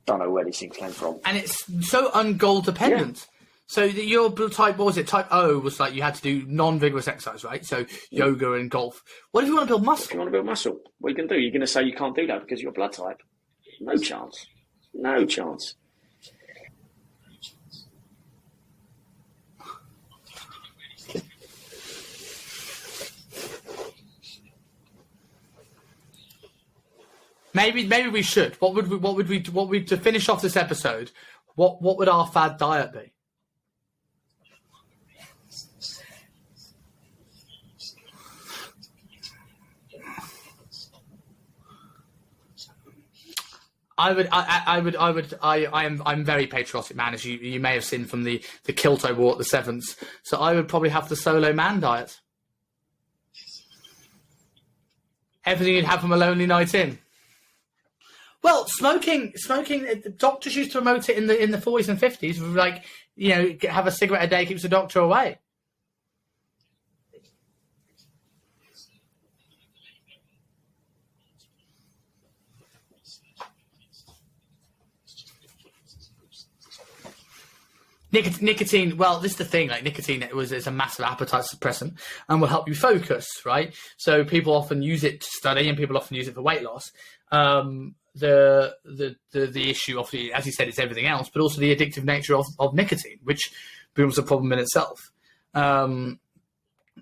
Don't know where these things came from. And it's so un-goal dependent. Yeah. So your type, what was it? Type O was like you had to do non-vigorous exercise, right? So yoga and golf. What if you want to build muscle? If you want to build muscle, what are you going to do? You're going to say you can't do that because of your blood type? No chance. No chance. Maybe we should. What would we to finish off this episode? What would our fad diet be? I'm very patriotic, man, as you may have seen from the kilt I wore at the Sevens. So I would probably have the solo man diet. Everything you'd have from a lonely night in. Well, smoking. The doctors used to promote it in the 40s and 50s. Like, have a cigarette a day keeps the doctor away. Nicotine, well, this is the thing, like nicotine is a massive appetite suppressant and will help you focus, right? So people often use it to study and people often use it for weight loss. The issue of as you said, it's everything else, but also the addictive nature of nicotine, which becomes a problem in itself. But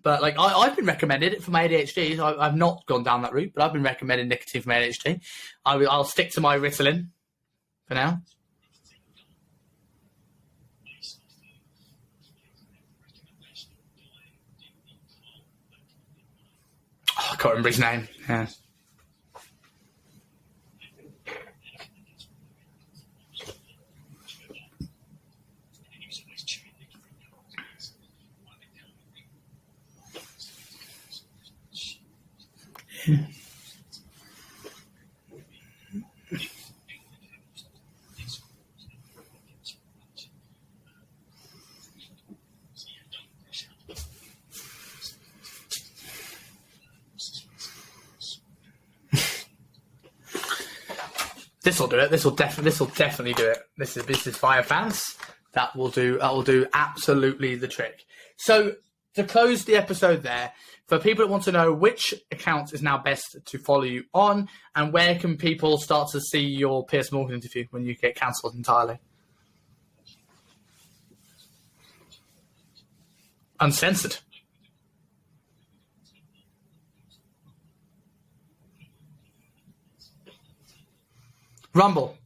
like I've been recommended it for my ADHD. I've not gone down that route, but I've been recommended nicotine for my ADHD. I'll stick to my Ritalin for now. I can't remember his name. Yeah. This will do it. This will definitely do it. This is Fire Fans. That will do absolutely the trick. So to close the episode there, for people that want to know which account is now best to follow you on, and where can people start to see your Piers Morgan interview when you get cancelled entirely? Uncensored. Rumble.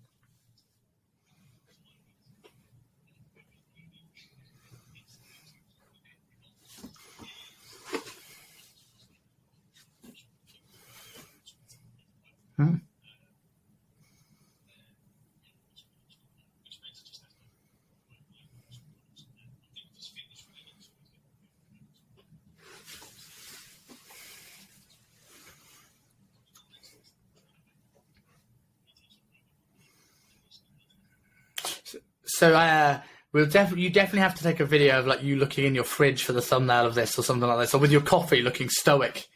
So you definitely have to take a video of like you looking in your fridge for the thumbnail of this or something like this, or with your coffee looking stoic.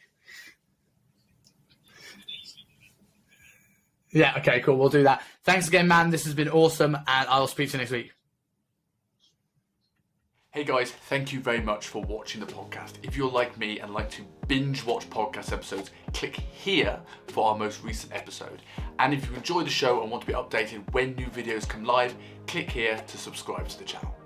Yeah, okay, cool. We'll do that. Thanks again, man. This has been awesome, and I'll speak to you next week. Hey guys, thank you very much for watching the podcast. If you're like me and like to binge watch podcast episodes, click here for our most recent episode. And if you enjoy the show and want to be updated when new videos come live, click here to subscribe to the channel.